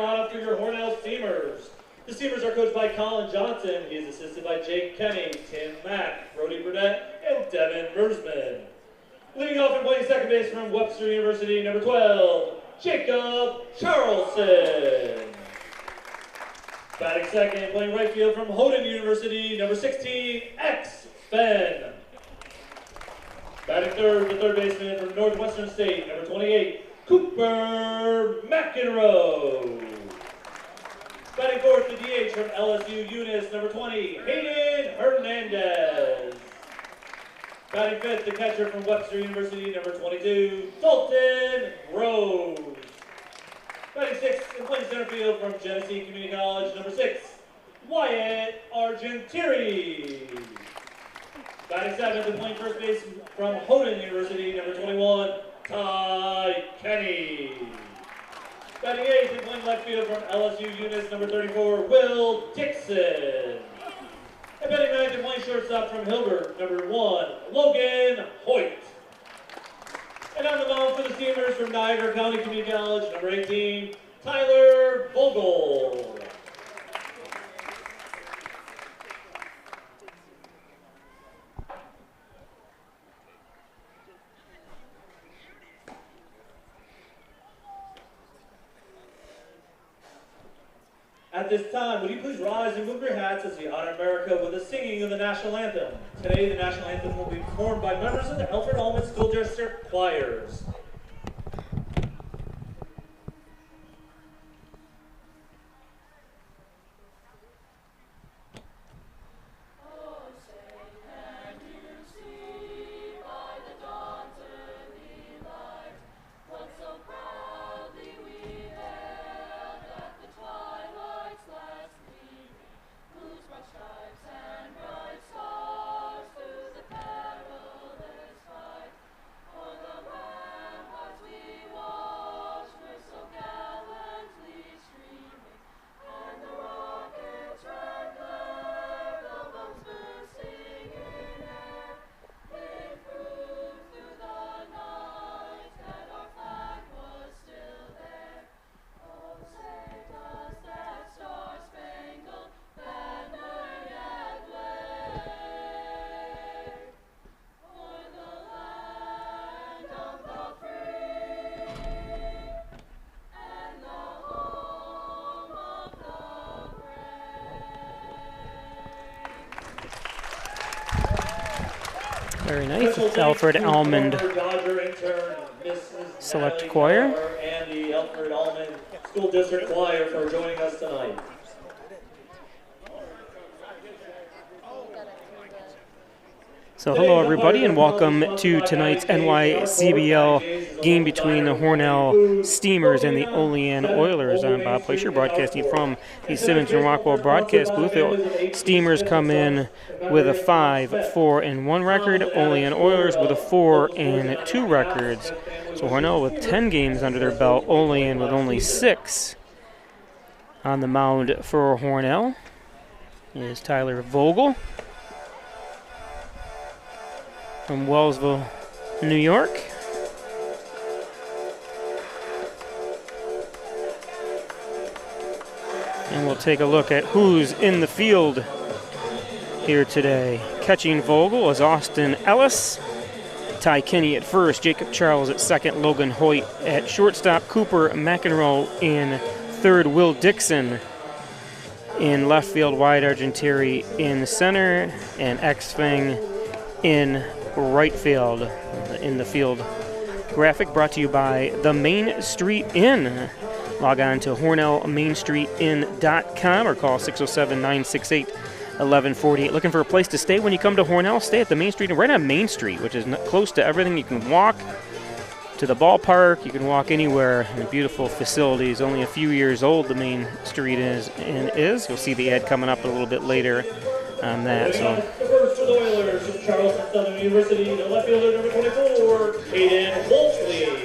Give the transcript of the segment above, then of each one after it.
lineup for your Hornell Steamers. The Steamers are coached by Colin Johnson. He is assisted by Jake Kenny, Tim Mack, Brody Burnett, and Devin Mersman. Leading off and playing second base from Webster University, number 12, Jacob Charleston. Batting second, playing right field from Houghton University, number 16, X Fenn. Batting third, the third baseman from Northwestern State, number 28, Cooper McEnroe. Batting fourth, the DH from LSU Eunice, number 20, Hayden Hernandez. Batting fifth, the catcher from Webster University, number 22, Dalton Rose. Batting sixth, and playing center field from Genesee Community College, number 6, Wyatt Argentiri. Batting seventh, and playing first base from Houghton University, number 21, Ty Kenny. Batting eighth, and playing left field from LSU Eunice, number 34, Will Dixon. And batting ninth, and playing shortstop from Hilbert, number 1, Logan Hoyt. And on the mound for the Steamers from Niagara County Community College, number 18, Tyler Vogel. At this time, would you please rise and move your hats as we honor America with the singing of the national anthem. Today, the national anthem will be performed by members of the Alfred Allman School District choirs. Very nice. It's Alfred Allman Select Choir. And the Alfred Allman School District Choir for joining us tonight. So hello everybody and welcome to tonight's NYCBL game between the Hornell Steamers and the Olean Oilers. I'm Bob Plaisher broadcasting from the Simmons and Rockwell broadcast booth. The Steamers come in with a 5-4-1 record, Olean Oilers with a 4-2 records. So Hornell with 10 games under their belt, Olean with only 6. On the mound for Hornell is Tyler Vogel from Wellsville, New York. And we'll take a look at who's in the field here today. Catching Vogel is Austin Ellis. Ty Kinney at first, Jacob Charles at second, Logan Hoyt at shortstop, Cooper McEnroe in third, Will Dixon in left field, Wyatt Argentiri in center, and X-Feng in right field. In the field graphic brought to you by the Main Street Inn. Log on to HornellMainStreetInn.com or call 607-968-1148. Looking for a place to stay when you come to Hornell? Stay at the Main Street Inn, right on Main Street, which is close to everything. You can walk to the ballpark. You can walk anywhere in beautiful facilities. Only a few years old, the Main Street is. You'll see the ad coming up a little bit later on that. So. The first for the Oilers from Charleston Southern University, the left fielder number 24, Hayden Wolfley.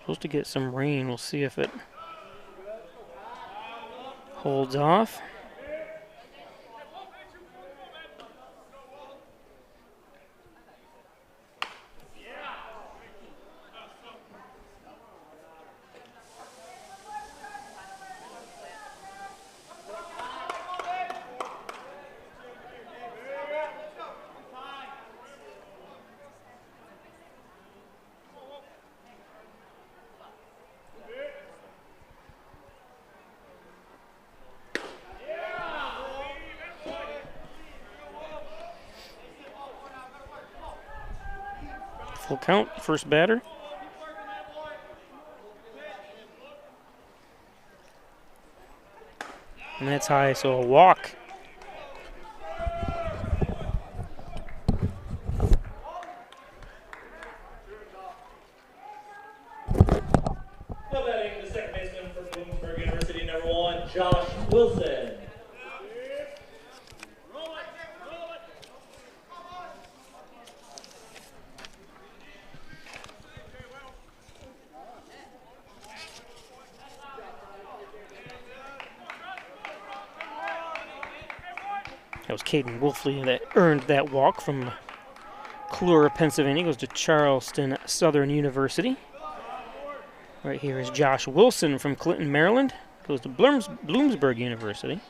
Supposed to get some rain. We'll see if it holds off. Full count, first batter. And that's high, so a walk. Now batting the second baseman for Bloomsburg University, number 1, Josh Wilson. That was Caden Wolfley that earned that walk from Clora, Pennsylvania. Goes to Charleston Southern University. Right here is Josh Wilson from Clinton, Maryland. Goes to Bloomsburg University.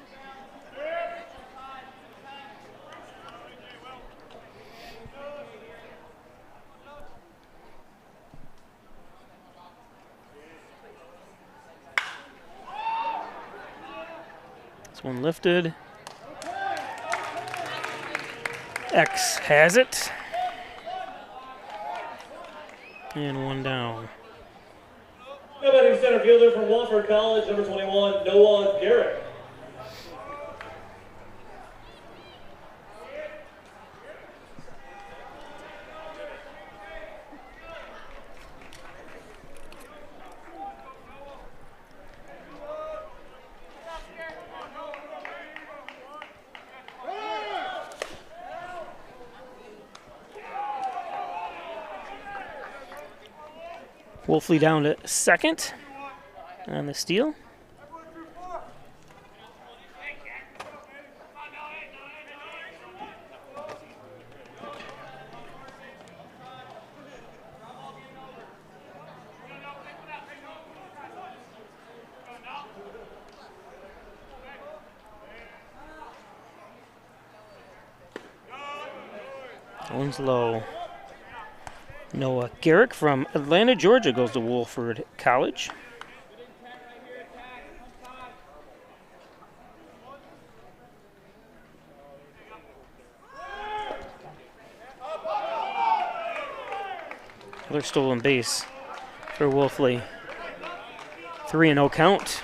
This one lifted. X has it. And one down. Now batting center fielder from Wofford College, number 21, Noah Garrick. Wolfley down to second on the steal. One's low. Noah Garrick from Atlanta, Georgia goes to Wofford College. Another stolen base for Wolfley. 3-0 count.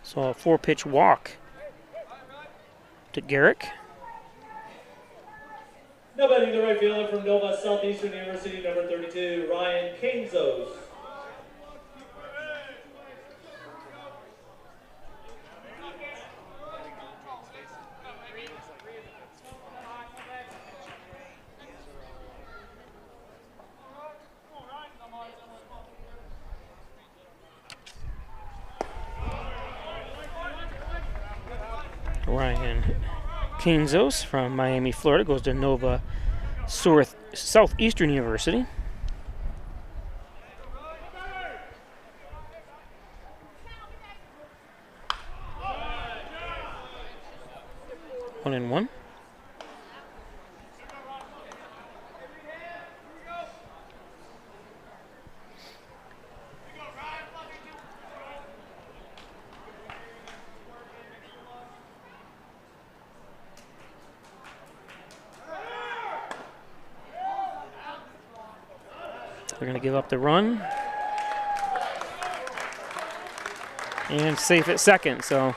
So a 4-pitch walk to Garrick. Now batting the right fielder from Nova Southeastern University, number 32, Ryan Kainzos. Ryan Kainzos from Miami, Florida goes to Nova Southeastern University. One and one. They're going to give up the run. And safe at second, so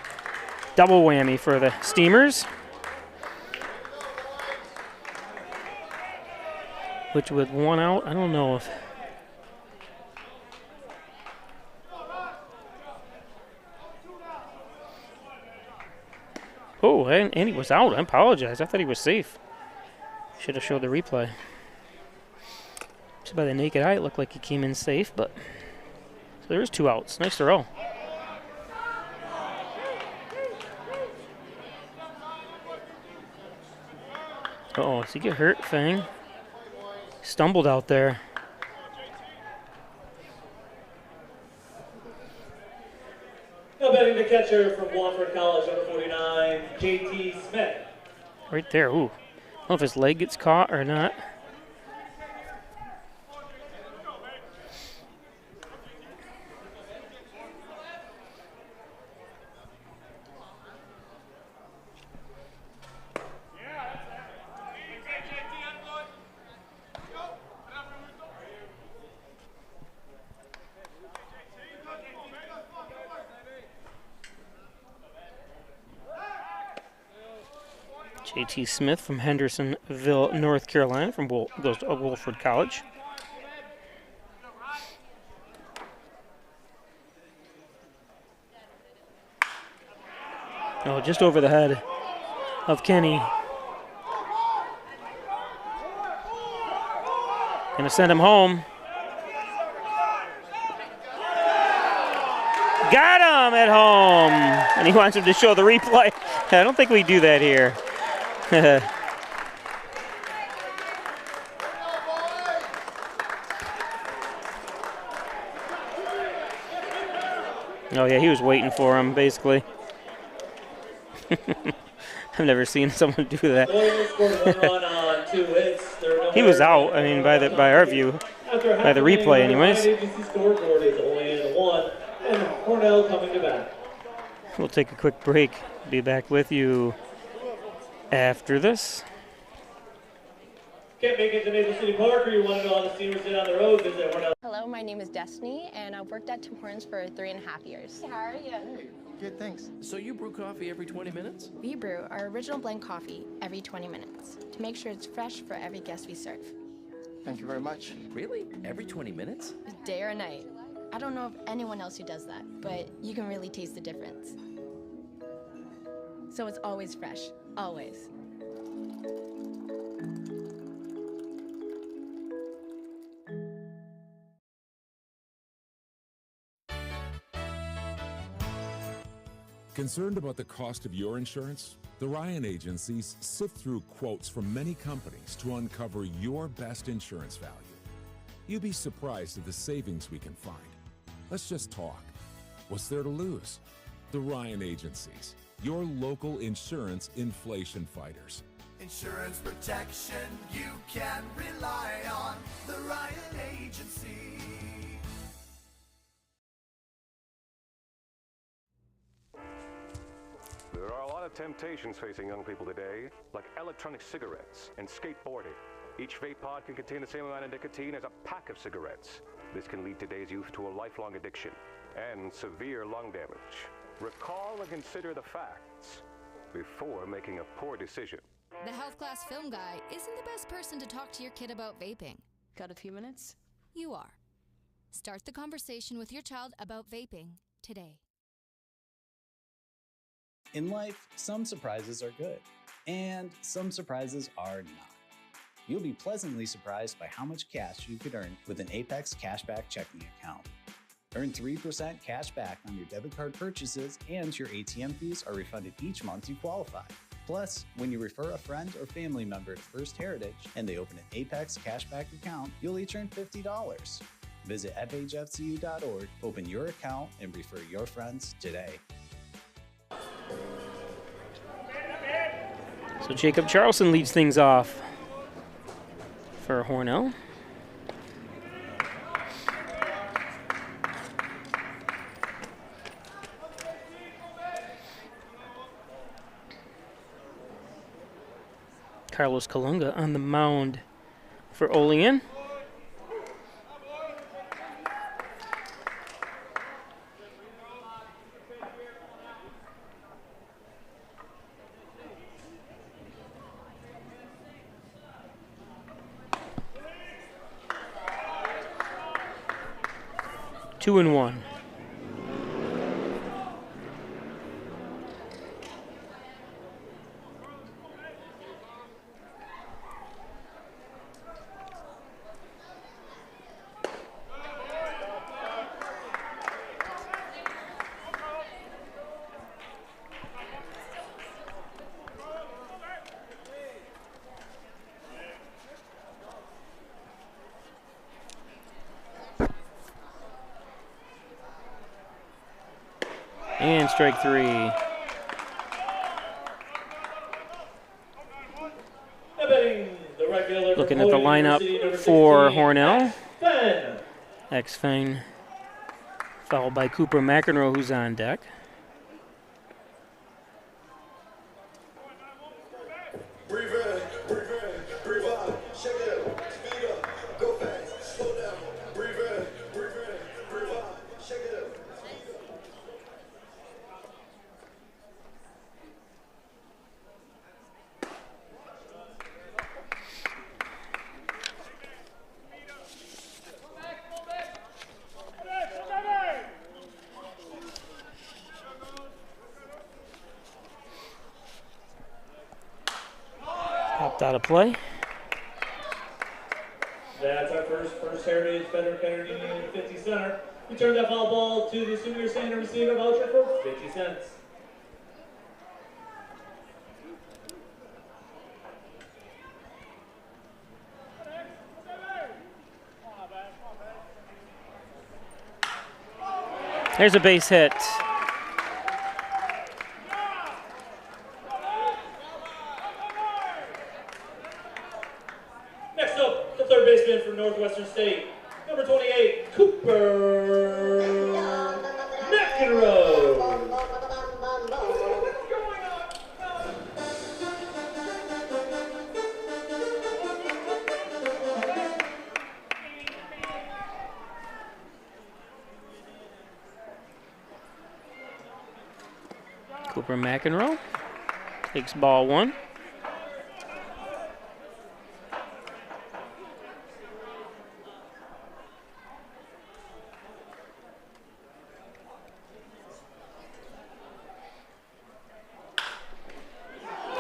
double whammy for the Steamers. which with one out, I don't know if. Oh, and he was out. I apologize. I thought he was safe. Should have showed the replay. Just by the naked eye, it looked like he came in safe, but so there's 2 outs. Nice throw. Uh-oh, does he get hurt, Fang? Stumbled out there. Now batting the catcher from Wofford College, number 49, J.T. Smith. Right there. Ooh. I don't know if his leg gets caught or not. J.T. Smith from Hendersonville, North Carolina, goes to Wolford College. Oh, just over the head of Kenny. Gonna send him home. Got him at home! And he wants him to show the replay. I don't think we do that here. Oh yeah, he was waiting for him, basically. I've never seen someone do that. He was out, I mean, by our view, by the replay anyways. Hornell coming to bat. We'll take a quick break. Be back with you after this. Can't make it to Maple City Park, or you want to go on the Steamers Day on the road, visit Hornell. Hello, my name is Destiny, and I've worked at Tim Hortons for 3.5 years. How are you? Hey, good, thanks. So you brew coffee every 20 minutes? We brew our original blend coffee every 20 minutes to make sure it's fresh for every guest we serve. Thank you very much. Really? Every 20 minutes? Day or night. I don't know of anyone else who does that, but you can really taste the difference. So it's always fresh, always. Concerned about the cost of your insurance? The Ryan agencies sift through quotes from many companies to uncover your best insurance value. You'd be surprised at the savings we can find. Let's just talk. What's there to lose? The Ryan agencies, your local insurance inflation fighters. Insurance protection you can rely on. The Ryan Agency. There are a lot of temptations facing young people today, like electronic cigarettes and skateboarding. Each vape pod can contain the same amount of nicotine as a pack of cigarettes. This can lead today's youth to a lifelong addiction and severe lung damage. Recall and consider the facts before making a poor decision. The health class film guy isn't the best person to talk to your kid about vaping. Got a few minutes? You are. Start the conversation with your child about vaping today. In life, some surprises are good, and some surprises are not. You'll be pleasantly surprised by how much cash you could earn with an Apex Cashback checking account. Earn 3% cash back on your debit card purchases, and your ATM fees are refunded each month you qualify. Plus, when you refer a friend or family member to First Heritage and they open an Apex Cashback account, you'll each earn $50. Visit fhfcu.org, open your account, and refer your friends today. So Jacob Charleston leads things off for Hornell. Carlos Colunga on the mound for Olean. 2-1. And strike 3. Looking at the lineup for Hornell. X-Fang, followed by Cooper McEnroe, who's on deck. Out of play. That's our first Heritage Federer Kennedy 50 center. We turn that foul ball to the senior center, receive a voucher for 50 cents. There's a base hit. From Northwestern State, number 28, Cooper McEnroe. Cooper McEnroe takes ball 1.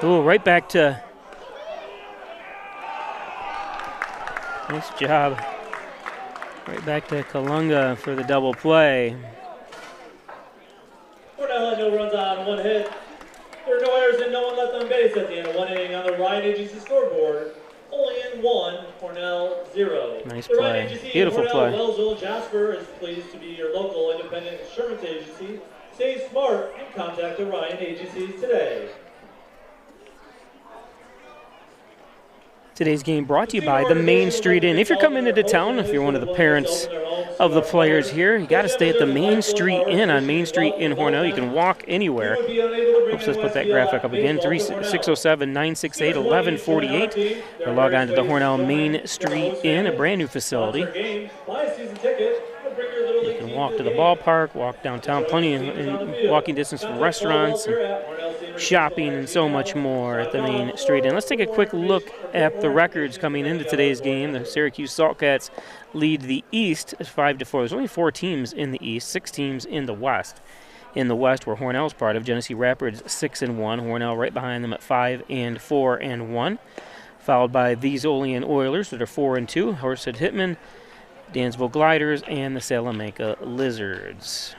Ooh, right back to, nice job. Right back to Kalunga for the double play. Hornell had no runs on, 1 hit. There are no errors and no one left on base at the end of 1 inning on the Ryan Agency scoreboard. Olean 1, Hornell 0. Nice the play. Agency, Beautiful Hornell, play. Wellsville, Jasper is pleased to be your local independent insurance agency. Stay smart and contact the Ryan Agencies today. Today's game brought to you by the Main Street Inn. If you're coming into town, if you're one of the parents of the players here, you got to stay at the Main Street Inn on Main Street in Hornell. You can walk anywhere. Oops, let's put that graphic up again. 607-968-1148. Or log on to the Hornell Main Street Inn, a brand new facility. You can walk to the ballpark, walk downtown, plenty in walking distance from restaurants, and shopping, and so much more at the Main Street Inn. Let's take a quick look at the records coming into today's game. The Syracuse Saltcats lead the East 5-4. There's only 4 teams in the East, 6 teams in the West. In the West, where Hornell's part of, Genesee Rapids 6-1. Hornell right behind them at 5-4-1, followed by these Olean Oilers that are 4-2. Horsehead Hitmen, Dansville Gliders, and the Salamanca Lizards.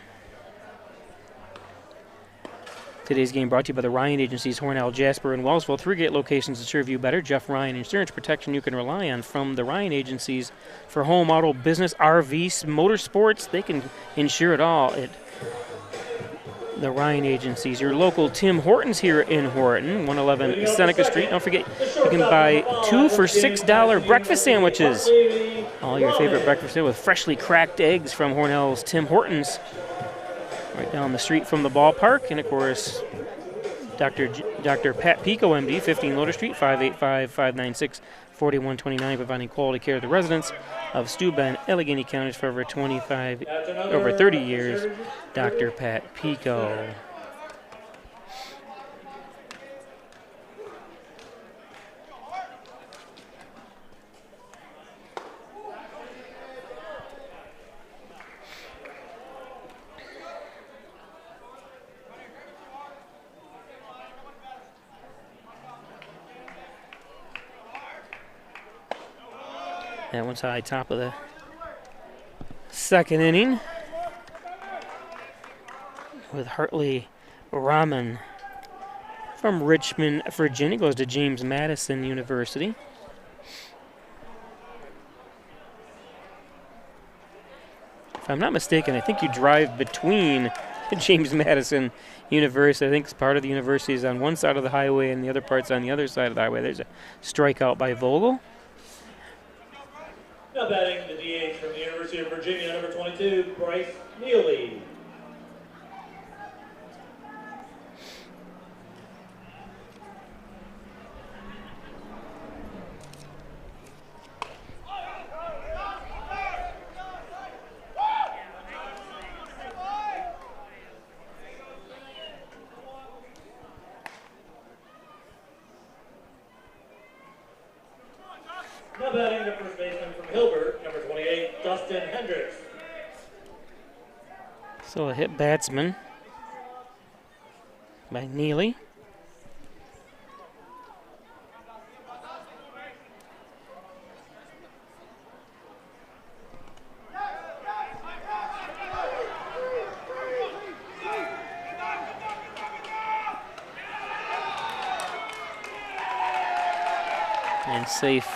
Today's game brought to you by the Ryan Agencies, Hornell, Jasper, and Wellsville. 3 great locations to serve you better. Jeff Ryan, insurance protection you can rely on from the Ryan Agencies for home, auto, business, RV, motorsports. They can insure it all at the Ryan Agencies. Your local Tim Hortons here in Horton, 111 Seneca Street. Don't forget, you can buy 2 for $6 breakfast sandwiches. All your favorite breakfast sandwiches with freshly cracked eggs from Hornell's Tim Hortons. Right down the street from the ballpark. And, of course, Dr. Pat Pico, MD, 15 Loader Street, 585-596-4129, providing quality care to the residents of Steuben, Allegheny counties for over 30 years. Dr. Pat Pico. That one's high, top of the second inning. With Hartley Rahman from Richmond, Virginia, goes to James Madison University. If I'm not mistaken, I think you drive between James Madison University. I think part of the university is on one side of the highway and the other part's on the other side of the highway. There's a strikeout by Vogel. Now batting the DH from the University of Virginia, number 22, Bryce Neely. Now batting the first baseman from Hilbert, number 28, Dustin Hendricks. So a hit batsman by Neely. And safe.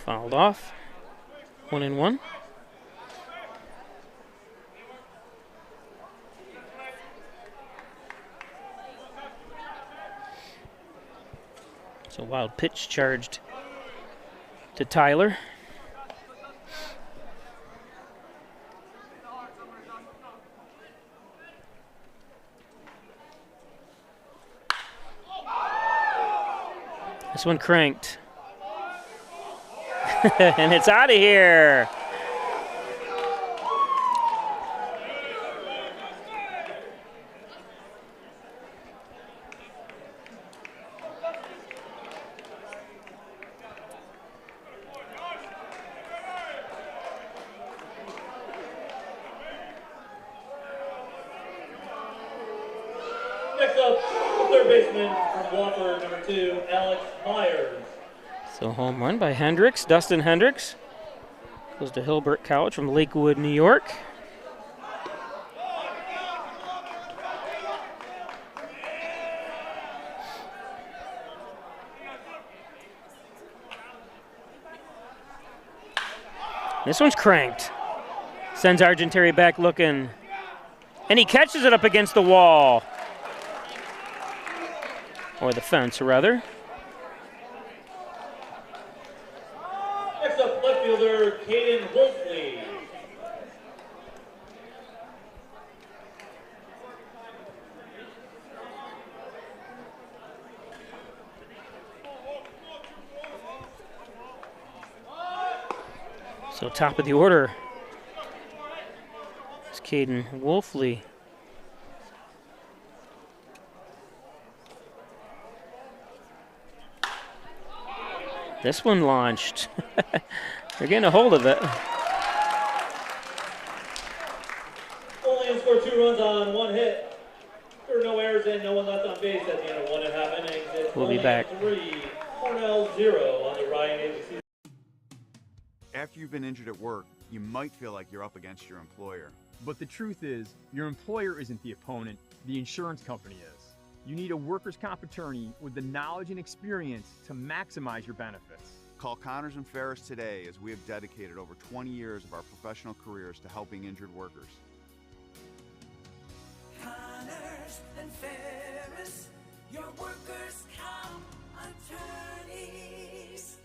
Fouled off. 1-1. So wild pitch charged to Tyler. This one cranked. And it's out of here. Next up, the third baseman from Wofford, number 2, Alex Myers. So home run by Hendricks, Dustin Hendricks. Goes to Hilbert College from Lakewood, New York. This one's cranked. Sends Argentary back looking. And he catches it up against the wall. Or the fence, rather. Next up, left fielder Caden Wolfley. So top of the order is Caden Wolfley. This one launched. They're getting a hold of it. Olean scored 2 runs on 1 hit. There were no errors and no one left on base at the end of 1.5 innings. It's We'll be back. 3, Hornell 0 on the Ryan Agency. After you've been injured at work, you might feel like you're up against your employer. But the truth is, your employer isn't the opponent, the insurance company is. You need a workers' comp attorney with the knowledge and experience to maximize your benefits. Call Connors and Ferris today, as we have dedicated over 20 years of our professional careers to helping injured workers. Connors and Ferris, your workers' comp attorneys.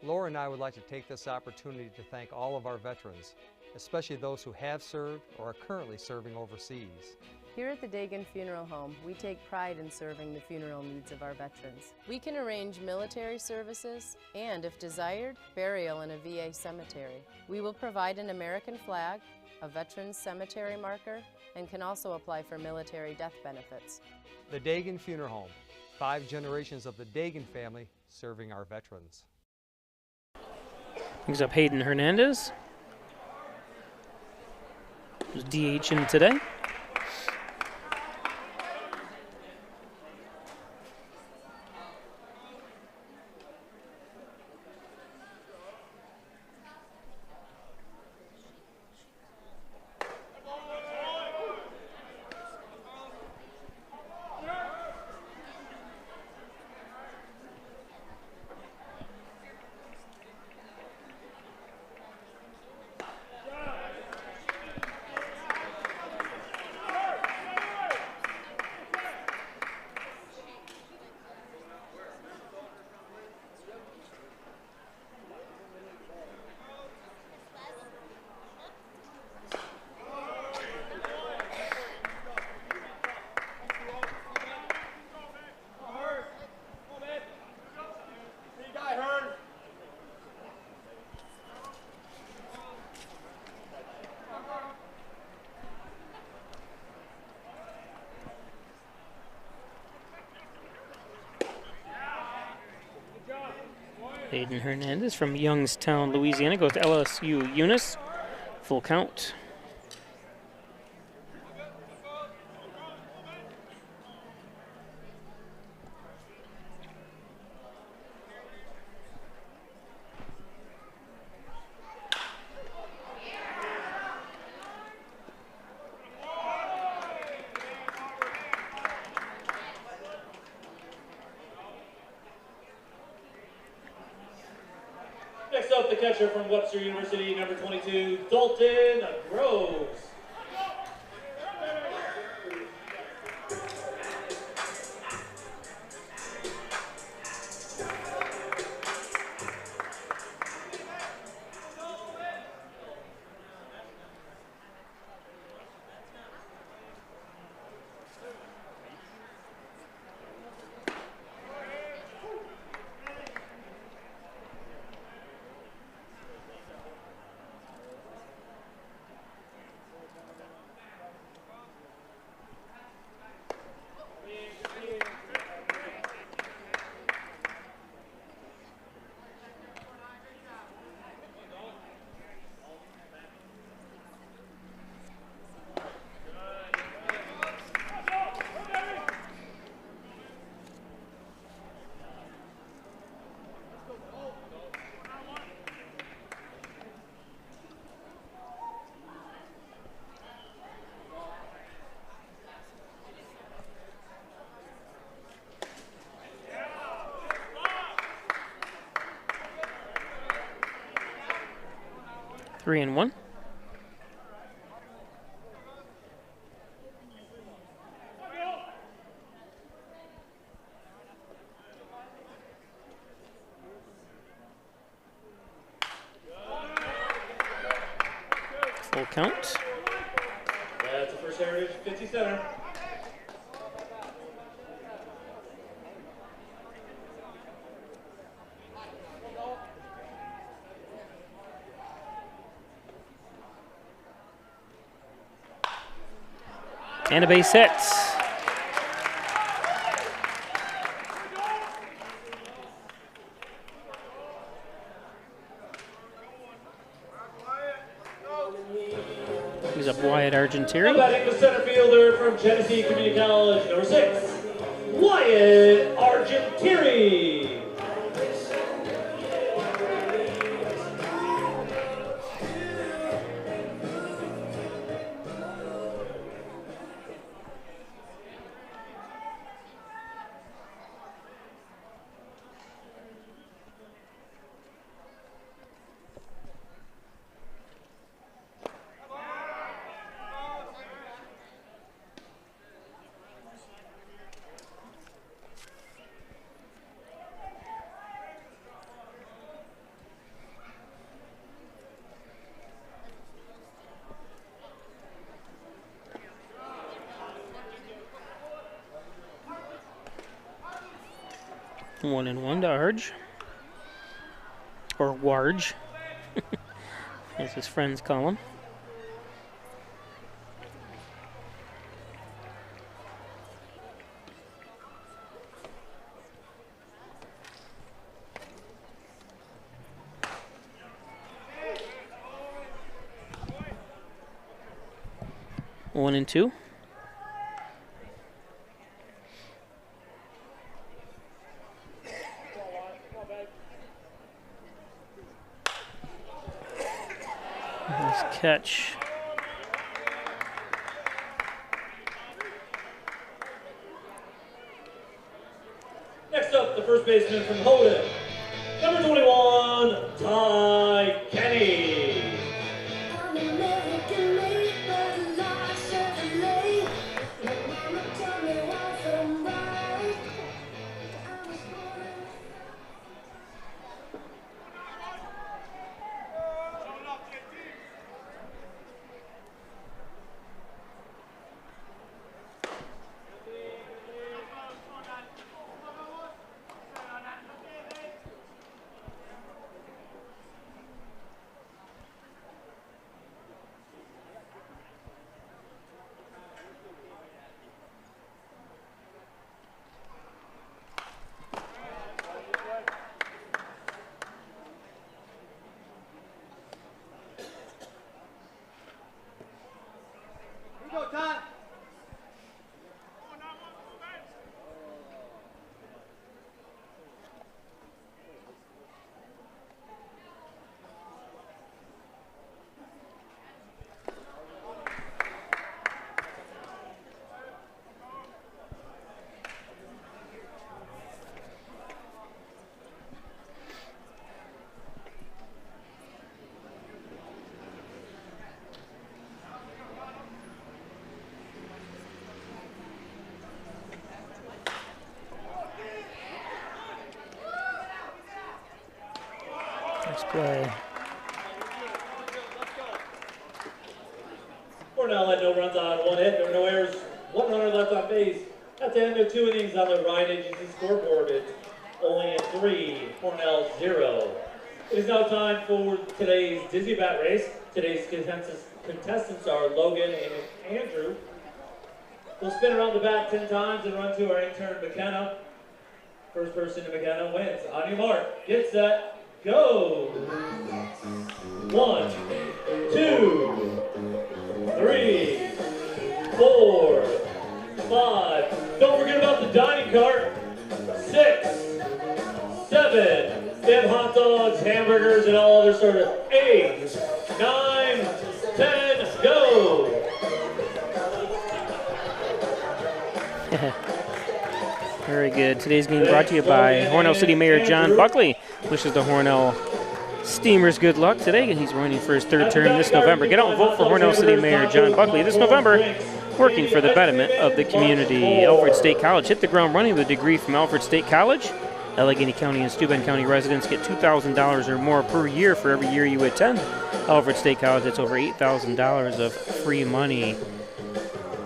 Laura and I would like to take this opportunity to thank all of our veterans, especially those who have served or are currently serving overseas. Here at the Dagan Funeral Home, we take pride in serving the funeral needs of our veterans. We can arrange military services and, if desired, burial in a VA cemetery. We will provide an American flag, a veteran's cemetery marker, and can also apply for military death benefits. The Dagan Funeral Home, 5 generations of the Dagan family serving our veterans. Brings up Hayden Hernandez. Who's DHing today. Hayden Hernandez from Youngstown, Louisiana, goes to LSU Eunice. Full count. Next up, the catcher from Webster University, number 22, Dalton Groves. Three and one. Full count. That's the first heritage, 50 center. And a base hit. He's up Wyatt Argentieri. Batting the center fielder from Genesee Community College, number 6, Wyatt Argentieri. 1-1 to Arge. Or Warge, as his friends call him. One and two. Nice catch. Next up, the first baseman from Holden, number 21, Ty Kenny. Nice play. Hornell had no runs on, one hit, there were no errors, one runner left on base. At the end of 2 innings on the Ryan Agency scoreboard, it's Olean 3, Hornell 0. It is now time for today's Dizzy Bat race. Today's contestants are Logan and Andrew. We'll spin around the bat 10 times and run to our intern McKenna. First person to McKenna wins. On your mark, get set, go! 1, 2, 3, 4, 5. Don't forget about the dining cart. 6, 7. They have hot dogs, hamburgers, and all other sort of 8, 9, 10, go! Very good. Today's game brought to you by Hornell City Mayor John Buckley. Wishes the Hornell Steamers good luck today. He's running for his 3rd term this November. Get out and vote for Hornell City Mayor John Buckley this November, working for the betterment of the community. Alfred State College hit the ground running with a degree from Alfred State College. Allegheny County and Steuben County residents get $2,000 or more per year for every year you attend Alfred State College. That's over $8,000 of free money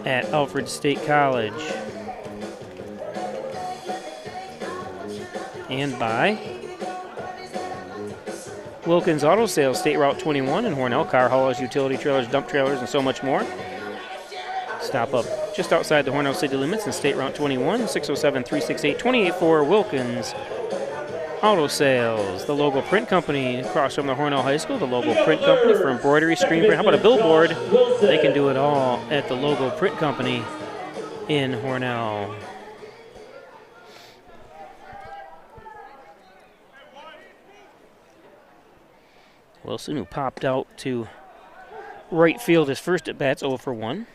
at Alfred State College. And by Wilkins Auto Sales, State Route 21 in Hornell. Car haulers, utility trailers, dump trailers, and so much more. Stop up just outside the Hornell city limits in State Route 21, 607-368-2884, Wilkins Auto Sales. The Logo Print Company across from the Hornell High School. The Logo Print Company for embroidery, screen print. How about a billboard? They can do it all at the Logo Print Company in Hornell. Wilson, who popped out to right field his first at bats, 0 for 1.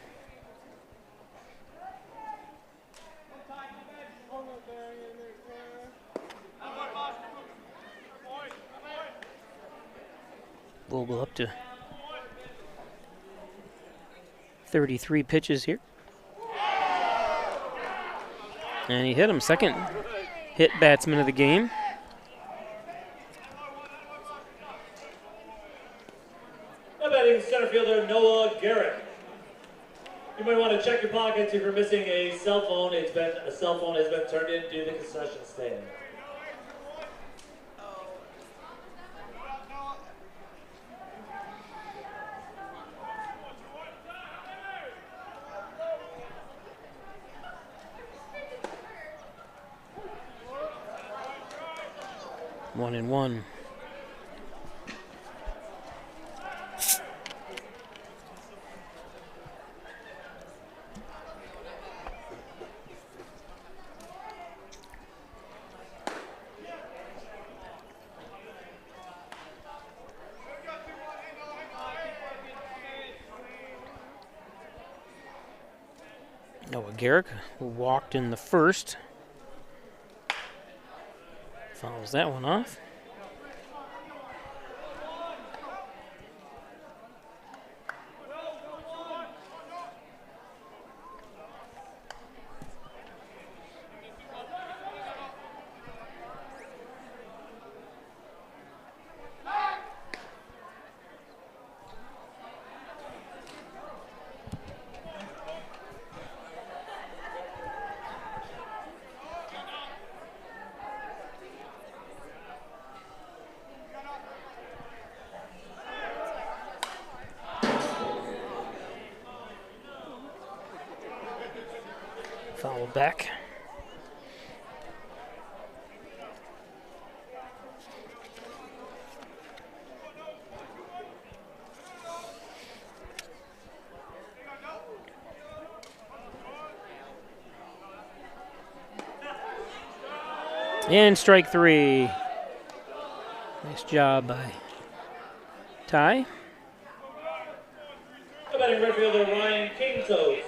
Vogel up to 33 pitches here. And he hit him. Second hit batsman of the game. Batting center fielder Noah Garrett. You might want to check your pockets if you're missing a cell phone. A cell phone has been turned into the concession stand. 1-1. Noah Garrick walked in the first. Fouls that one off. Foul back. And strike 3. Nice job by Ty. The batting right fielder Ryan Kingsos.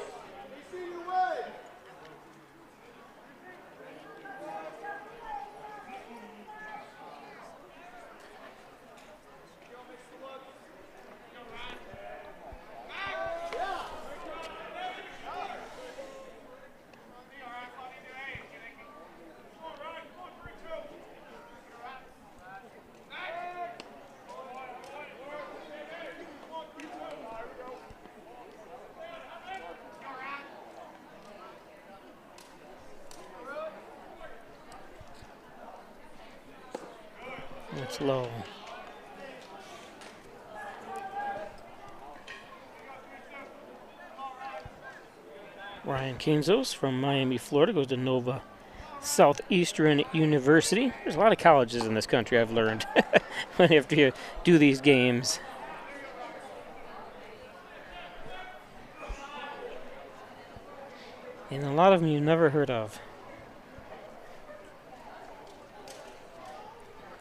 That's low. Ryan Kingsos from Miami, Florida, goes to Nova Southeastern University. There's a lot of colleges in this country, I've learned, after you do these games. And a lot of them you've never heard of.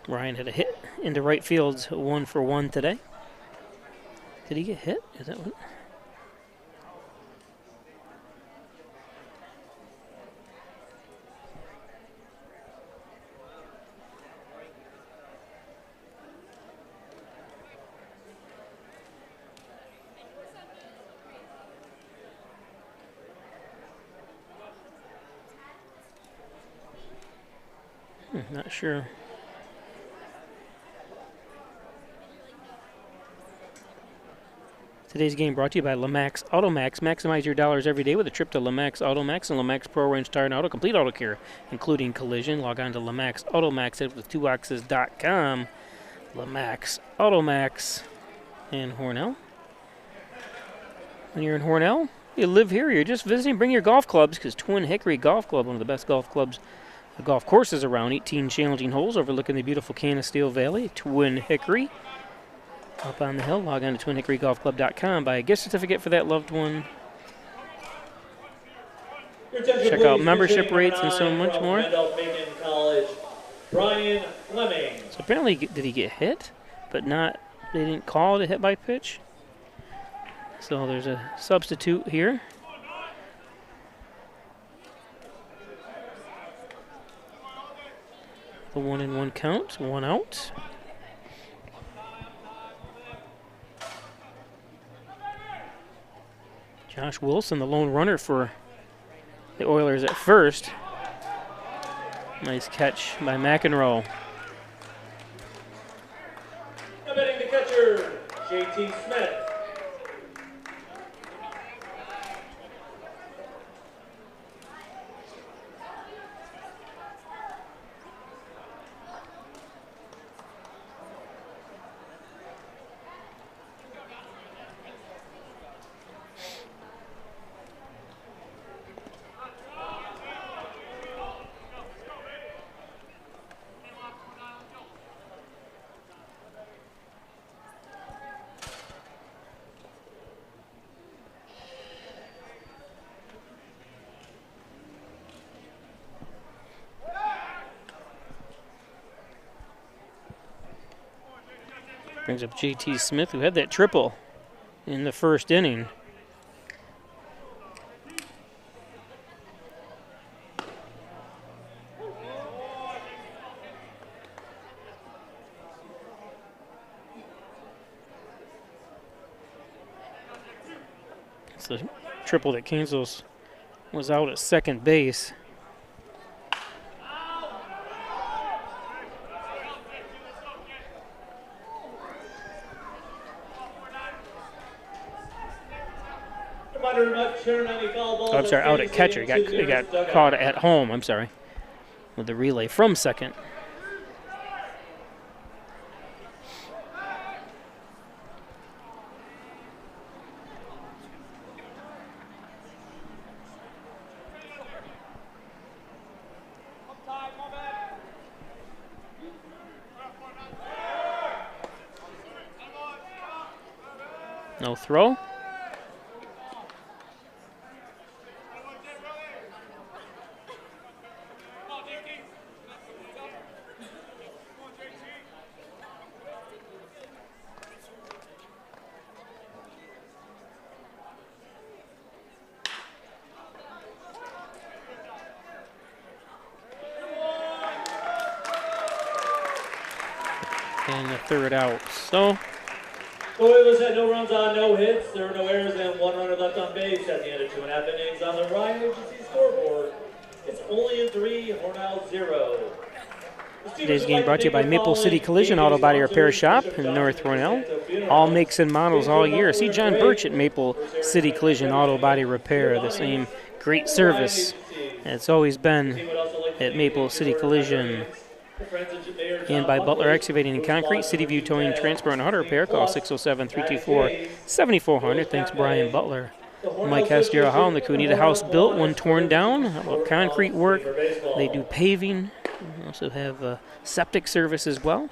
Ryan had a hit into right field's 1-for-1 today. Did he get hit? Is that what? Not sure. Today's game brought to you by Lamax Automax. Maximize your dollars every day with a trip to Lamax Automax and Lamax Pro Range Tire and Auto. Complete auto care, including collision. Log on to Lamax Automax with 2x's.com. Lamax Automax in Hornell. When you're in Hornell, you live here, you're just visiting, bring your golf clubs, because Twin Hickory Golf Club, one of the best golf clubs, golf courses around, 18 challenging holes overlooking the beautiful Canisteo Valley. Twin Hickory. Up on the hill, log on to twinhickorygolfclub.com. Buy a gift certificate for that loved one. Check out membership rates and so much more. Brian Fleming. So apparently, did he get hit? But not, they didn't call it a hit by pitch. So there's a substitute here. The 1-1 count, 1 out. Josh Wilson, the lone runner for the Oilers at first. Nice catch by McEnroe. Now batting the catcher, J.T. Smith. Brings up J.T. Smith, who had that triple in the first inning. It's the triple that cancels was out at second base. Oh, I'm sorry, out at catcher. He got caught at home, I'm sorry, with the relay from second. No throw. And the third out. So the Oilers had no runs on, no hits. There were no errors and 1 runner left on base at the end of 2.5 innings on the Ryan Agency scoreboard. It's Olean 3, Hornell 0. Today's game brought to you by Maple City Collision Auto Body Repair Shop in North Hornell. All makes and models all year. See John Birch at Maple City Collision Auto Body Repair. The same great service it's always been at Maple City Collision. And by Butler Excavating and Concrete, City View Towing, Transport, and Auto Repair. Call 607-324-7400. Thanks, Brian Butler. Mike Hess, Daryl Howell, and the crew need a house built, one torn down. How about concrete work? They do paving. They also have septic service as well.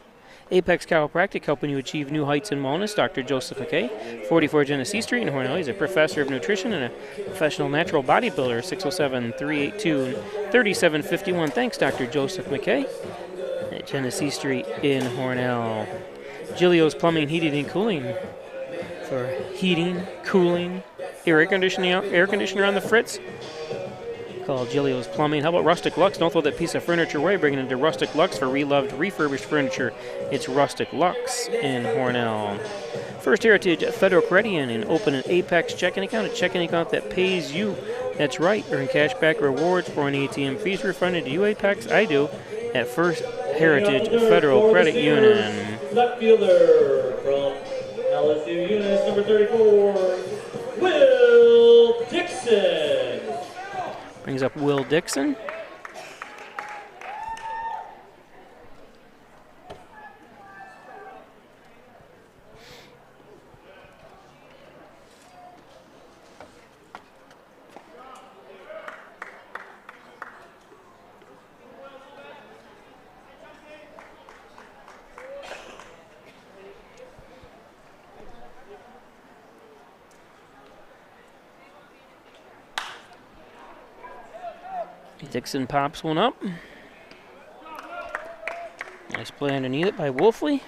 Apex Chiropractic, helping you achieve new heights in wellness. Dr. Joseph McKay, 44 Genesee Street in Hornell. He's a professor of nutrition and a professional natural bodybuilder. 607-382-3751. Thanks, Dr. Joseph McKay at Genesee Street in Hornell. Gilio's Plumbing, Heating, and Cooling for heating, cooling, air conditioner on the fritz. Call Gilio's Plumbing. How about Rustic Lux? Don't throw that piece of furniture away. Bring it into Rustic Lux for reloved, refurbished furniture. It's Rustic Lux in Hornell. First Heritage Federal Credit Union. Open an Apex checking account, a checking account that pays you. That's right. Earn cashback rewards for any ATM fees refunded to you, Apex. I do at First Heritage Federal Credit Union. Left fielder from LSU Eunice, number 34, Will Dixon. Brings up Will Dixon. Dixon pops one up. Nice play underneath it by Wolfley.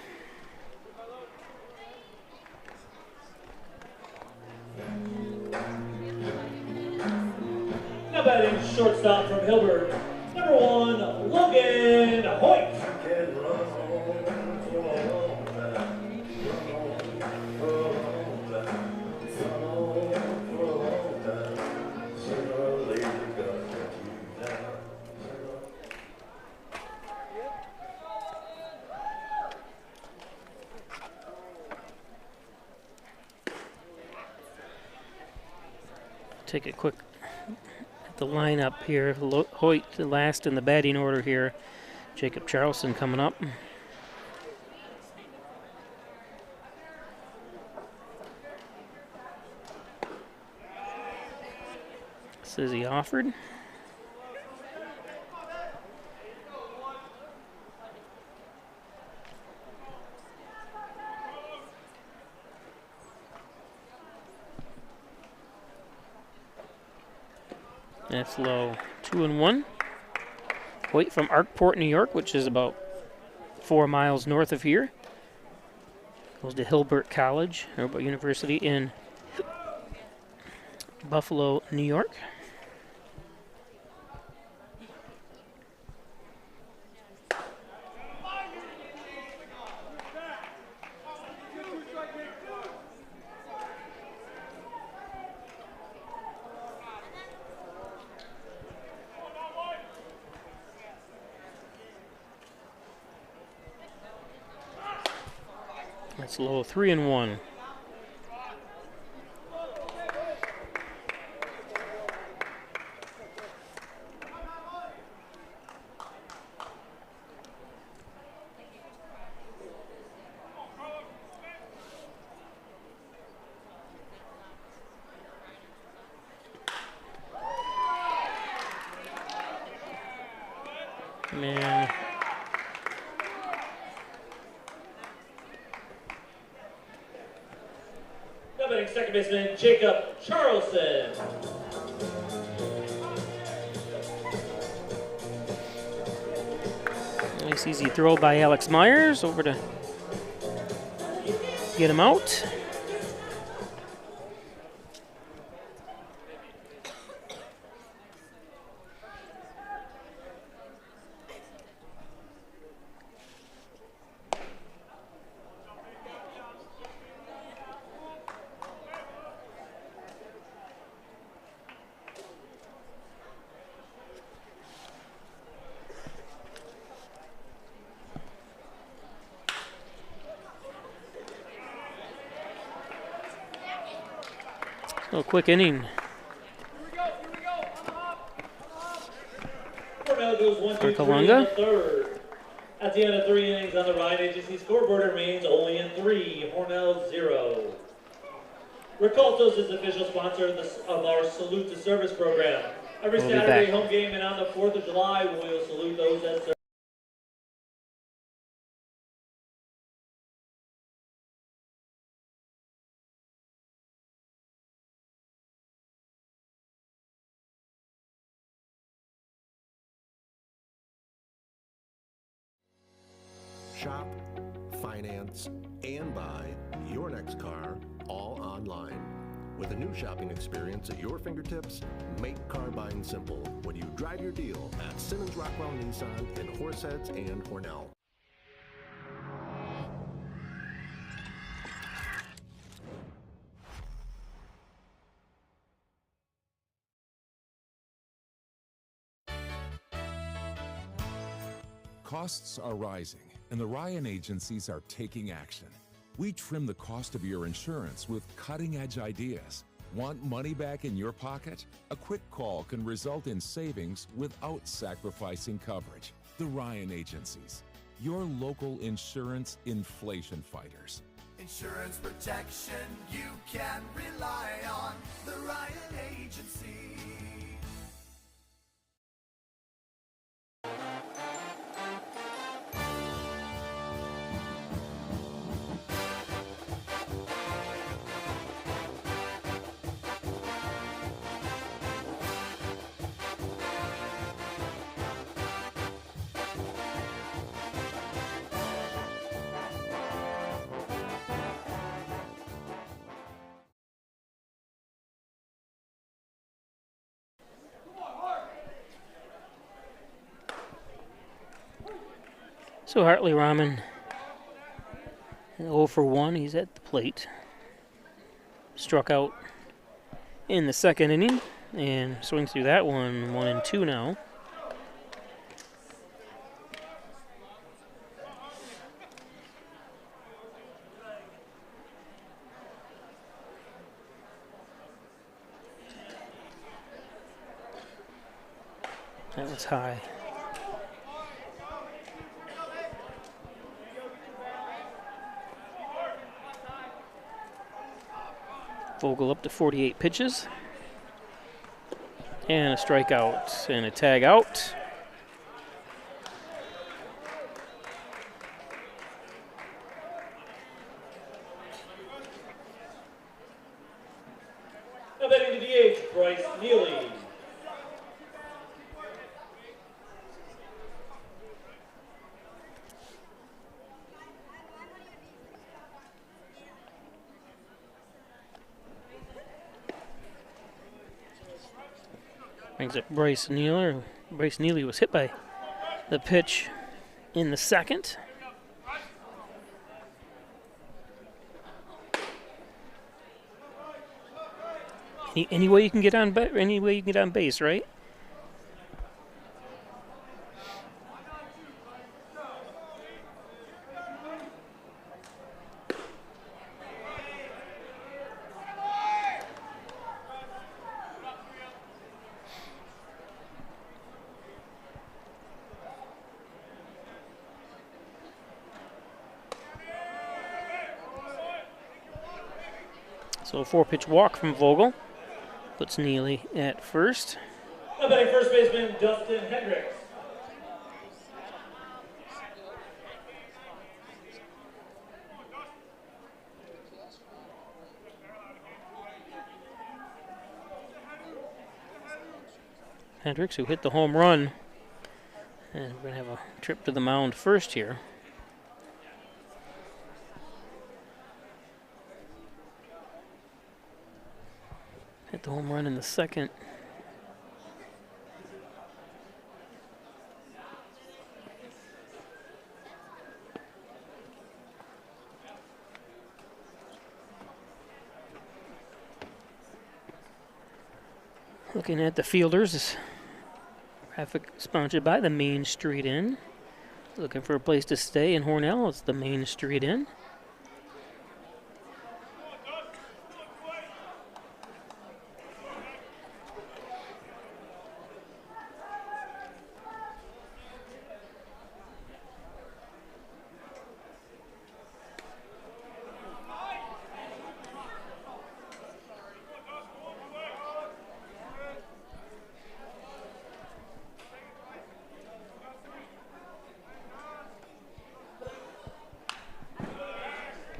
Now batting shortstop from Hilbert, number 1, Logan Hoyt. Take a quick at the lineup here. Hoyt last in the batting order here. Jacob Charleston coming up. Sizzy offered. That's low. 2-1. Hoyt from Arkport, New York, which is about 4 miles north of here. Goes to Hilbert College, Hilbert University in Buffalo, New York. That's low, 3-1. Man. Now batting second baseman Jacob Charleston. Nice easy throw by Alex Myers over to get him out. So quick inning. Hornell goes 1, 2, 3 in Kalunga. the third. At the end of 3 innings on the Ryan Agency scoreboard, it remains Olean 3, Hornell 0. Ricolto's is the official sponsor of our Salute to Service program. Every We'll be Saturday back. home game and on the 4th of July, we will salute those that serve. Shop, finance, and buy your next car all online. With a new shopping experience at your fingertips, make car buying simple when you drive your deal at Simmons Rockwell Nissan in Horseheads and Hornell. Costs are rising, and the Ryan agencies are taking action. We trim the cost of your insurance with cutting-edge ideas. Want money back in your pocket? A quick call can result in savings without sacrificing coverage. The Ryan agencies, your local insurance inflation fighters. Insurance protection you can rely on. The Ryan Agency. So Hartley Rahman, 0 for 1. He's at the plate. Struck out in the second inning and swings through that one. 1-2 now. That was high. Vogel up to 48 pitches. And a strikeout and a tag out. Now batting the DH, Bryce Neely. Brings up Bryce Neely. Bryce Neely was hit by the pitch in the second. Any way you can get on base, right? So a 4-pitch walk from Vogel puts Neely at first. Now batting first baseman Dustin Hendricks. Hendricks, who hit the home run. And we're going to have a trip to the mound first here. Hit the home run in the second. Looking at the fielders, this graphic sponsored by the Main Street Inn. Looking for a place to stay in Hornell, it's the Main Street Inn.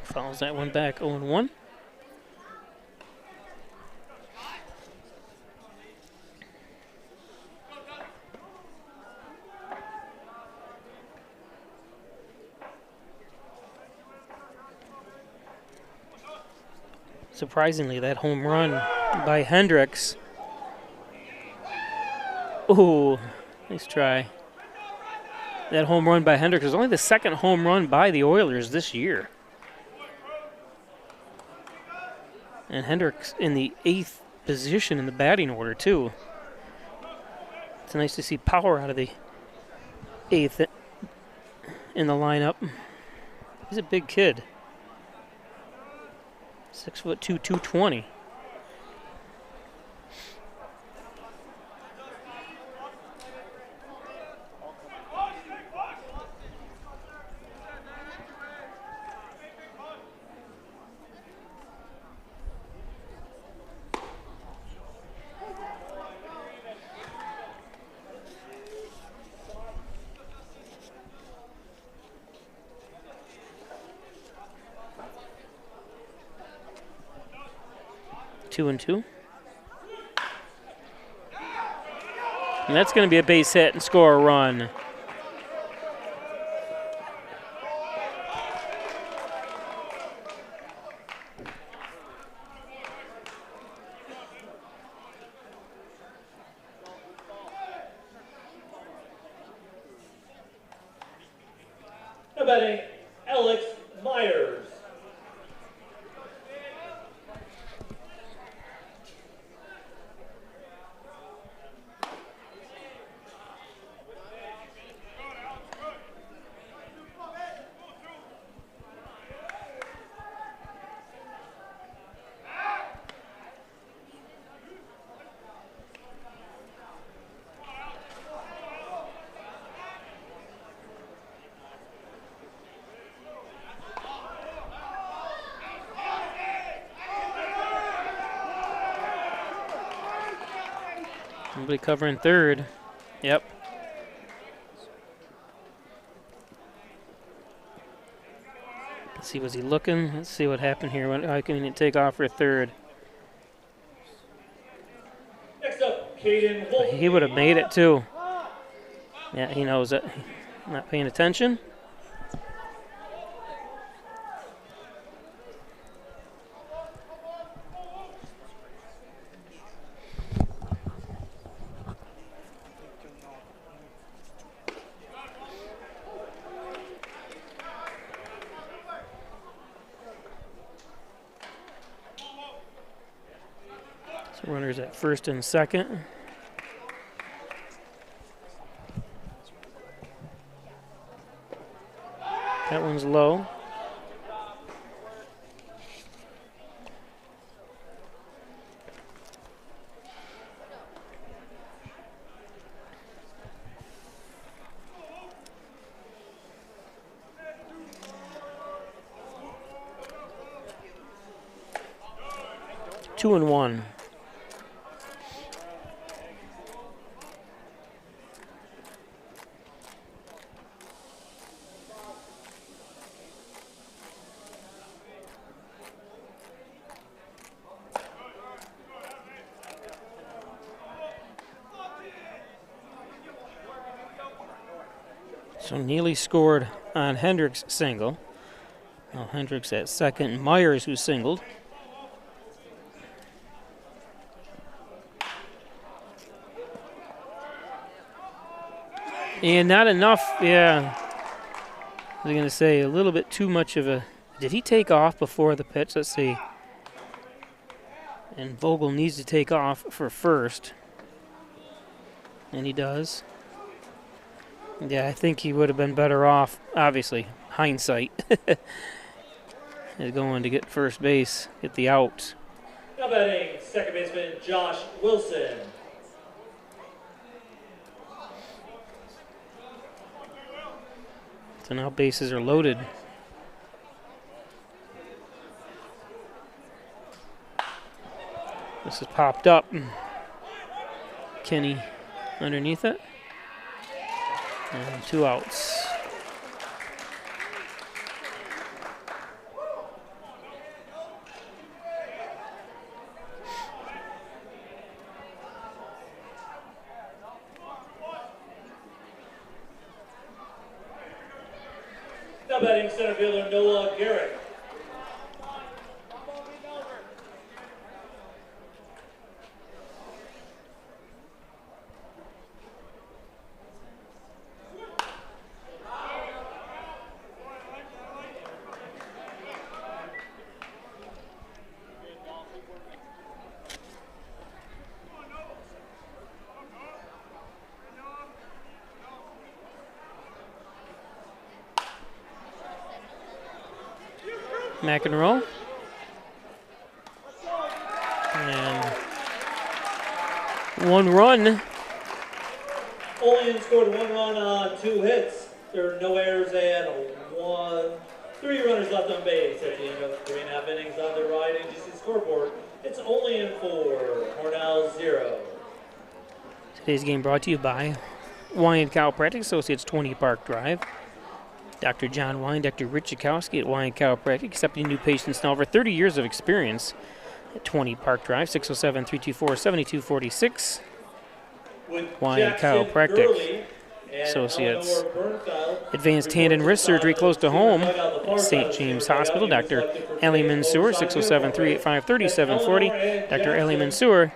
Fouls that one back, 0-1. Surprisingly, that home run by Hendricks. Ooh, nice try. That home run by Hendricks is only the second home run by the Oilers this year. And Hendricks in the 8th position in the batting order, too. It's nice to see power out of the 8th in the lineup. He's a big kid. 6'2", 220. Two and two. And that's going to be a base hit and score a run. Now batting Alex Myers. Somebody covering third. Yep. Let's see, was he looking? Let's see what happened here. How can he take off for third? Next up, Caden Wolf. He would have made it too. Yeah, he knows it. Not paying attention. So runners at first and second. That one's low. Two and one. So Neely scored on Hendricks' single. Now Hendricks at second. Myers, who singled. And not enough, yeah. I was going to say a little bit too much of a... Did he take off before the pitch? Let's see. And Vogel needs to take off for first. And he does. Yeah, I think he would have been better off, obviously, hindsight, is going to get first base, get the out. Now batting, second baseman Josh Wilson. So now bases are loaded. This has popped up. Kenny underneath it. And two outs. Now batting center fielder Noah Garrett. McEnroe. And one run. Olean scored one run on 2 hits. There are no errors and 3 runners left on base at the end of 3.5 innings on the Ryan AGC scoreboard. It's Olean 4, Hornell 0. Today's game brought to you by Wine Chiropractic Associates, 20 Park Drive. Dr. John Wine, Dr. Rich Jakowski at Wine Chiropractic, accepting new patients now, over 30 years of experience at 20 Park Drive, 607-324-7246. Wine Chiropractic Associates. Advanced hand and wrist surgery close to home at St. James Hospital. Dr. Ali Mansour, 607-385-3740. Dr. Ali Mansour,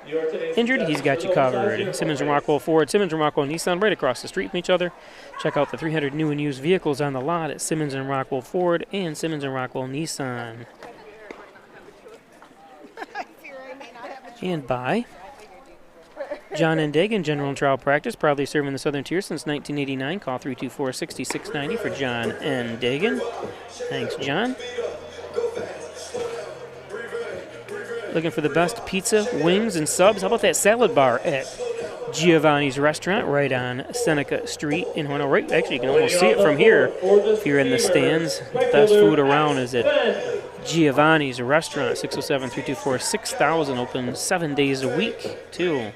injured, he's got you covered. Simmons and Rockwell Ford, Simmons and Rockwell Nissan, right across the street from each other. Check out the 300 new and used vehicles on the lot at Simmons and Rockwell Ford and Simmons and Rockwell Nissan. And by John N. Dagan, General and Trial Practice, proudly serving the Southern Tier since 1989. Call 324-6690 for John N. Dagan. Thanks, John. Looking for the best pizza, wings, and subs? How about that salad bar at Giovanni's Restaurant right on Seneca Street in Hornell? Right, actually, you can almost see it from here if you're in the stands. Best food around is at Giovanni's Restaurant, 607-324-6000, open 7 days a week, too.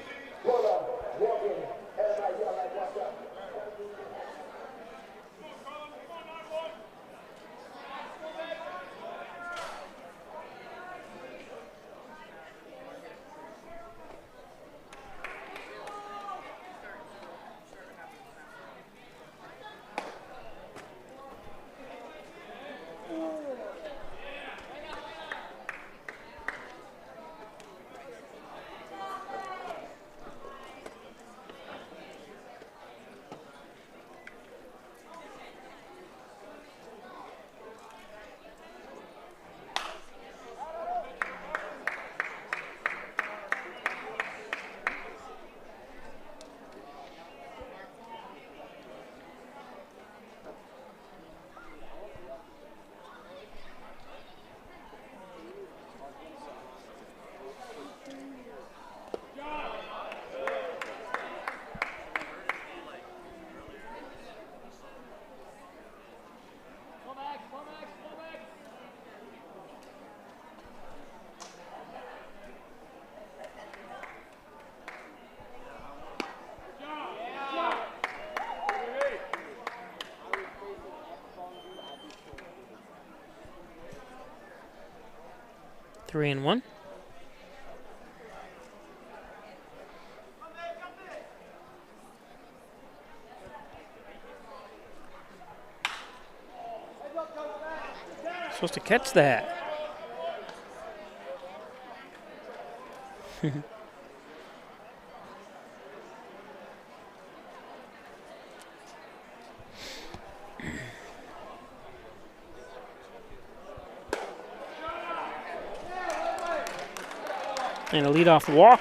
3-1. Supposed to catch that. And a leadoff walk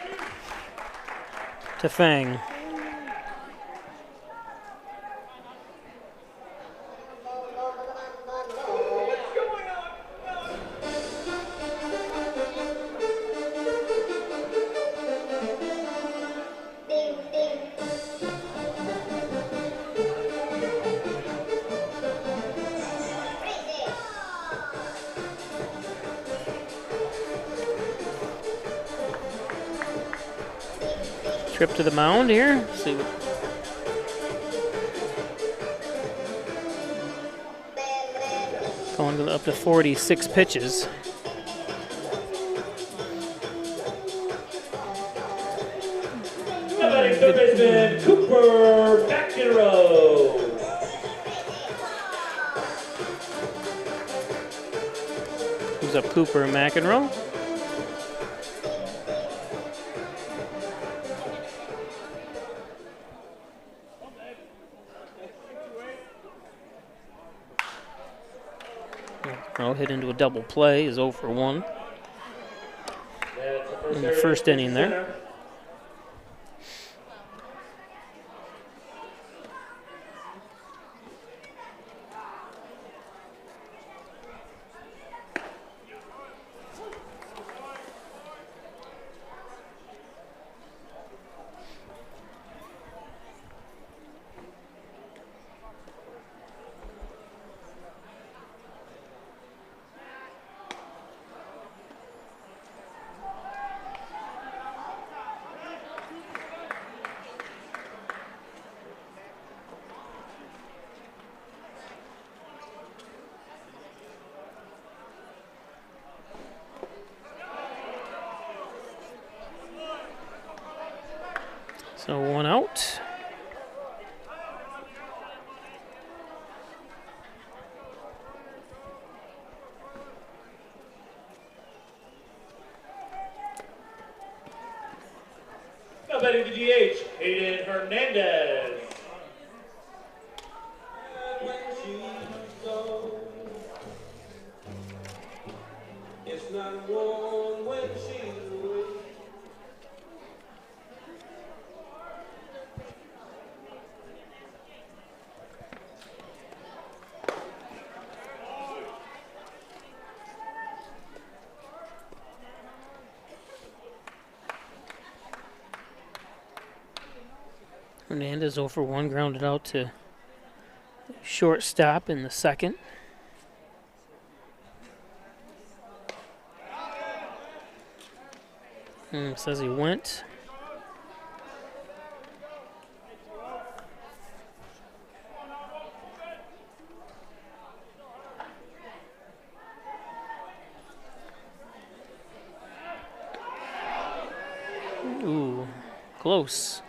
to Fang. Trip to the mound here. Let's see. Going up to 46 pitches. Batting third baseman Cooper McEnroe. Who's up, Cooper McEnroe? Hit into a double play, is 0 for 1 in the first inning there. So 1 out. Now batting the DH, Hayden Hernandez. It's not warm when she's away. Hernandez 0 for 1, grounded out to shortstop in the second. Says he went. Ooh, close.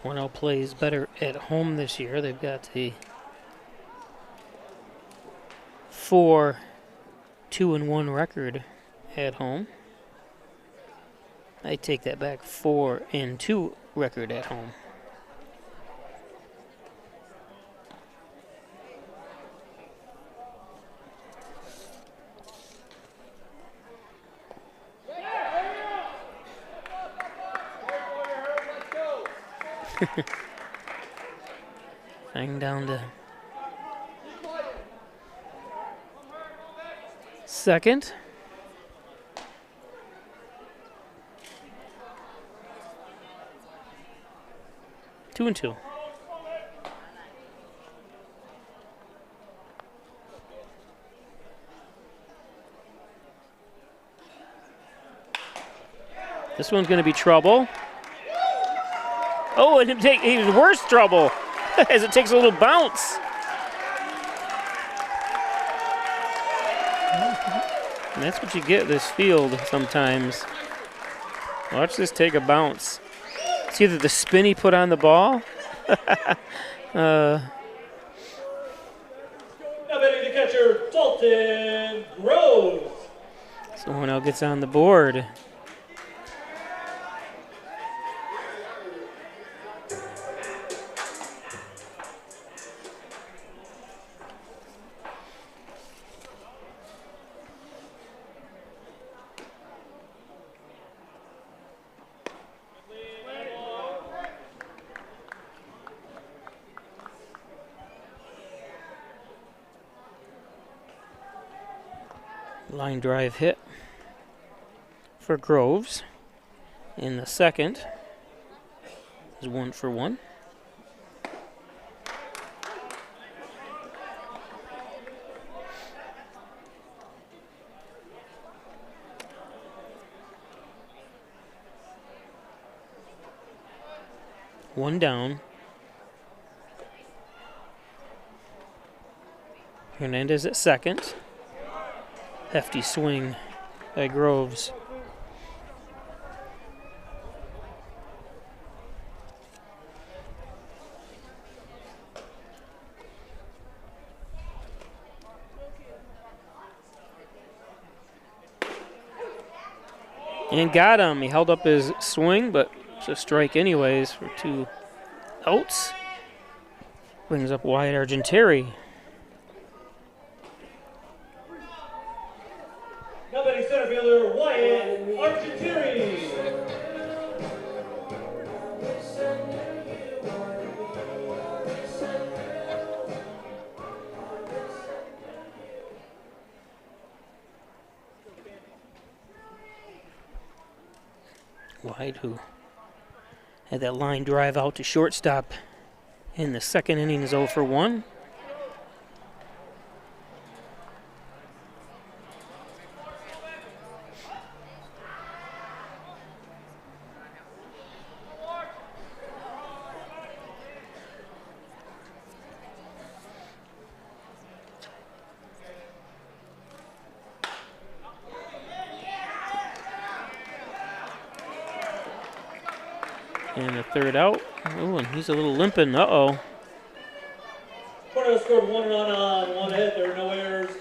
Hornell plays better at home this year. They've got the 4-2-1 record at home. I take that back, 4-2 record at home. Hang down to second. Two and two. This one's going to be trouble. Oh, and even worse trouble as it takes a little bounce. And that's what you get this field sometimes. Watch this take a bounce. It's either the spin he put on the ball. Now betting the catcher, Dalton Groves. So Hornell gets on the board. Line drive hit for Groves. In the second is 1 for 1. One down. Hernandez at second. Hefty swing by Groves. And got him. He held up his swing, but it's a strike anyways for 2 outs. Brings up Wyatt Argenteri. Now batting center fielder, Wyatt Argenteri. Wyatt, who had that line drive out to shortstop in the second inning, is 0 for 1. And the third out. Oh, and he's a little limping. Uh-oh. Hornell scored 1 run on 1 hit. There are no errors.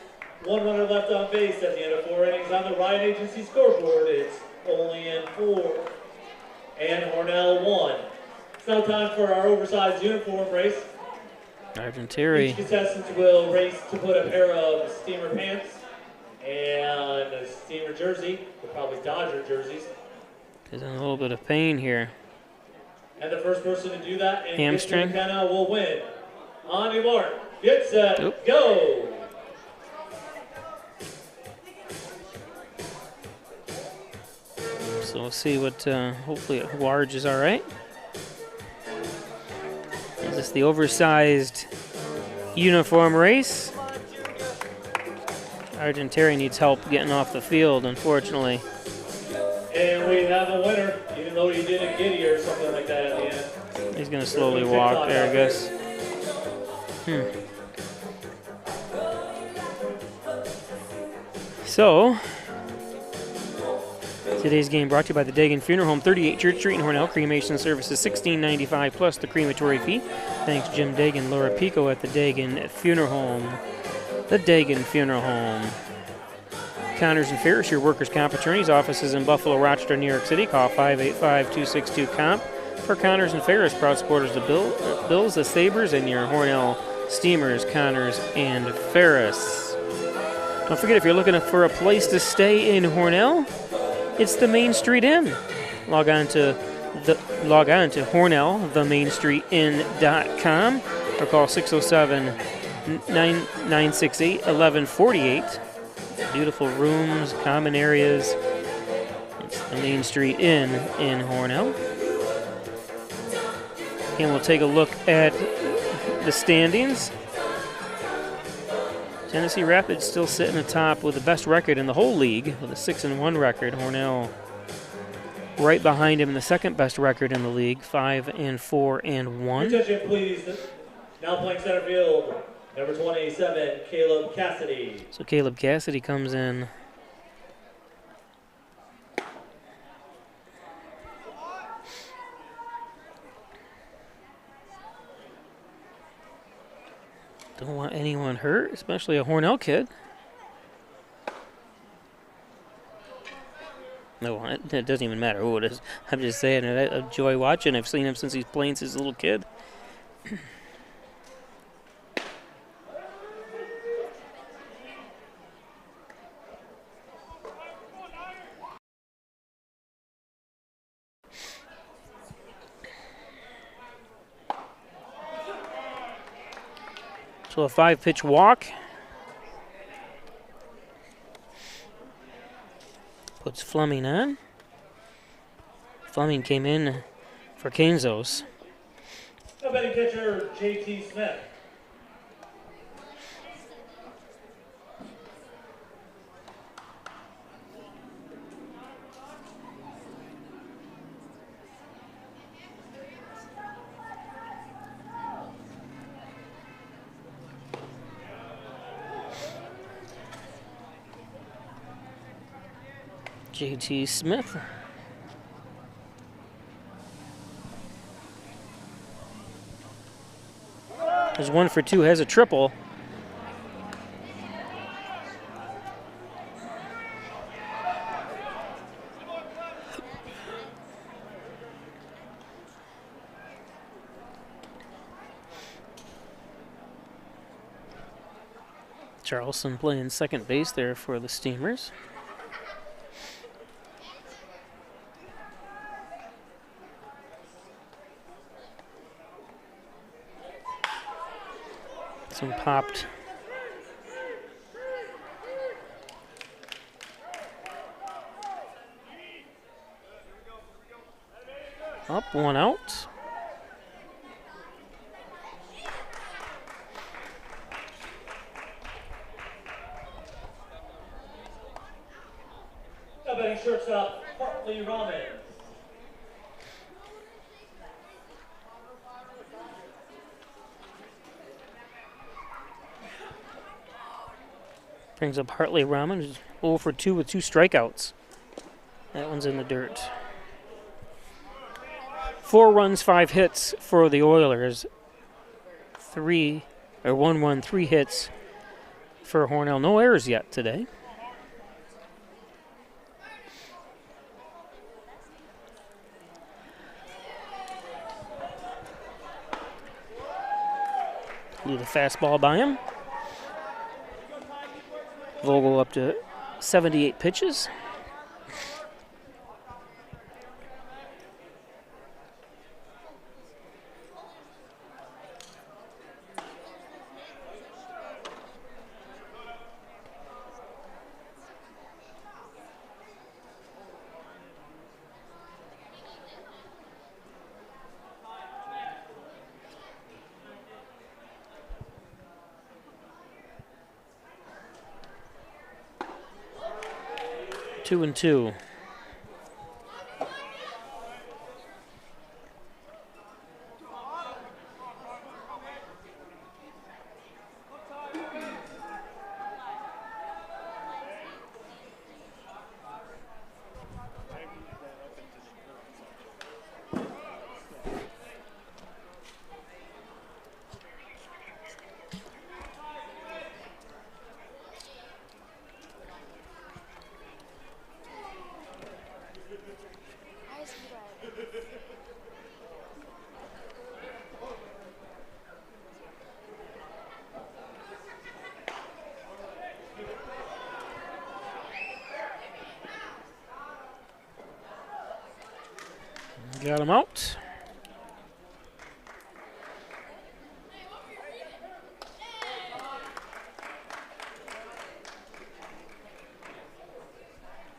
1 runner left on base at the end of 4 innings. On the Ryan Agency scoreboard, it's Olean 4 and Hornell 1. It's now time for our oversized uniform race. Argenteri. Each contestant will race to put a pair of steamer pants and a steamer jersey, or probably Dodger jerseys. He's in a little bit of pain here. And the first person to do that and hamstring McKenna will win. On your mark, get set, go! So we'll see what, hopefully Large is all right. Is this the oversized uniform race? Argenteri needs help getting off the field, unfortunately. And we have a winner, even though he didn't get here or something like that at the end. He's going to slowly walk there, I guess. So, today's game brought to you by the Dagan Funeral Home, 38 Church Street in Hornell. Cremation services $16.95 plus the crematory fee. Thanks Jim Dagan, Laura Pico at the Dagan Funeral Home. The Dagan Funeral Home. Connors and Ferris, your workers' comp attorneys. Offices in Buffalo, Rochester, New York City. Call 585-262-COMP. For Connors and Ferris, proud supporters of the Bills, the Sabres, and your Hornell Steamers, Connors and Ferris. Don't forget, if you're looking for a place to stay in Hornell, it's the Main Street Inn. Log on to log on to Hornell, themainstreetinn.com, or call 607-968-1148. Beautiful rooms, common areas. It's the Main Street Inn in Hornell. And we'll take a look at the standings. Tennessee Rapids still sitting atop with the best record in the whole league, with a 6-1 record. Hornell right behind him in the second best record in the league, 5-4-1. Attention, please. Now playing center field, number 27, Caleb Cassidy. So Caleb Cassidy comes in. Don't want anyone hurt, especially a Hornell kid. No, it doesn't even matter who it is. I'm just saying, I enjoy watching. I've seen him since he's playing since he's a little kid. So a 5-pitch walk. Puts Fleming on. Fleming came in for Kainzos. Now batting pitcher, J.T. Smith. J.T. Smith. There's 1 for 2, has a triple. Charleston playing second base there for the Steamers. Some popped. Up, 1 out. Now batting shortstop, Hartley Raman. Brings up Hartley Rahman, who's 0 for 2 with 2 strikeouts. That one's in the dirt. 4 runs, 5 hits for the Oilers. 1 run, 3 hits for Hornell. No errors yet today. Blew the fastball by him. Vogel up to 78 pitches. Two and two. Got him out.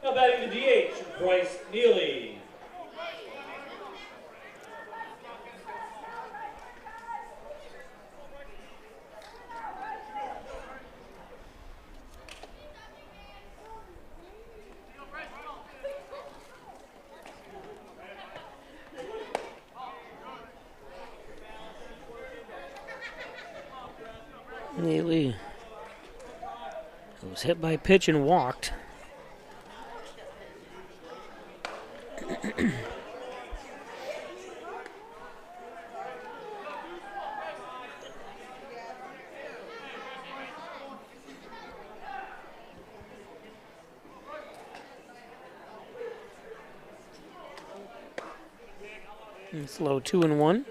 Now batting the DH, Bryce Neely. Neely was hit by a pitch and walked. It's low 2-1.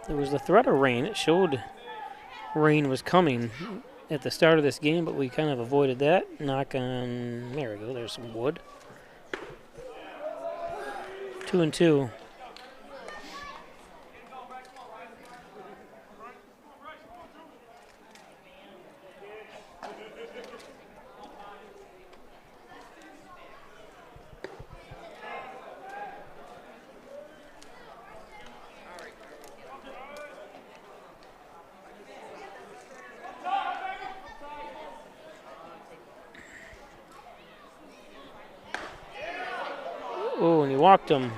There was the threat of rain. It showed rain was coming at the start of this game, but we kind of avoided that. Knock on, there we go, there's some wood. 2-2. Oh, and he walked him.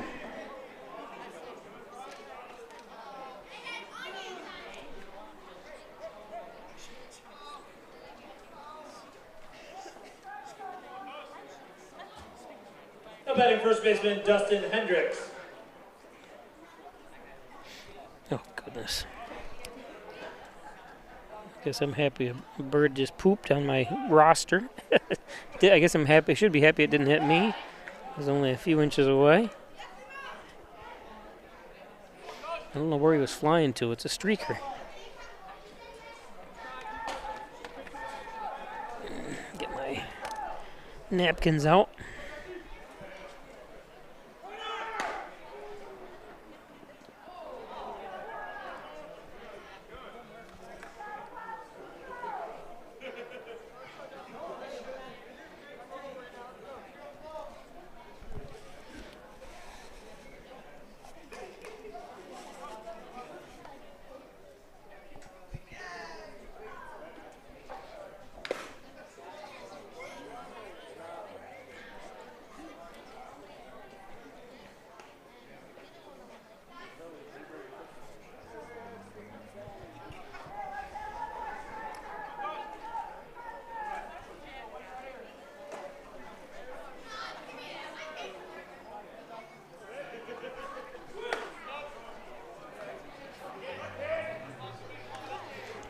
Now batting first baseman, Dustin Hendricks. Oh, goodness. Guess I'm happy a bird just pooped on my roster. I guess I'm happy. I should be happy it didn't hit me. It was only a few inches away. I don't know where he was flying to. It's a streaker. Get my napkins out.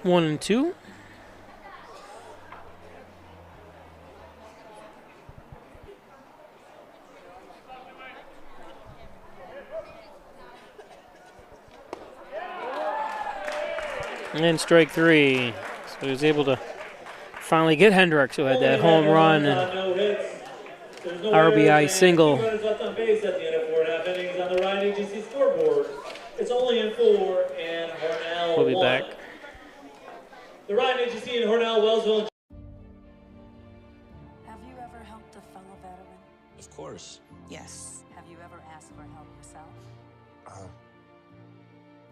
One and two. And strike three. So he was able to finally get Hendricks, who had that home run and RBI single. Left on base at the end of 4.5 innings on the Ryan Agency scoreboard. It's Olean 4 and Hornell 1. We'll be back. The Ryan Agency and Hornell Wellsville. Have you ever helped a fellow veteran? Of course. Yes. Have you ever asked for help yourself?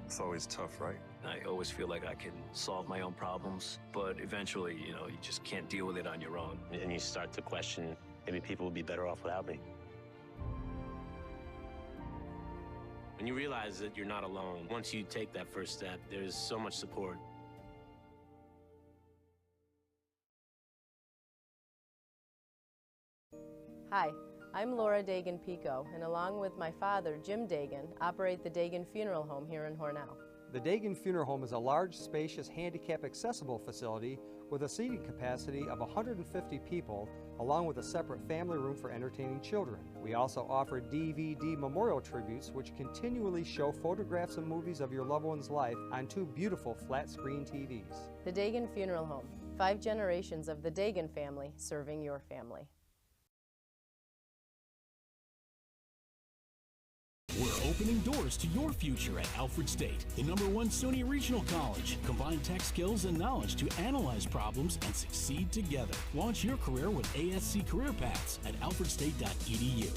It's always tough, right? I always feel like I can solve my own problems, but eventually, you just can't deal with it on your own. And you start to question, maybe people would be better off without me. When you realize that you're not alone, once you take that first step, there's so much support. Hi, I'm Laura Dagan-Pico, and along with my father, Jim Dagan, operate the Dagan Funeral Home here in Hornell. The Dagan Funeral Home is a large, spacious, handicap-accessible facility with a seating capacity of 150 people, along with a separate family room for entertaining children. We also offer DVD memorial tributes, which continually show photographs and movies of your loved one's life on 2 beautiful flat-screen TVs. The Dagan Funeral Home, 5 generations of the Dagan family serving your family. opening doors to your future at Alfred State, the #1 SUNY Regional College. Combine tech skills and knowledge to analyze problems and succeed together. Launch your career with ASC Career Paths at alfredstate.edu.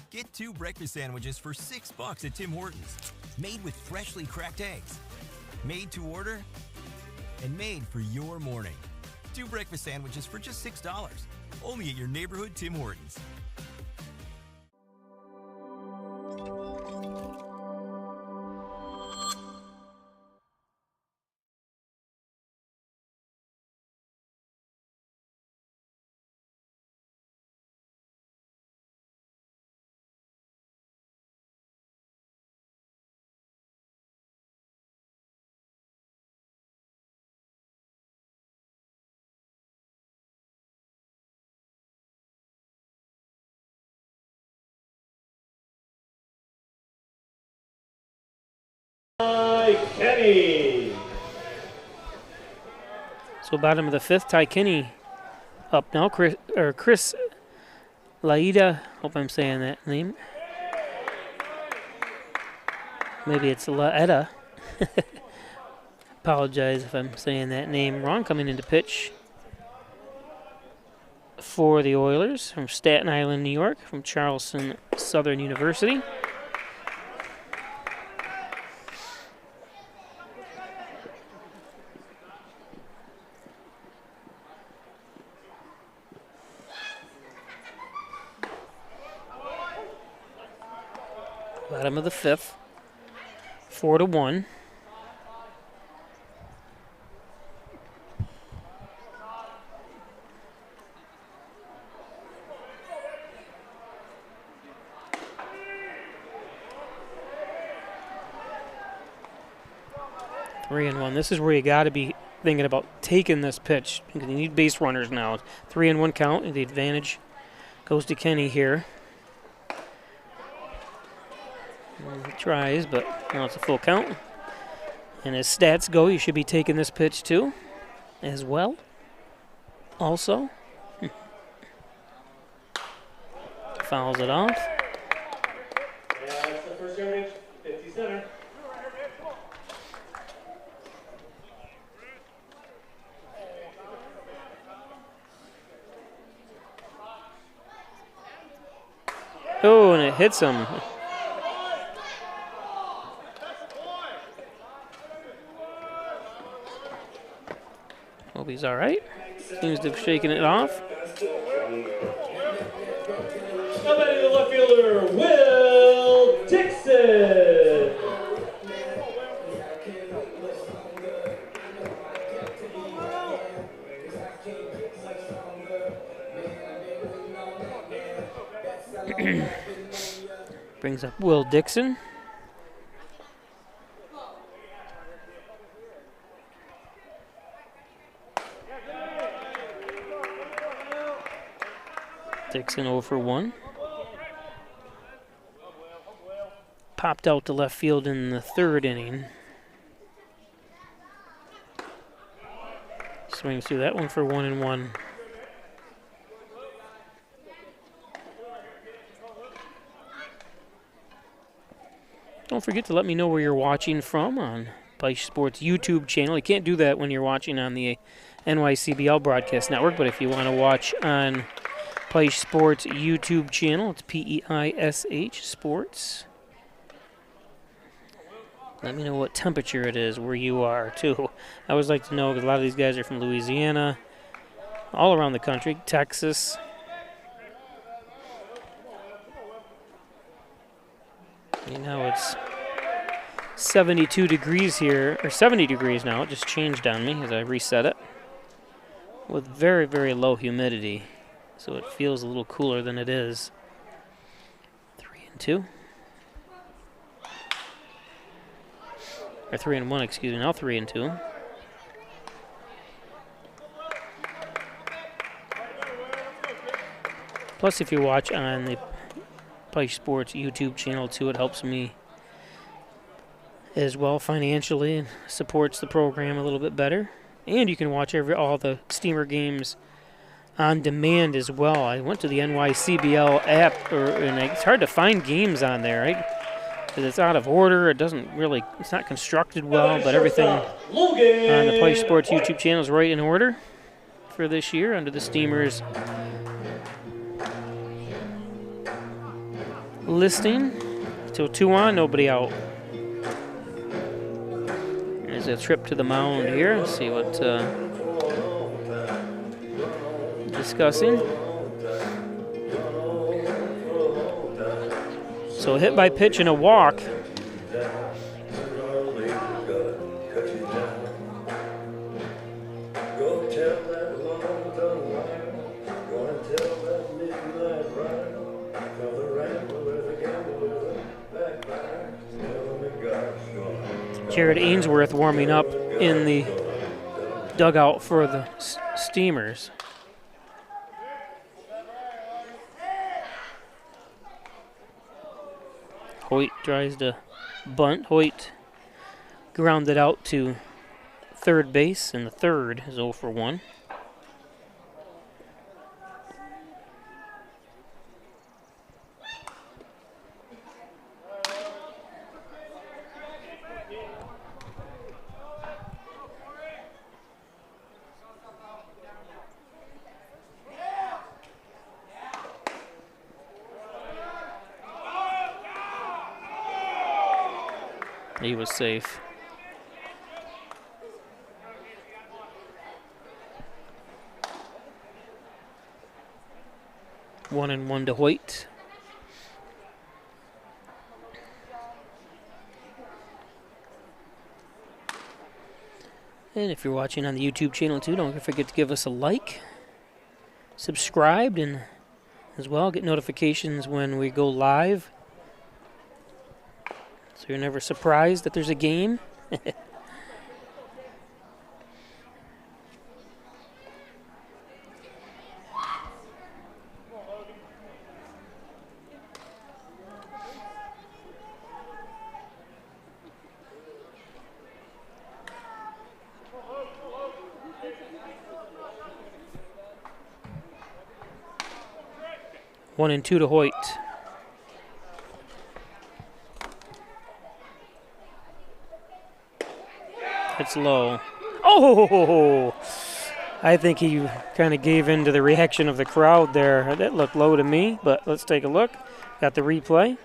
Get 2 breakfast sandwiches for $6 at Tim Hortons. Made with freshly cracked eggs. Made to order and made for your morning. 2 breakfast sandwiches for just $6. Only at your neighborhood Tim Hortons. Kenny. So bottom of the 5th, Ty Kinney up now. Chris Laida, hope I'm saying that name. Maybe it's Laeda. Apologize if I'm saying that name wrong. Coming into pitch for the Oilers from Staten Island, New York, from Charleston Southern University. Bottom of the 5th, 4-1. Three and one. This is where you got to be thinking about taking this pitch because you need base runners now. 3-1 count, and the advantage goes to Kenny here. He tries, but now it's a full count. And as stats go, you should be taking this pitch too, as well. Also, fouls it off. Yeah, that's the first yardage, 50 center. Oh, and it hits him. Hope he's all right. Seems to have shaken it off. Now batting the left fielder, Will Dixon. Brings up Will Dixon. Dixon 0 for 1. Popped out to left field in the 3rd inning. Swings through that one for 1-1. Don't forget to let me know where you're watching from on Peisch Sports YouTube channel. You can't do that when you're watching on the NYCBL Broadcast Network, but if you want to watch on Peisch Sports YouTube channel, it's Peish Sports. Let me know what temperature it is where you are, too. I always like to know because a lot of these guys are from Louisiana, all around the country, Texas. You know, it's 72 degrees here, or 70 degrees now. It just changed on me as I reset it. With very, very low humidity. So it feels a little cooler than it is. 3-2. Or 3-1, excuse me. Now 3-2. Plus, if you watch on the Peisch Sports YouTube channel too, it helps me as well financially and supports the program a little bit better. And you can watch all the Steamer games on demand as well. I went to the NYCBL app, and it's hard to find games on there, right? Because it's out of order. It doesn't really, it's not constructed well, but everything on the Play Sports YouTube channel is right in order for this year under the Steamers listing. Till 2 on, nobody out. There's a trip to the mound here. Let's see what discussing. So a hit by pitch and a walk. Jared Ainsworth warming up in the dugout for the Steamers. Hoyt tries to bunt. Hoyt grounded out to third base, and the third is 0 for 1. He was safe. One and one to Hoyt. And if you're watching on the YouTube channel too, don't forget to give us a like, subscribe, and as well get notifications when we go live. So you're never surprised that there's a game. One and two to Hoyt. It's low. Oh! I think he kind of gave in to the reaction of the crowd there. That looked low to me, but let's take a look. Got the replay.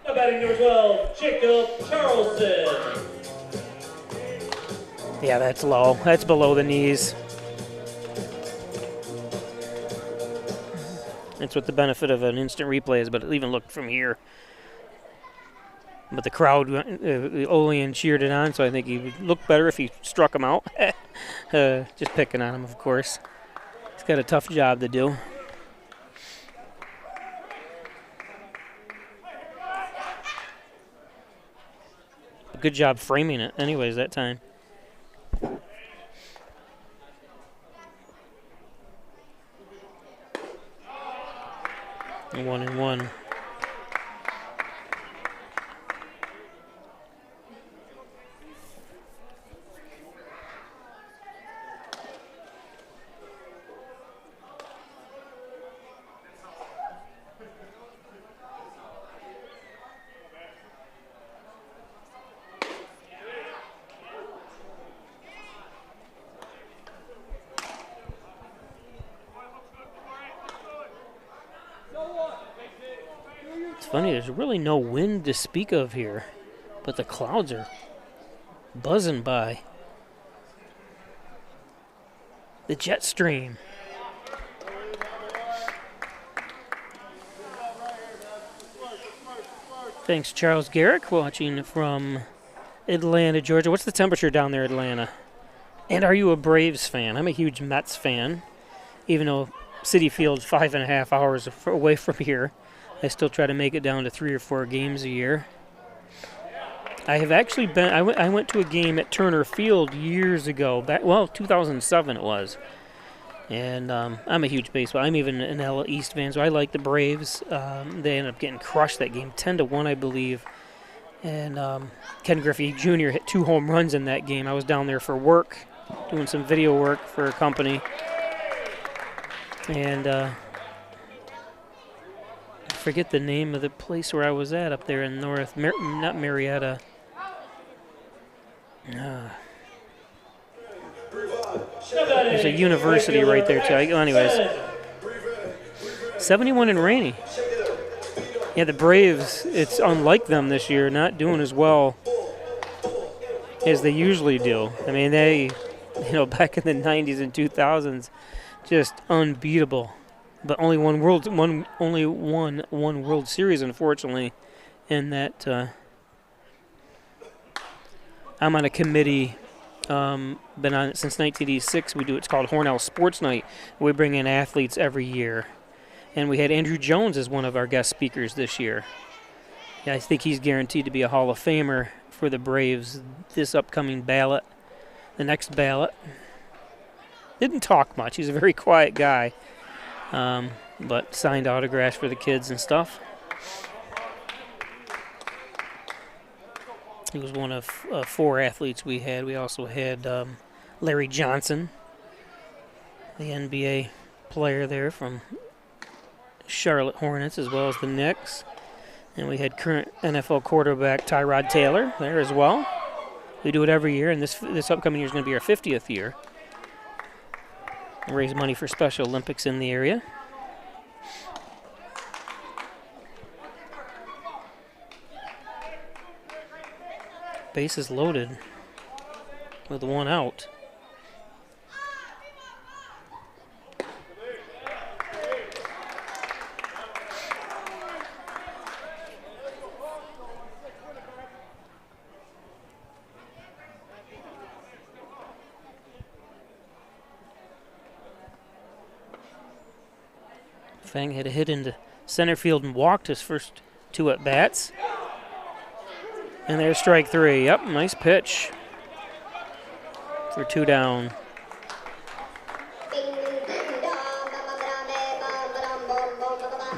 Now batting number 12, Jacob Charleston. Yeah, that's low. That's below the knees. That's what the benefit of an instant replay is, but it even looked from here. But the crowd, the Olean cheered it on, so I think he would look better if he struck him out. Just picking on him, of course. He's got a tough job to do. Good job framing it anyways that time. One and one. It's funny, there's really no wind to speak of here, but the clouds are buzzing by. The jet stream. Thanks, Charles Garrick, watching from Atlanta, Georgia. What's the temperature down there, Atlanta? And are you a Braves fan? I'm a huge Mets fan, even though Citi Field's 5.5 hours away from here. I still try to make it down to 3 or 4 games a year. I have actually been, I went to a game at Turner Field years ago, 2007 it was. And I'm a huge baseball. I'm even an LA East fan, so I like the Braves. They ended up getting crushed that game, 10-1, I believe. And Ken Griffey Jr. hit 2 home runs in that game. I was down there for work, doing some video work for a company. And I forget the name of the place where I was at up there in North, not Marietta. There's a university right there too. Anyways, 71 and rainy. Yeah, the Braves, it's unlike them this year, not doing as well as they usually do. I mean, they, back in the 90s and 2000s, just unbeatable. But only one World Series, unfortunately, in that I'm on a committee, been on it since 1986. It's called Hornell Sports Night. We bring in athletes every year. And we had Andrew Jones as one of our guest speakers this year. Yeah, I think he's guaranteed to be a Hall of Famer for the Braves this upcoming ballot, the next ballot. Didn't talk much. He's a very quiet guy, but signed autographs for the kids and stuff. He was one of 4 athletes we had. We also had Larry Johnson, the NBA player there from Charlotte Hornets, as well as the Knicks. And we had current NFL quarterback Tyrod Taylor there as well. We do it every year, and this upcoming year is going to be our 50th year. Raise money for Special Olympics in the area. Bases loaded with 1 out. Fang had a hit into center field and walked his first 2 at-bats. And there's strike 3. Yep, nice pitch for 2 down.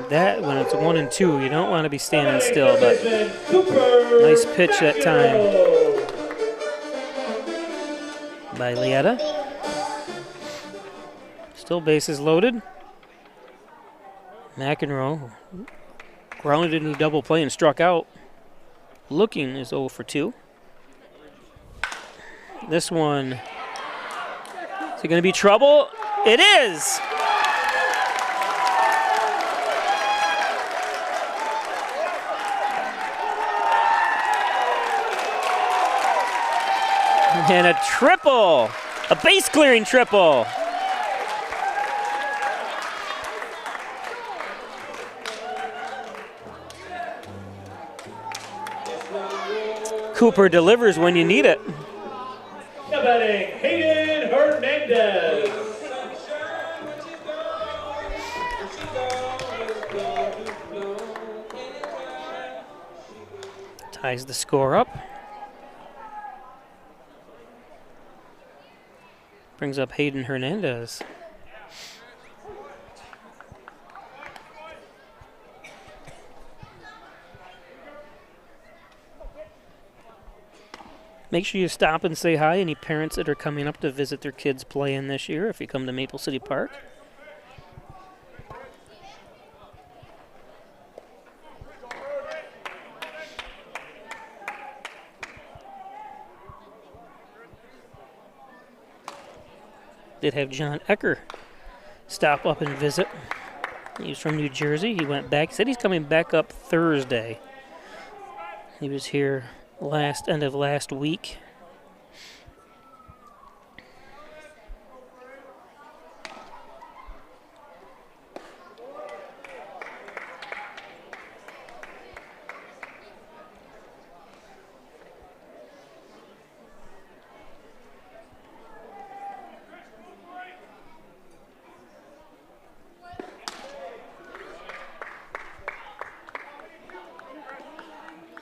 That, when it's 1 and 2, you don't want to be standing still, but nice pitch that time by Lieta. Still bases loaded. McEnroe grounded into double play and struck out. Looking is 0 for 2. This one, is it going to be trouble? It is! And a triple! A base clearing triple! Cooper delivers when you need it. Now batting, Hayden Hernandez. Ties the score up. Brings up Hayden Hernandez. Make sure you stop and say hi. Any parents that are coming up to visit their kids playing this year, if you come to Maple City Park. Did have John Ecker stop up and visit. He's from New Jersey. He went back. Said he's coming back up Thursday. He was here end of last week.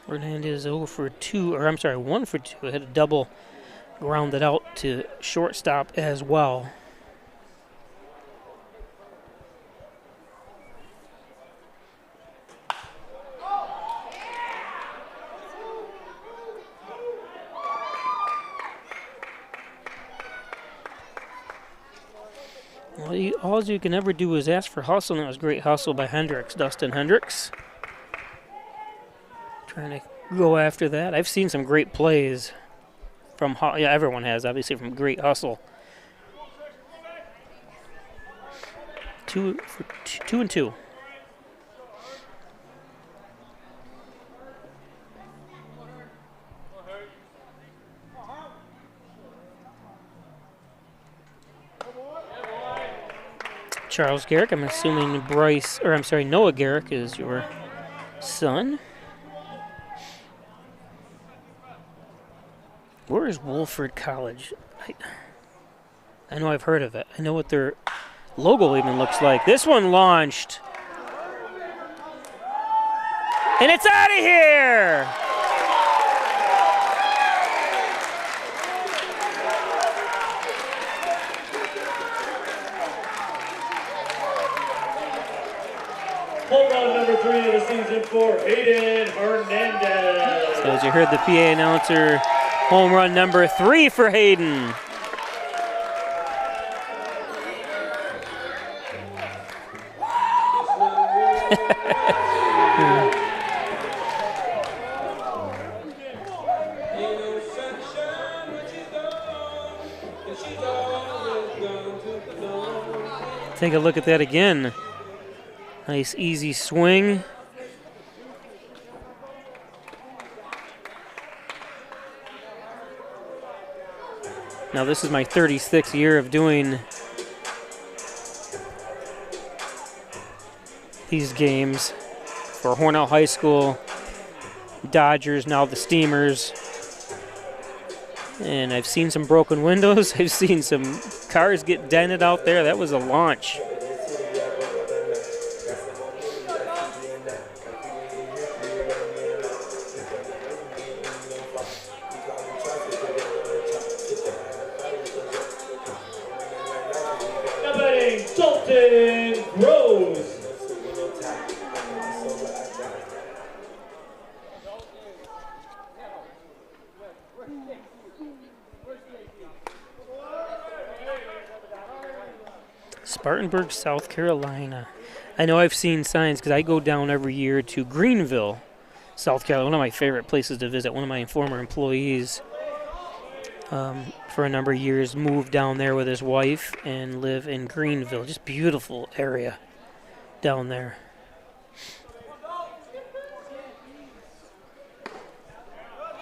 Hernandez 0 for 2, or I'm sorry, 1 for 2. Had a double grounded out to shortstop as well. Well, All you can ever do is ask for hustle, and that was great hustle by Hendricks, Dustin Hendricks. Trying to go after that. I've seen some great plays from, everyone has, obviously, from great hustle. 2 and 2. Charles Garrick, I'm assuming Noah Garrick is your son. Where is Wolford College? I know I've heard of it. I know what their logo even looks like. This one launched. And it's out of here! Home run number 3 of the season for Hayden Hernandez. So as you heard the PA announcer, home run number 3 for Hayden. Take a look at that again. Nice easy swing. Now this is my 36th year of doing these games for Hornell High School, Dodgers, now the Steamers. And I've seen some broken windows. I've seen some cars get dented out there. That was a launch. Spartanburg, South Carolina. I know I've seen signs because I go down every year to Greenville, South Carolina, one of my favorite places to visit. One of my former employees for a number of years moved down there with his wife and live in Greenville. Just beautiful area down there.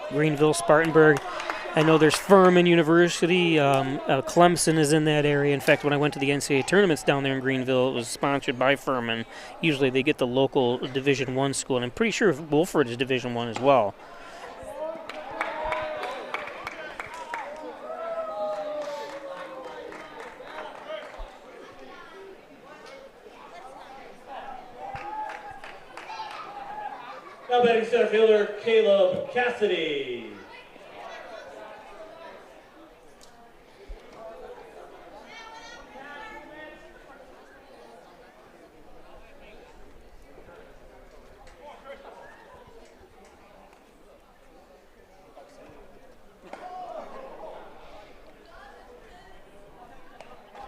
Greenville, Spartanburg. I know there's Furman University. Clemson is in that area. In fact, when I went to the NCAA tournaments down there in Greenville, it was sponsored by Furman. Usually they get the local Division I school, and I'm pretty sure Wolford is Division I as well. Now batting center fielder Caleb Cassidy.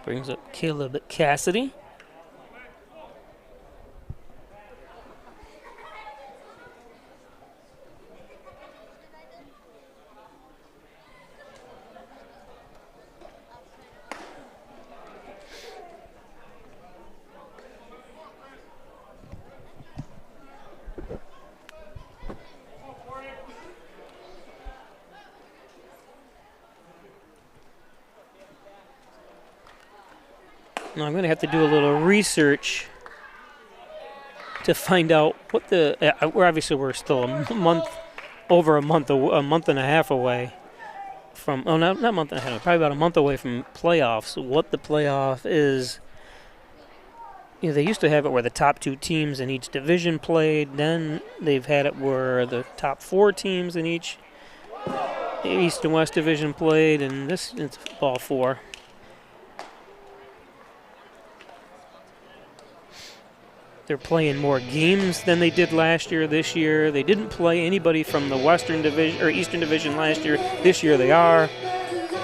Brings up Caleb Cassidy. Now I'm going to have to do a little research to find out what we're still a month and a half away from, not a month and a half, probably about a month away from playoffs. What the playoff is, they used to have it where the top 2 teams in each division played. Then they've had it where the top 4 teams in each East and West division played, and it's all 4. They're playing more games than they did last year. This year, they didn't play anybody from the Western Division or Eastern Division last year. This year, they are.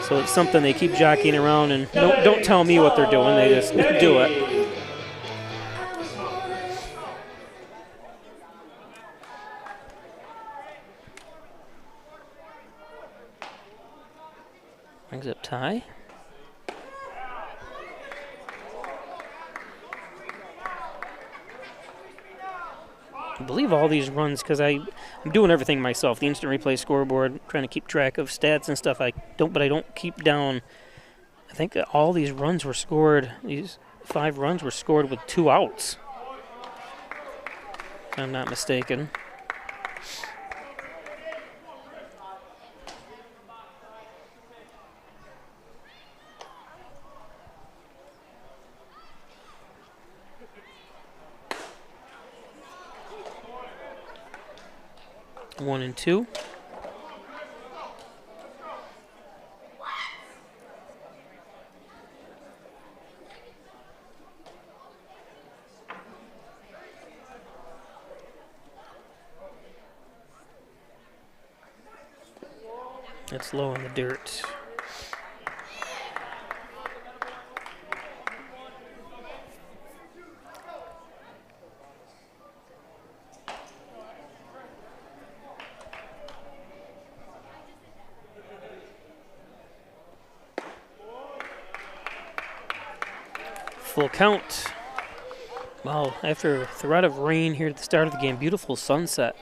So it's something they keep jockeying around, and don't tell me what they're doing. They just do it. Brings up tie. I believe all these runs, because I'm doing everything myself. The instant replay scoreboard, trying to keep track of stats and stuff. But I don't keep down. I think that all these runs were scored. These 5 runs were scored with 2 outs, if I'm not mistaken. One and 2. It's low in the dirt. Full count. Wow, after a threat of rain here at the start of the game, beautiful sunset.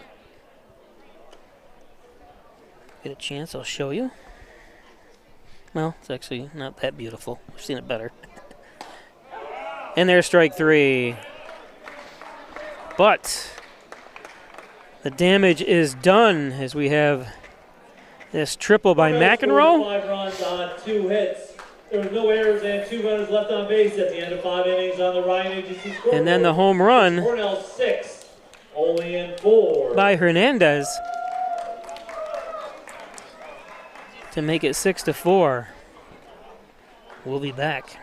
Get a chance, I'll show you. Well, it's actually not that beautiful. I've seen it better. And there's strike 3. But the damage is done as we have this triple by McEnroe. 5 runs on 2 hits. There were no errors and 2 runners left on base at the end of 5 innings on the Ryan Agency scoreboard. And then the home run. Hornell 6, Olean 4. By Hernandez to make it 6-4. We'll be back.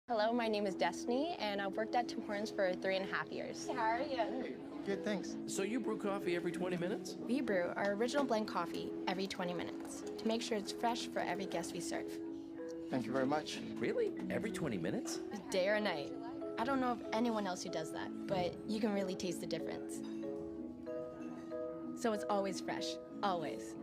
Hello, my name is Destiny, and I've worked at Tim Hortons for 3.5 years. How are you? Good, thanks. So you brew coffee every 20 minutes? We brew our original blend coffee every 20 minutes to make sure it's fresh for every guest we serve. Thank you very much. Really? Every 20 minutes? Day or night. I don't know of anyone else who does that, but you can really taste the difference. So it's always fresh, always.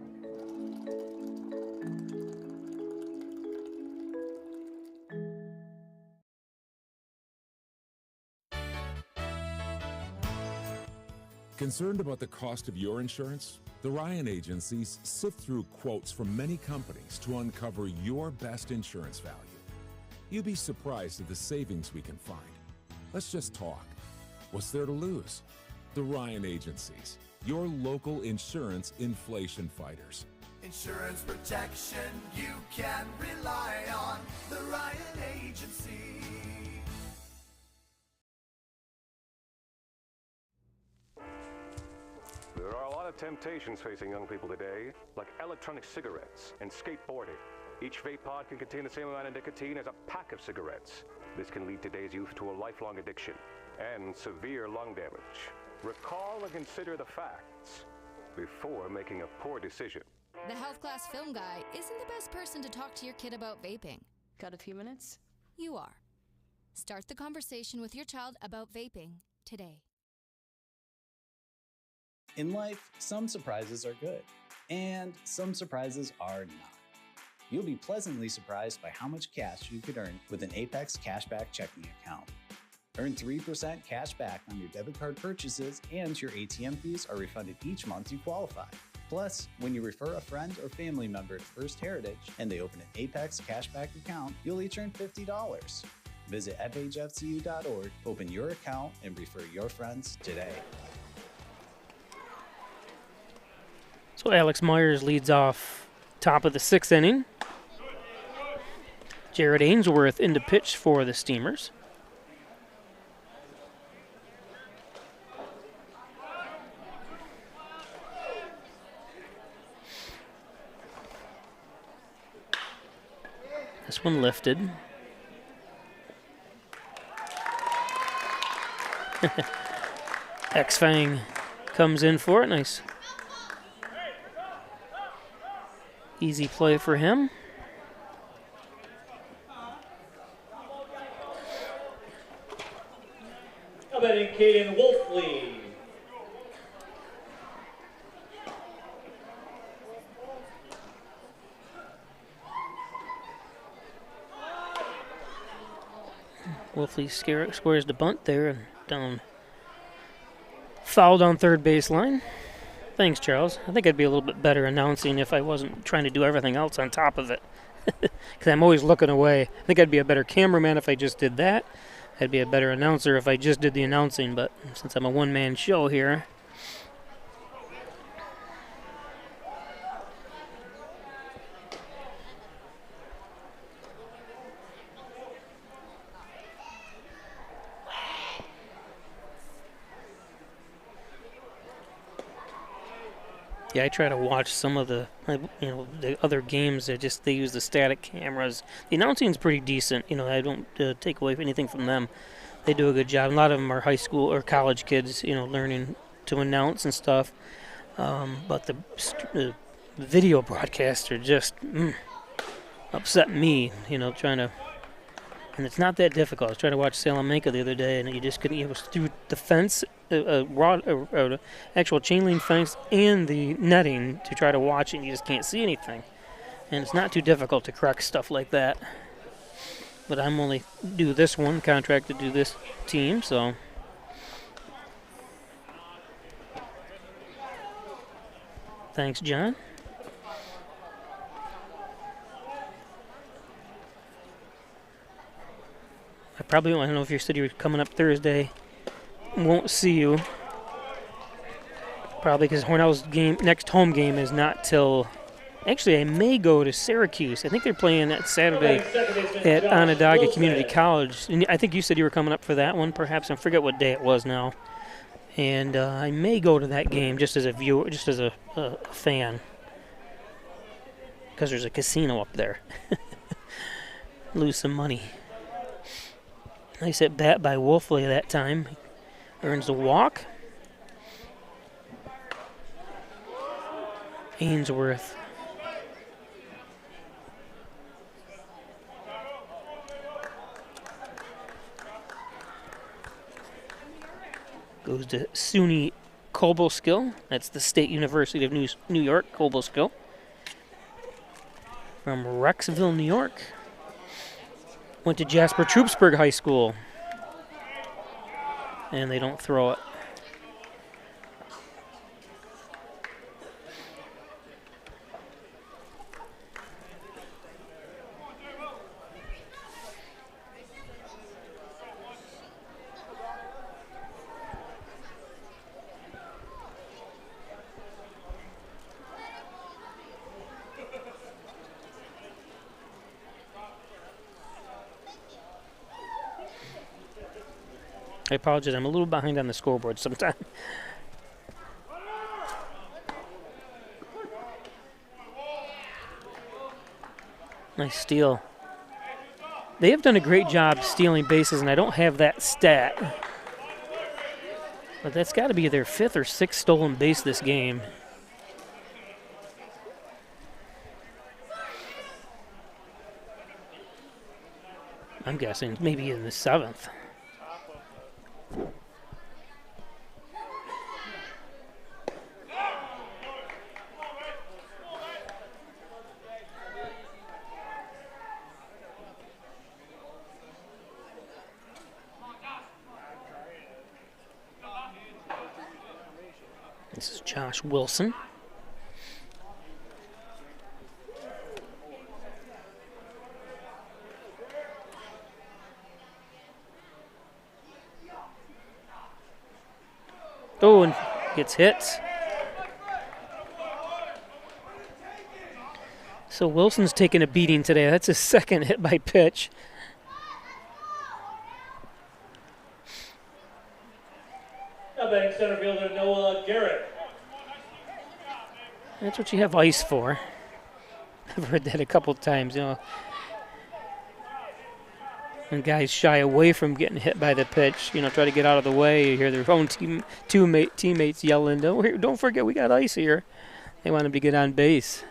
Concerned about the cost of your insurance? The Ryan agencies sift through quotes from many companies to uncover your best insurance value. You'd be surprised at the savings we can find. Let's just talk. What's there to lose? The Ryan agencies, your local insurance inflation fighters. Insurance protection you can rely on. The Ryan Agency. There are a lot of temptations facing young people today, like electronic cigarettes and skateboarding. Each vape pod can contain the same amount of nicotine as a pack of cigarettes. This can lead today's youth to a lifelong addiction and severe lung damage. Recall and consider the facts before making a poor decision. The health class film guy isn't the best person to talk to your kid about vaping. Got a few minutes? You are. Start the conversation with your child about vaping today. In life, some surprises are good, and some surprises are not. You'll be pleasantly surprised by how much cash you could earn with an Apex Cashback checking account. Earn 3% cash back on your debit card purchases, and your ATM fees are refunded each month you qualify. Plus, when you refer a friend or family member to First Heritage and they open an Apex Cashback account, you'll each earn $50. Visit fhfcu.org, open your account, and refer your friends today. So Alex Myers leads off top of the 6th inning. Jared Ainsworth into pitch for the Steamers. This one lifted. X-Fang comes in for it. Nice. Easy play for him. How about Caden Wolfley? Wolfley squares the bunt there and down. Fouled on third baseline. Thanks, Charles. I think I'd be a little bit better announcing if I wasn't trying to do everything else on top of it. Because I'm always looking away. I think I'd be a better cameraman if I just did that. I'd be a better announcer if I just did the announcing, but since I'm a one-man show here, yeah, I try to watch some of the, the other games. They use the static cameras. The announcing's pretty decent. I don't take away anything from them. They do a good job. A lot of them are high school or college kids, learning to announce and stuff. But the video broadcasts are just upset me. Trying to, and it's not that difficult. I was trying to watch Salamanca the other day, and you just couldn't. It was through the fence. Actual chain link fence and the netting to try to watch it, and you just can't see anything. And it's not too difficult to correct stuff like that. But I'm only do this one, contracted to do this team, so. Thanks, John. I don't know if you said you were coming up Thursday. Won't see you. Probably because Hornell's next home game is not till. Actually, I may go to Syracuse. I think they're playing that Saturday at Onondaga Community College. And I think you said you were coming up for that one, perhaps. I forget what day it was now. And I may go to that game just as a viewer, just as a fan, because there's a casino up there. Lose some money. Nice at bat by Wolfley that time. Earns a walk. Ainsworth. Goes to SUNY Cobleskill. That's the State University of New York, Cobleskill. From Rexville, New York. Went to Jasper Troopsburg High School. And they don't throw it. I apologize, I'm a little behind on the scoreboard sometimes. Nice steal. They have done a great job stealing bases, and I don't have that stat. But that's got to be their 5th or 6th stolen base this game. I'm guessing maybe in the 7th. This is Josh Wilson. Oh, and gets hit. So Wilson's taking a beating today. That's his 2nd hit by pitch. Now batting center fielder Noah Garrett. That's what you have ice for. I've heard that a couple times, And guys shy away from getting hit by the pitch, try to get out of the way. You hear their own teammates yelling, don't forget we got ice here. They want him to get on base.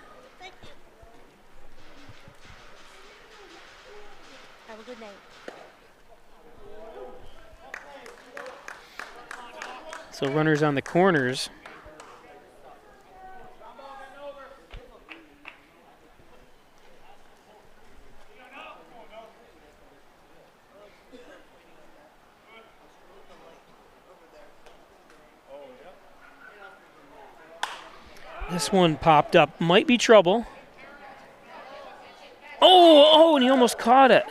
Have a good night. So runners on the corners. This one popped up. Might be trouble. Oh, and he almost caught it.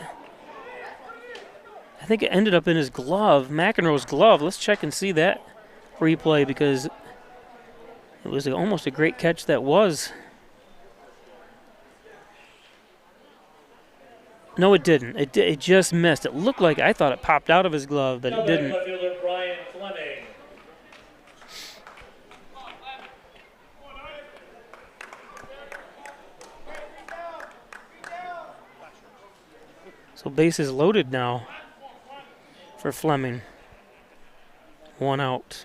I think it ended up in his glove, McEnroe's glove. Let's check and see that replay because it was almost a great catch that was. No, it didn't. It just missed. It looked like I thought it popped out of his glove, but it didn't. So bases loaded now for Fleming. 1 out.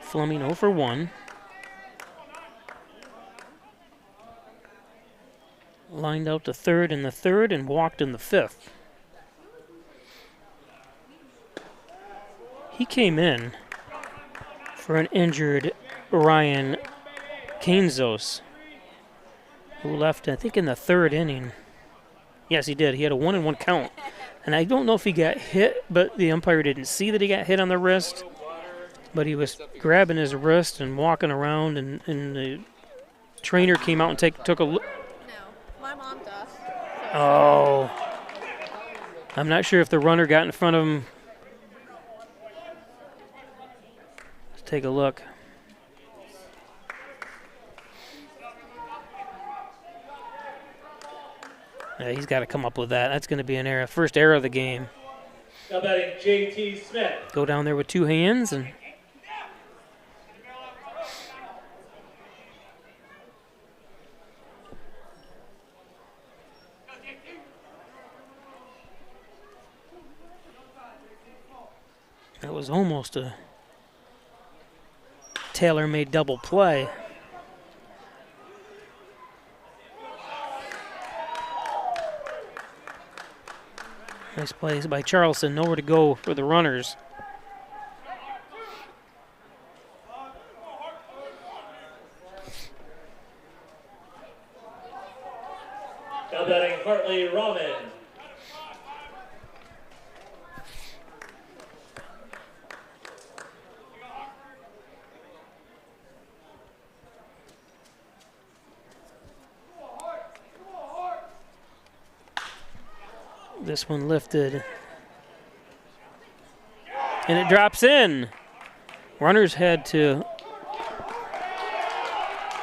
Fleming 0 for 1. Lined out to third in the third and walked in the fifth. He came in for an injured Ryan Kainzos, who left, I think, in the third inning. Yes, he did. He had a 1-1 count. And I don't know if he got hit, but the umpire didn't see that he got hit on the wrist. But he was grabbing his wrist and walking around, and the trainer came out and took a look. No, my mom does. Oh. I'm not sure if the runner got in front of him. Let's take a look. Yeah, he's got to come up with that. That's going to be an error. First error of the game. Now batting J.T. Smith. Go down there with two hands and... That was almost a tailor-made double play. Nice plays by Charleston. Nowhere to go for the runners. Now batting Hartley Rahman. This one lifted. And it drops in. Runners had to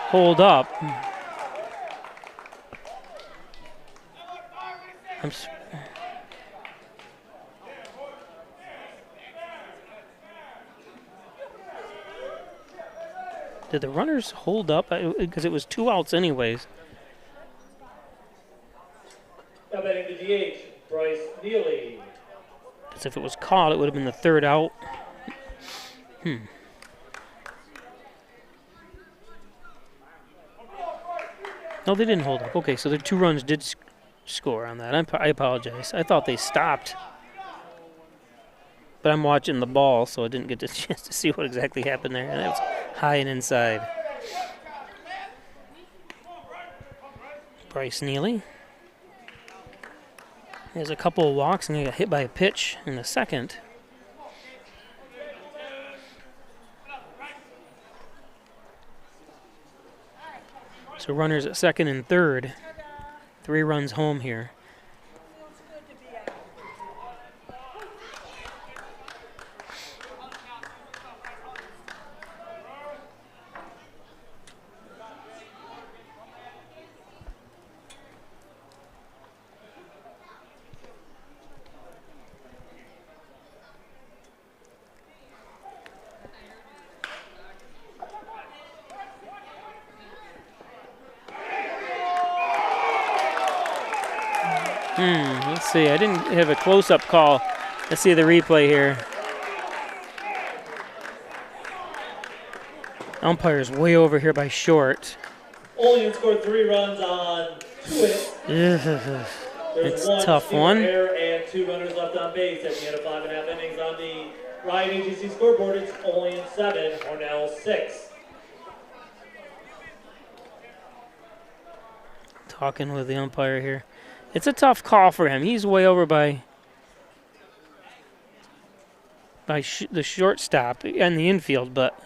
hold up. Did the runners hold up? Because it was 2 outs anyways. Now batting the DH, Bryce Neely. Because if it was caught, it would have been the 3rd out. No, they didn't hold up. Okay, so the 2 runs did score on that. I apologize. I thought they stopped. But I'm watching the ball, so I didn't get the chance to see what exactly happened there. And that was high and inside. Bryce Neely. He has a couple of walks, and he got hit by a pitch in the 2nd. So runners at 2nd and 3rd. 3 runs home here. Let's see. I didn't have a close-up call. Let's see the replay here. Umpire's way over here by short. Olean scored 3 runs on 2 hits. It's a tough one. Error and 2 runners left on base at the end of 5.5 innings on the Ryan AGC scoreboard. It's Olean 7, Hornell 6. Talking with the umpire here. It's a tough call for him. He's way over by the shortstop and the infield, but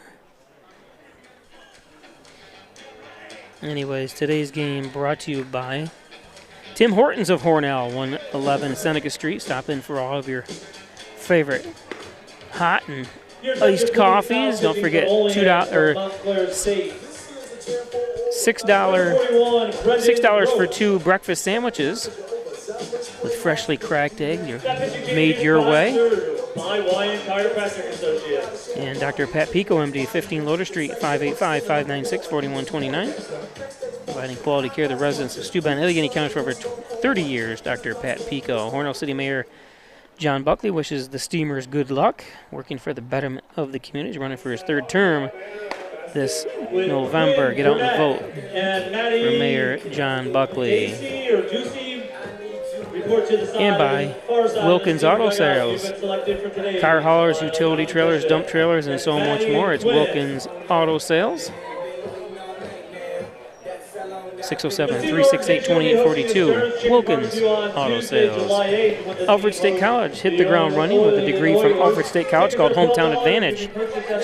anyways, today's game brought to you by Tim Hortons of Hornell, 111 Seneca Street. Stop in for all of your favorite hot and iced coffees. Don't forget $6 for 2 breakfast sandwiches with freshly cracked eggs. You're made your way. And Dr. Pat Pico, MD, 15 Loader Street, 585-596-4129. Providing quality care to the residents of Steuben, Allegheny County for over 30 years. Dr. Pat Pico. Hornell City Mayor John Buckley wishes the Steamers good luck, working for the betterment of the community. He's running for his 3rd term this November. Get out and vote for Mayor John Buckley. And by Wilkins Auto Sales. Car haulers, utility trailers, dump trailers, and so much more. It's Wilkins Auto Sales. 607-368-2842. Wilkins Auto Sales. Alfred State College hit the ground running with a degree from Alfred State College called Hometown Advantage.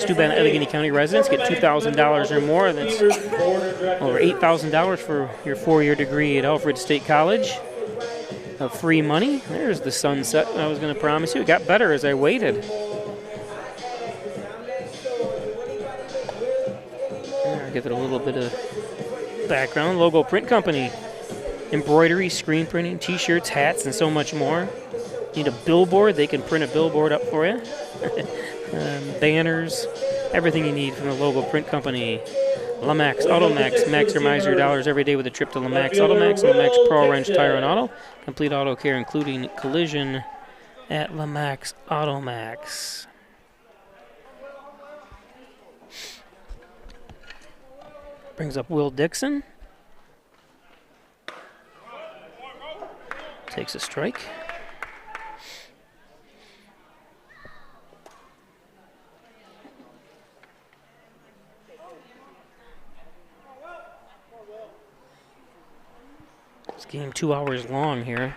Steuben, Allegheny County residents get $2,000 or more. That's over $8,000 for your 4-year degree at Alfred State College. Of free money. There's the sunset I was going to promise you. It got better as I waited. I'll give it a little bit of background. Logo Print Company. Embroidery, screen printing, t-shirts, hats, and so much more. Need a billboard? They can print a billboard up for you. Banners, everything you need from the Logo Print Company. Lamax, Automax, maximize your dollars every day with a trip to Lamax, Automax, Lamax Pro Wrench Tire and Auto. Complete auto care, including collision at Lamax Automax. Brings up Will Dixon. Takes a strike. This game 2 hours long here.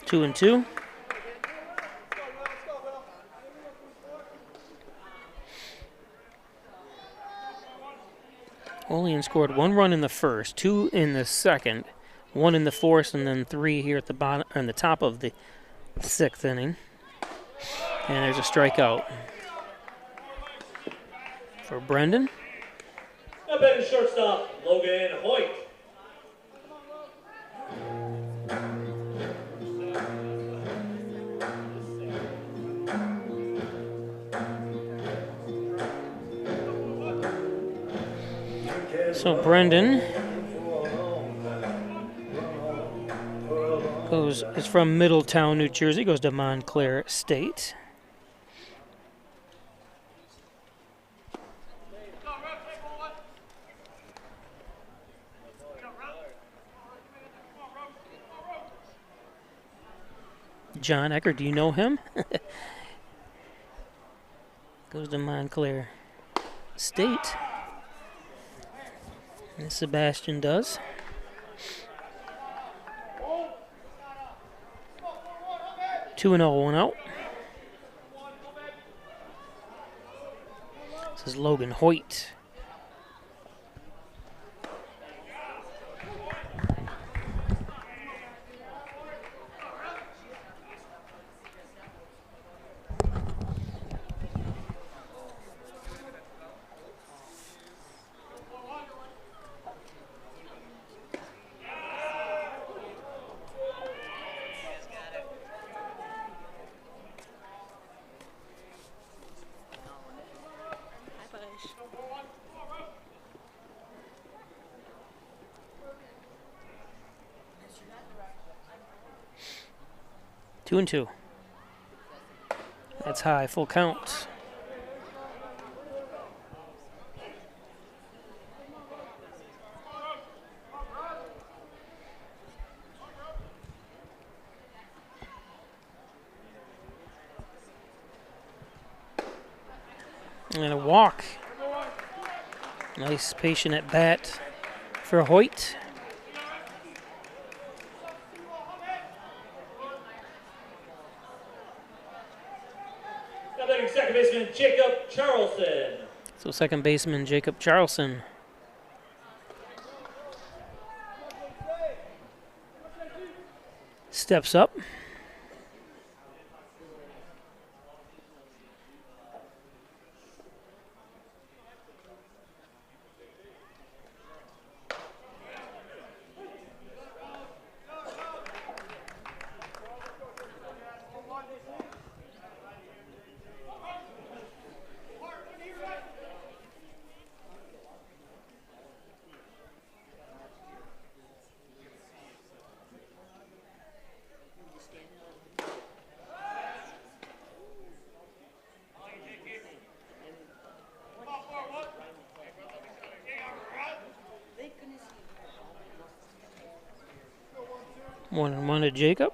Two and two. Olean scored 1 run in the first, 2 in the second, 1 in the fourth, and then 3 here at the bottom, on the top of the 6th inning. And there's a strikeout for Brendan. Up at shortstop, Logan Hoyt. So Brendan is from Middletown, New Jersey, goes to Montclair State. John Ecker, do you know him? Goes to Montclair State. And Sebastian does. Two and 0, 1 out. This is Logan Hoyt. 2-2. That's high, full count. And a walk. Nice patient at bat for Hoyt. Now batting second baseman Jacob Charlson. So second baseman Jacob Charlson. Steps up. One and one to Jacob.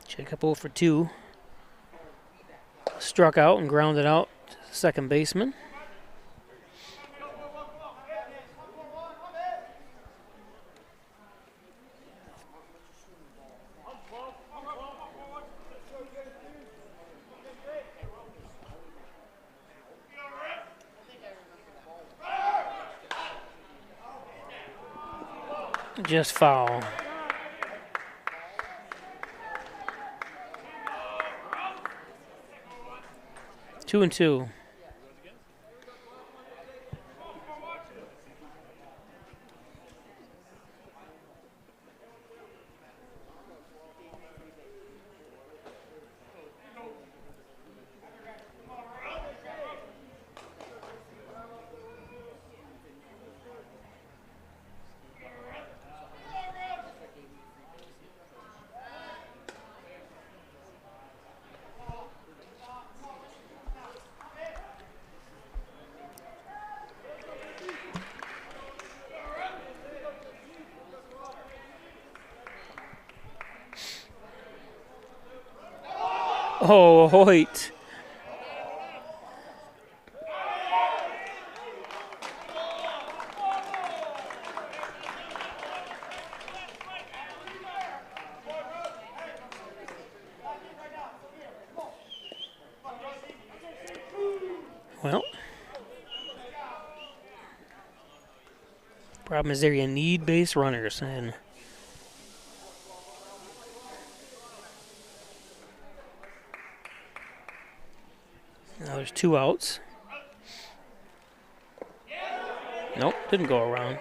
Jacob 0 for 2. Struck out and grounded out second baseman. Just foul. Two and two. Oh, Hoyt. Well, problem is there you need base runners, and now there's 2 outs. Nope, didn't go around.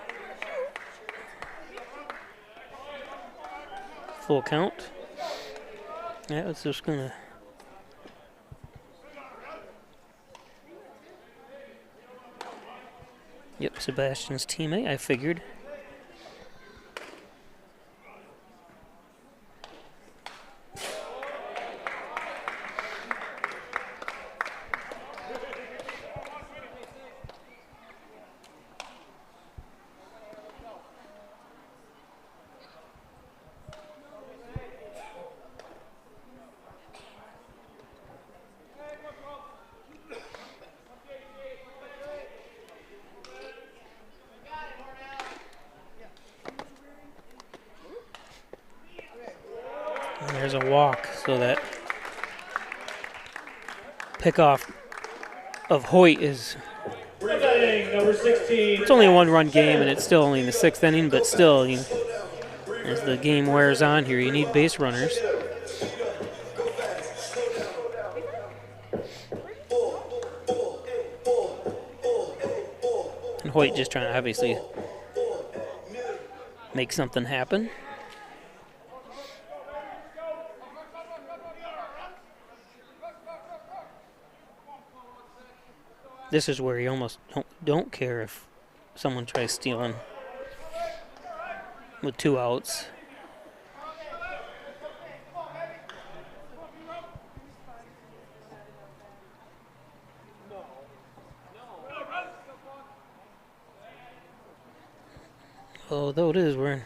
Full count. Yeah, it's just gonna. Yep, Sebastian's teammate, I figured. There's a walk, so that pickoff of Hoyt is. Number 16. It's only a 1-run game, and it's still only in the 6th inning, but still, as the game wears on here, you need base runners. And Hoyt just trying to obviously make something happen. This is where you almost don't care if someone tries stealing. with 2 outs. Although it is, we're in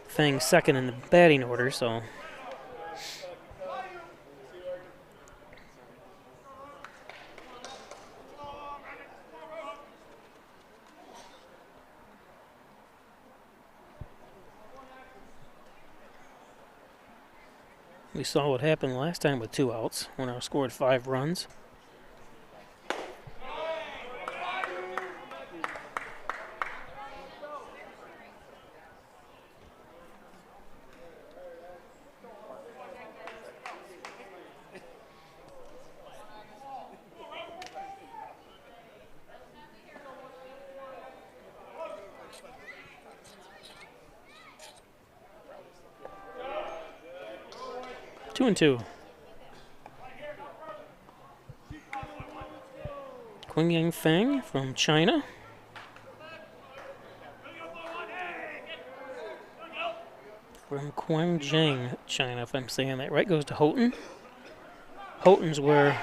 Fang's second in the batting order, so. We saw what happened last time with 2 outs when I scored 5 runs. Two and two. Qingyang Feng from China. From Guangzhou, China, if I'm saying that right, goes to Houghton. Houghton's where,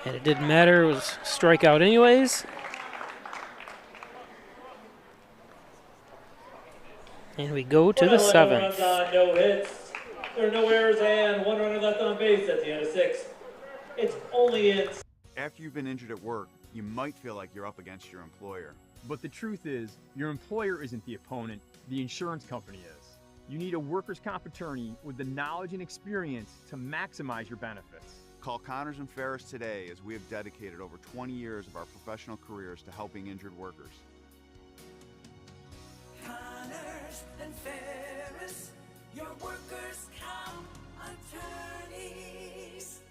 and it didn't matter, it was strikeout anyways. And we go to the 7th. No hits. There are no errors and 1 runner left on base at the end of 6. It's only in. After you've been injured at work, you might feel like you're up against your employer. But the truth is, your employer isn't the opponent, the insurance company is. You need a workers' comp attorney with the knowledge and experience to maximize your benefits. Call Connors and Ferris today, as we have dedicated over 20 years of our professional careers to helping injured workers. Connors and Ferris, your workers' comp attorneys.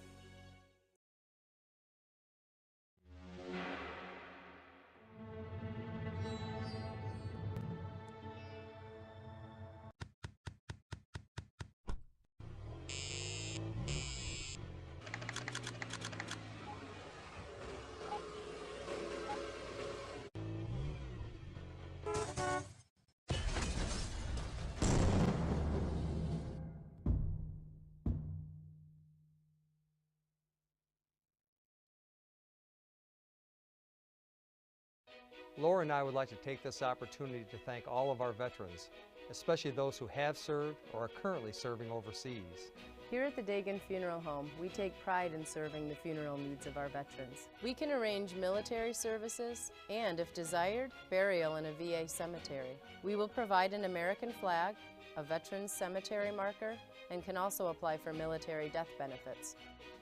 Laura and I would like to take this opportunity to thank all of our veterans, especially those who have served or are currently serving overseas. Here at the Dagan Funeral Home, we take pride in serving the funeral needs of our veterans. We can arrange military services and, if desired, burial in a VA cemetery. We will provide an American flag, a veteran's cemetery marker, and can also apply for military death benefits.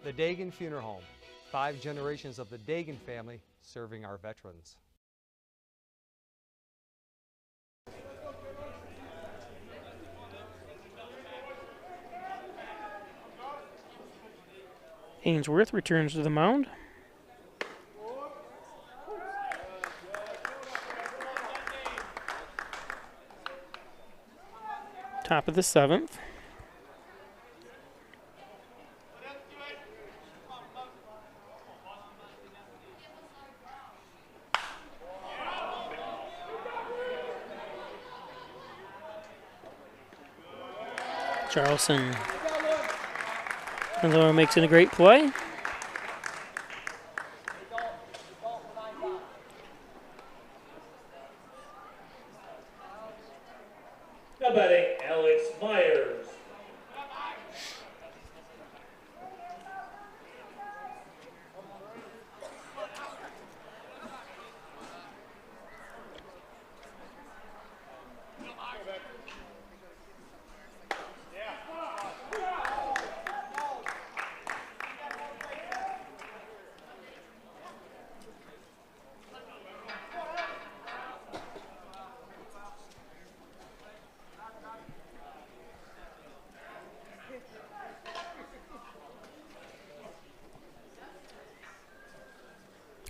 The Dagan Funeral Home, 5 generations of the Dagan family serving our veterans. Ainsworth returns to the mound. Top of the 7th. Charleston makes it a great play. Now batting, Alex Myers.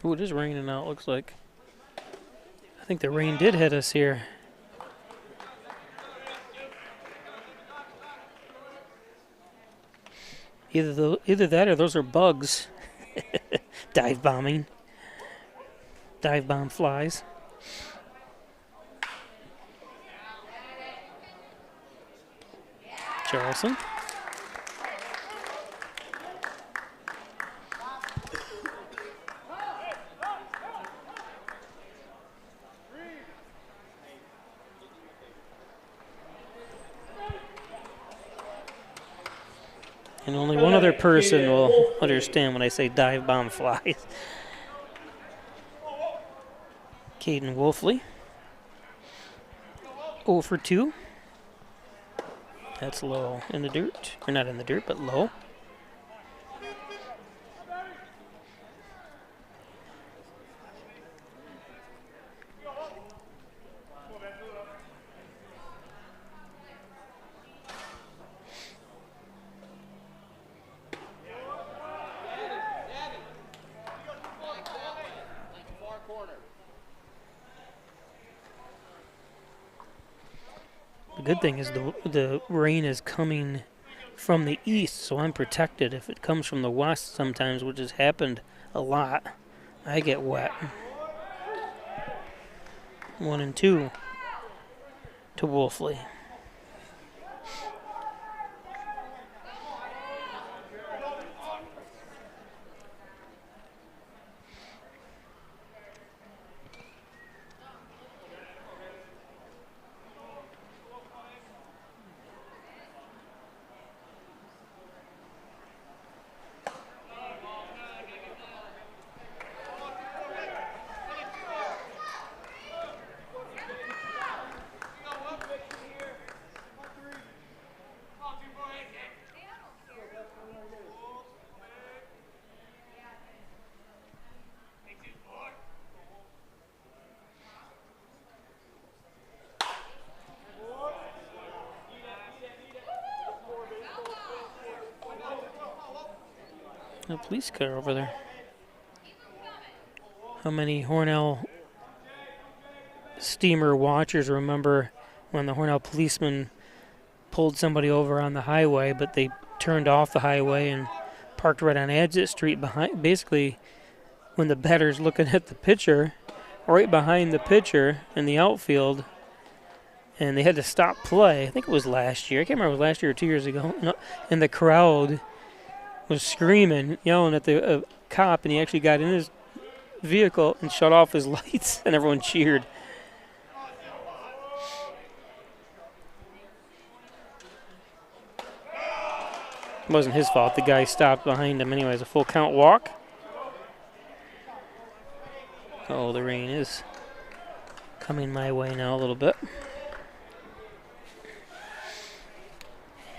Ooh, it is raining out, looks like. I think the rain did hit us here. Either that or those are bugs. Dive bombing. Dive bomb flies. Charleston. And only one other person will understand when I say dive bomb flies. Caden Wolfley. 0 for 2. That's low in the dirt. Or not in the dirt, but low. The good thing is the rain is coming from the east, so I'm protected. If it comes from the west sometimes, which has happened a lot, I get wet. 1 and 2 to Wolfley. A police car over there. How many Hornell steamer watchers remember when the Hornell policeman pulled somebody over on the highway, but they turned off the highway and parked right on Exit Street behind, basically when the batter's looking at the pitcher, right behind the pitcher in the outfield, and they had to stop play. I think it was last year. I can't remember if it was last year or 2 years ago. No, and the crowd was screaming, yelling at the cop, and he actually got in his vehicle and shut off his lights, and everyone cheered. It wasn't his fault. The guy stopped behind him anyways. A full count walk. Oh, the rain is coming my way now a little bit.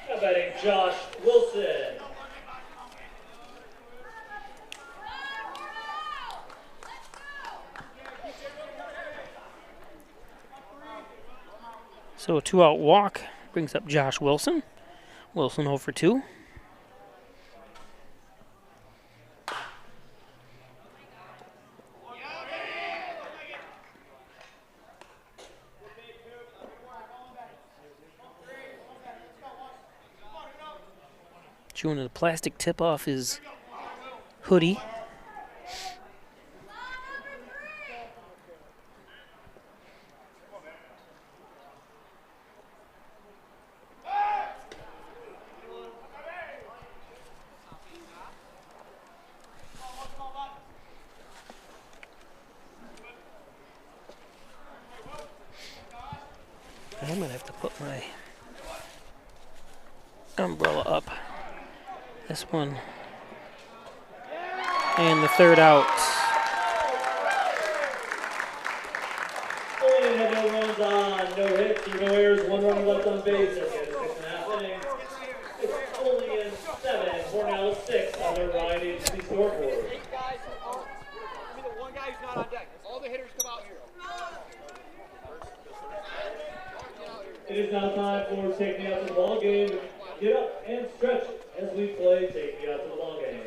Now batting Josh Wilson. So a 2-out walk brings up Josh Wilson. Wilson 0 for 2. Chewing the plastic tip off his hoodie. I'm gonna have to put my umbrella up. This one. And the 3rd out. Olean had no runs on, no hits, or no errors, 1 run left on base. That's it, 6.5 innings. It's Olean 7, Hornell 6 on their Ryan Agency scoreboard. 8 guys are, the 1 guy who's not on deck. All the hitters come out here. It is now time for Take Me Out to the Ball Game. Get up and stretch as we play Take Me Out to the Ball Game.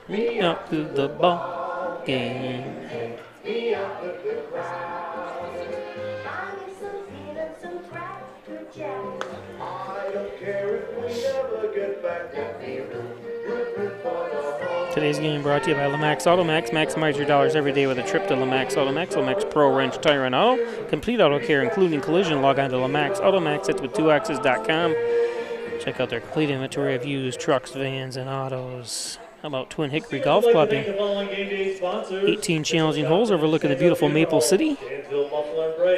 Me out to the ball game. Me out with the crowd. Buy me some peanuts, some Cracker Jack. I don't care if we never get back. Let me root for the home. Today's game brought to you by Lamax Automax. Maximize your dollars every day with a trip to Lamax Automax. Lamax Pro Wrench Tire and Auto. Complete auto care, including collision. Log on to Lamax Automax. That's with 2x's.com. Check out their complete inventory of used trucks, vans, and autos. How about Twin Hickory Golf Club? 18 challenging holes overlooking the beautiful Maple City.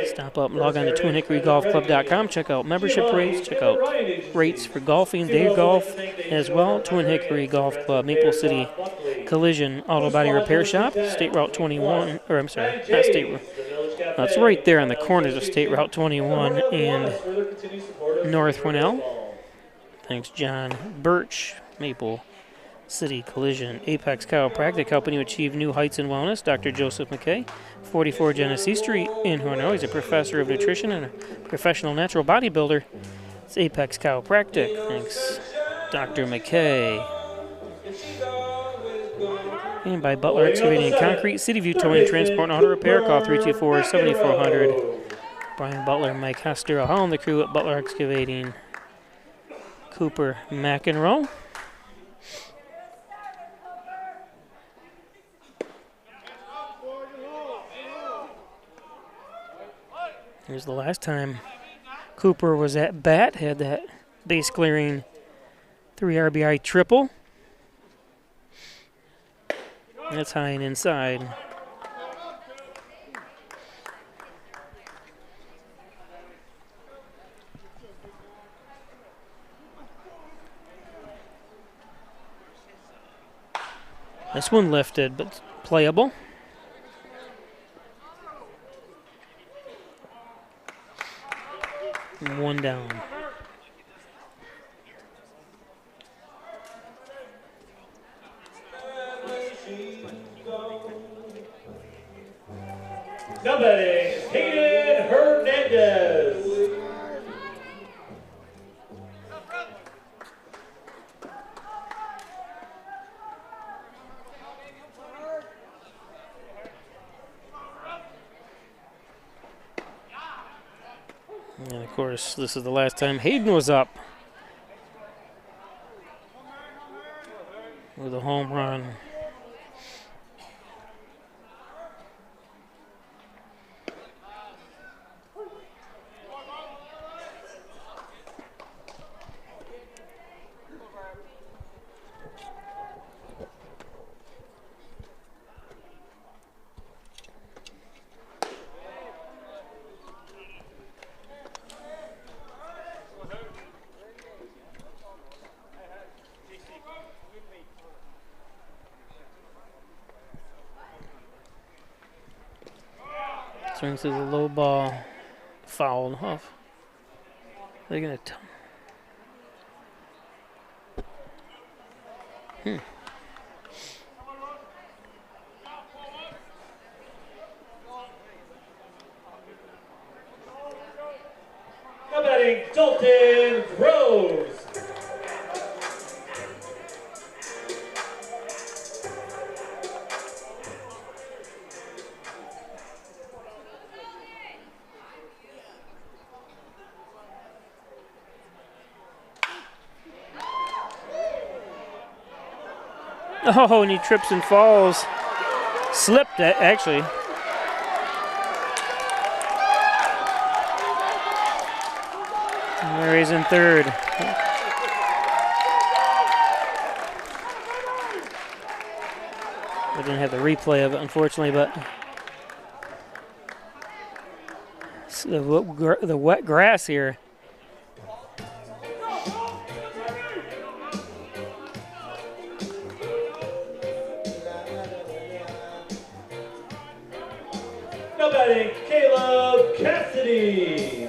Stop up and log on to twinhickorygolfclub.com. Check out membership rates. Check out rates for golfing, day golf as well. Twin Hickory Golf Club, Maple City Collision Auto Body Repair Shop, State Route 21, or I'm sorry, not State Route. It's right there on the corners of State Route 21 and North Hornell. Thanks, John Birch, Maple City Collision. Apex Chiropractic, helping you achieve new heights in wellness. Dr. Joseph McKay, 44 Genesee Street in Hornell. He's a professor of nutrition and a professional natural bodybuilder. It's Apex Chiropractic. Thanks, Dr. McKay. And by Butler Excavating and Concrete, City View Towing and Transport and Auto Repair. Call 324-7400. Brian Butler, Mike Hester, all on the crew at Butler Excavating. Cooper McEnroe. Here's the last time Cooper was at bat, had that base clearing 3 RBI triple. That's high and inside. This one lifted, but playable. One down. Now batting, Hayden Hernandez. And of course, this is the last time Hayden was up with a home run. Swings to the low ball, fouled off. They're gonna Now batting, Dalton Rose. Oh, and he trips and falls. Slipped, actually. Murray's in third. I didn't have the replay of it, unfortunately, but the wet grass here. Now batting, Caleb Cassidy.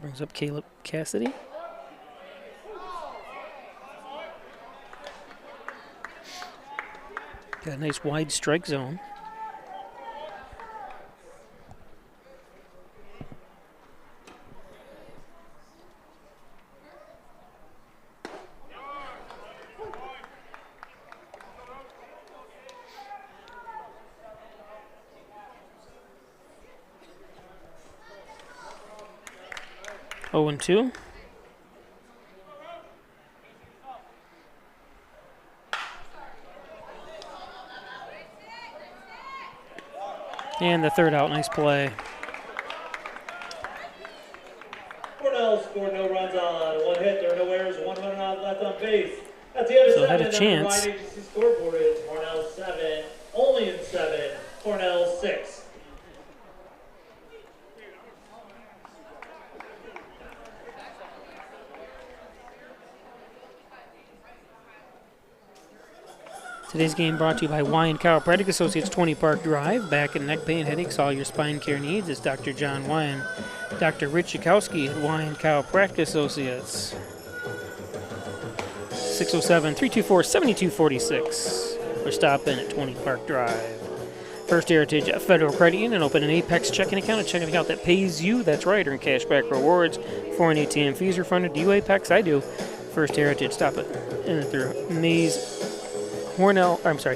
Brings up Caleb Cassidy. Got a nice wide strike zone. 0-2. And the third out, nice play. Hornell scored no runs on, 1 hit, there are no errors, 1 run on left on base. At the end of So had 7, a chance. the Ryan Agency scoreboard is Hornell 7, Olean 7, Hornell 6. Today's game brought to you by Wyan Chiropractic Associates, 20 Park Drive. Back and neck pain, headaches, all your spine care needs. It's Dr. John Wyan. Dr. Rich Jakowski at Wyan Chiropractic Associates. 607-324-7246. Or stop in at 20 Park Drive. First Heritage Federal Credit Union. Open an Apex checking account, a checking account that pays you. That's right, earn cashback rewards. Foreign ATM fees refunded. Do you Apex? I do. First Heritage, stop it in at their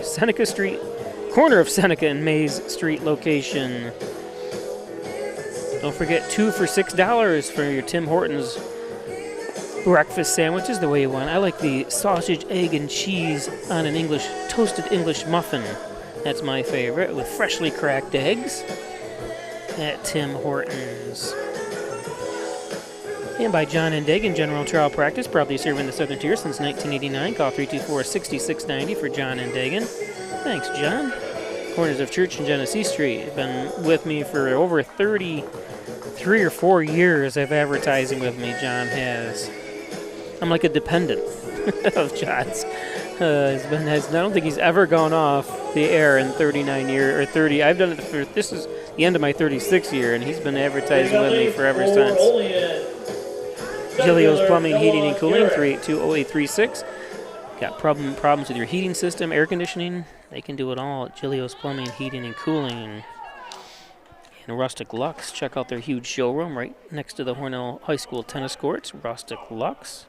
Seneca Street, corner of Seneca and Mays Street location. Don't forget 2 for $6 for your Tim Hortons breakfast sandwiches the way you want. I like the sausage, egg, and cheese on an toasted English muffin. That's my favorite, with freshly cracked eggs at Tim Hortons. And by John and Dagan General Trial Practice, proudly serving the Southern Tier since 1989. Call 324-6690 for John and Dagan. Thanks, John. Corners of Church and Genesee Street. Been with me for over 33 or 4 years of advertising with me, John has. I'm like a dependent of John's. I don't think he's ever gone off the air in 39 years, or 30. I've done it for, this is the end of my 36th year, and he's been advertising with me forever since. Gilio's Plumbing, Heating, and Cooling, 382-0836. Got problems with your heating system, air conditioning? They can do it all at Gilio's Plumbing, Heating, and Cooling. And Rustic Lux, check out their huge showroom right next to the Hornell High School tennis courts, Rustic Lux.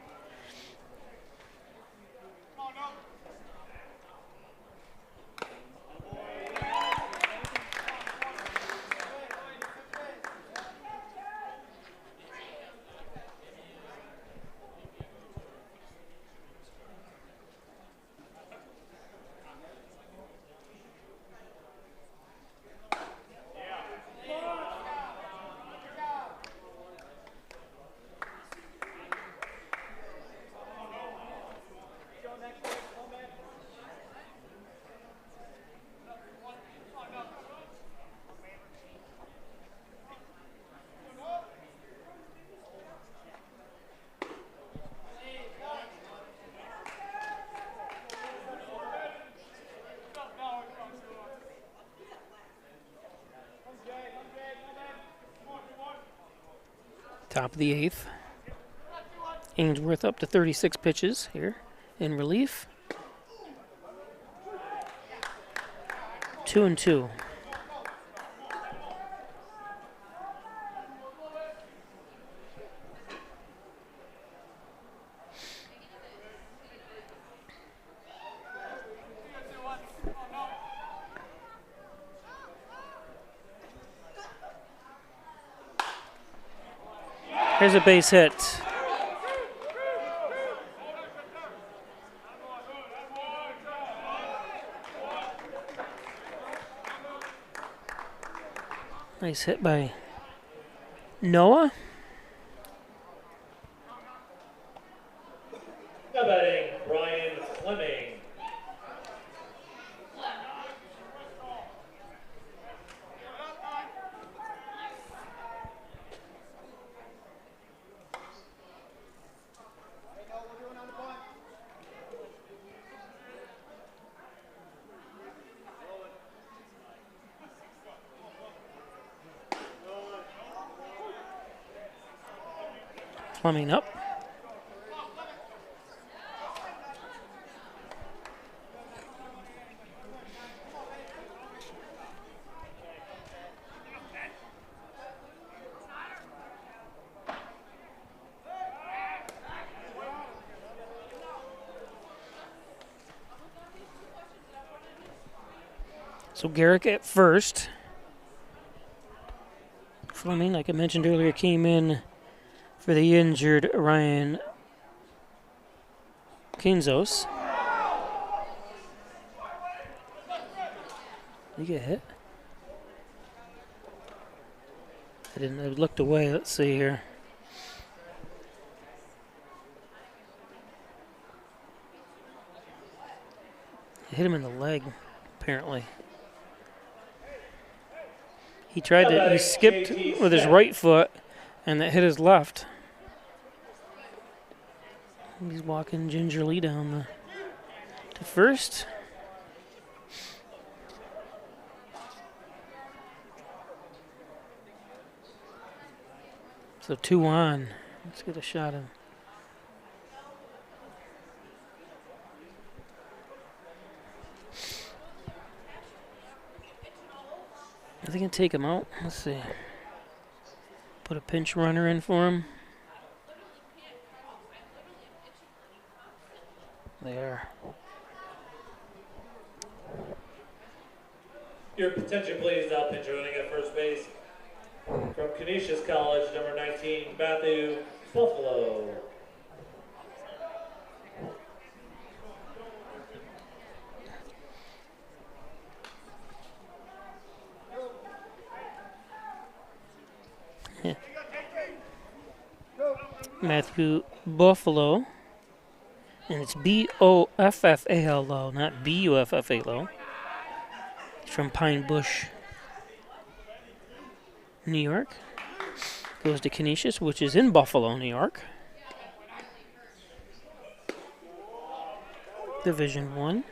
Top of the 8th. Ainsworth up to 36 pitches here in relief. 2-2. Here's a base hit. Nice hit by Noah. Now batting, Brian Fleming. Fleming up. So Garrick at first. Fleming, like I mentioned earlier, came in for the injured Ryan Kinzos. Did he get hit? I looked away. Let's see here. Hit him in the leg, apparently. He skipped with his right foot, and that hit his left. He's walking gingerly down to first. So 2 on. Let's get a shot of him. Are they going to take him out? Let's see. Put a pinch runner in for him. There. Your attention please, now pinch running at first base. From Canisius College, number 19, Matthew Buffalo. Matthew Buffalo. And it's Boffalo, not Buffalo. It's from Pine Bush, New York. Goes to Canisius, which is in Buffalo, New York. Division I.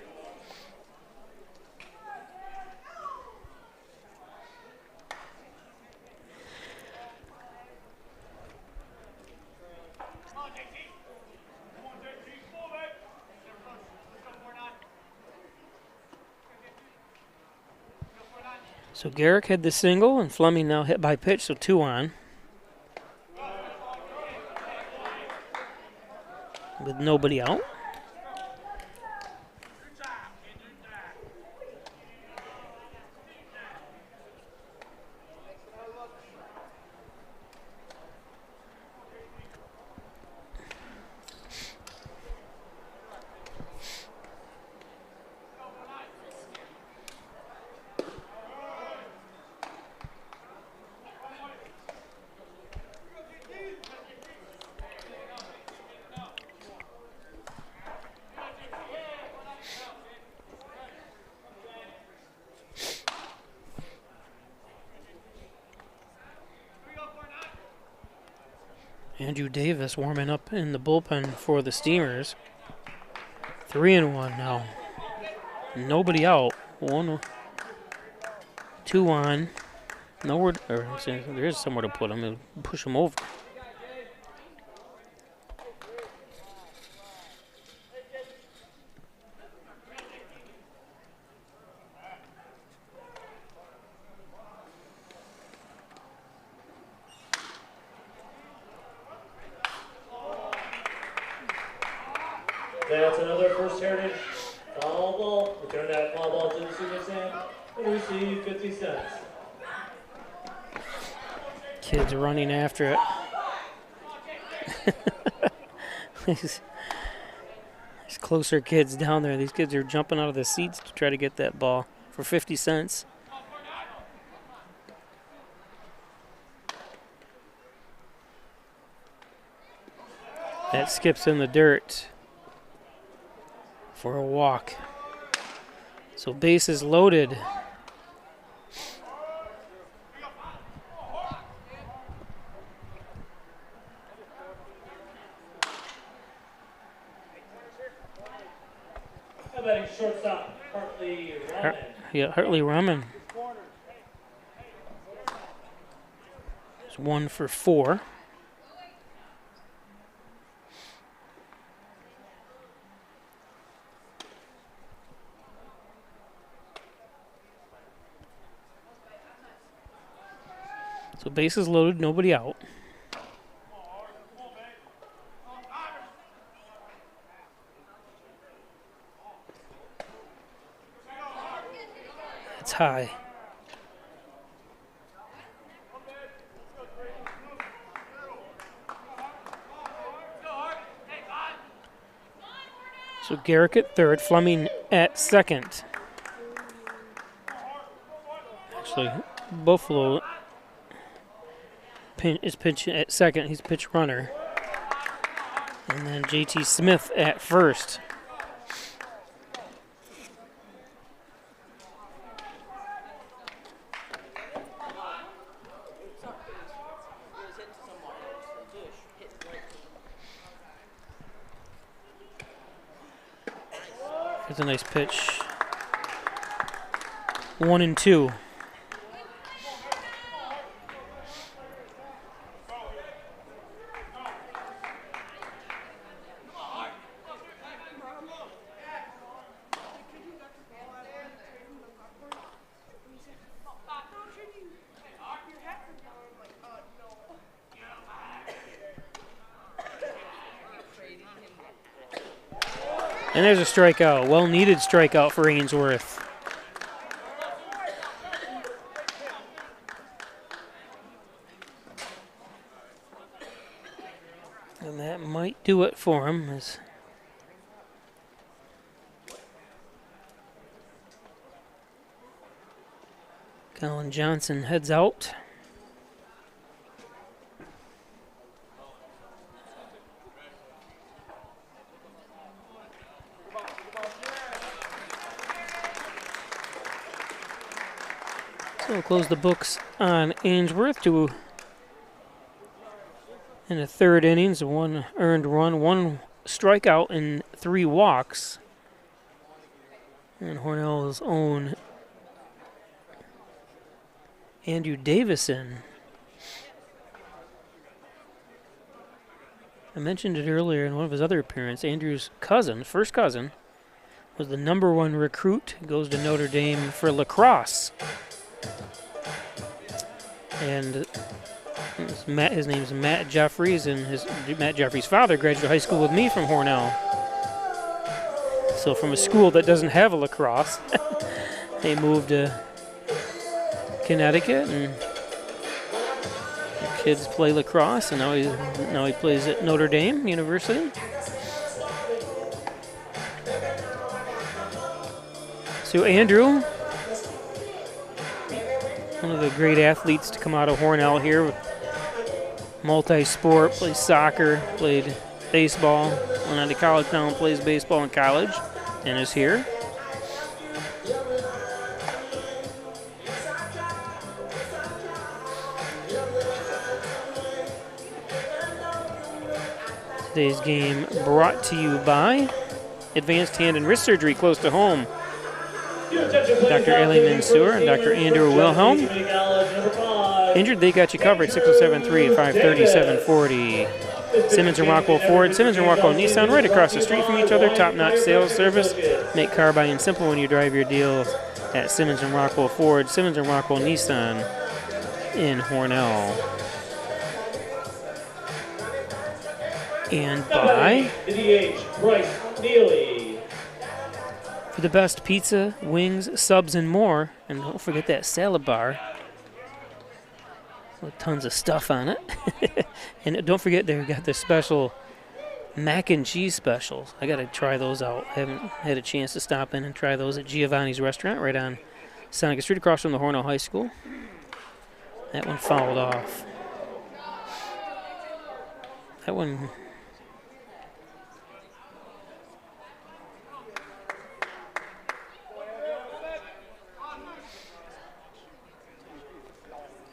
So Garrick had the single, and Fleming now hit by pitch, so 2 on. With nobody out. Andrew Davis warming up in the bullpen for the Steamers. 3-1 now. Nobody out. 2 on. Nowhere. There is somewhere to put him. It'll push him over. That's another First Heritage foul ball. Return that foul ball to the senior stand and receive 50 cents. Kids are running after it. There's closer kids down there. These kids are jumping out of the seats to try to get that ball for 50 cents. That skips in the dirt for a walk. So base is loaded. How about shortstop, Hartley Rahman? Hartley Rahman. It's 1 for 4. So bases loaded, nobody out. It's high. So Garrick at third, Fleming at second. Actually, Buffalo is pitching at second. He's pitch runner. And then JT Smith at first. It's a nice pitch. 1-2. And there's a strikeout, well-needed strikeout for Ainsworth. And that might do it for him. As Colin Johnson heads out. So we'll close the books on Ainsworth to in the third innings, 1 earned run, 1 strikeout, and 3 walks. And Hornell's own Andrew Davison. I mentioned it earlier in one of his other appearances. Andrew's cousin, first cousin, was the #1 recruit. Goes to Notre Dame for lacrosse. And his name's Matt Jeffries, and Matt Jeffries' father graduated high school with me from Hornell. So from a school that doesn't have a lacrosse, they moved to Connecticut, and the kids play lacrosse, and now he plays at Notre Dame University. So Andrew, one of the great athletes to come out of Hornell here. Multi-sport, plays soccer, played baseball, went on to college now and plays baseball in college, and is here. Today's game brought to you by Advanced Hand and Wrist Surgery close to home. Dr. Ellie Mansour and Dr. Andrew Wilhelm. Injured, they got you covered. 673-530-740. Simmons and Rockwell Ford. Simmons and Rockwell Nissan, right across the street from each other. Top-notch sales service. Make car buying simple when you drive your deals at Simmons and Rockwell Ford. Simmons and Rockwell Nissan in Hornell. And by for the best pizza, wings, subs, and more. And don't forget that salad bar with tons of stuff on it. And don't forget they've got the special mac and cheese specials. I got to try those out. Haven't had a chance to stop in and try those at Giovanni's Restaurant right on Seneca Street across from the Hornell High School. That one fouled off. That one...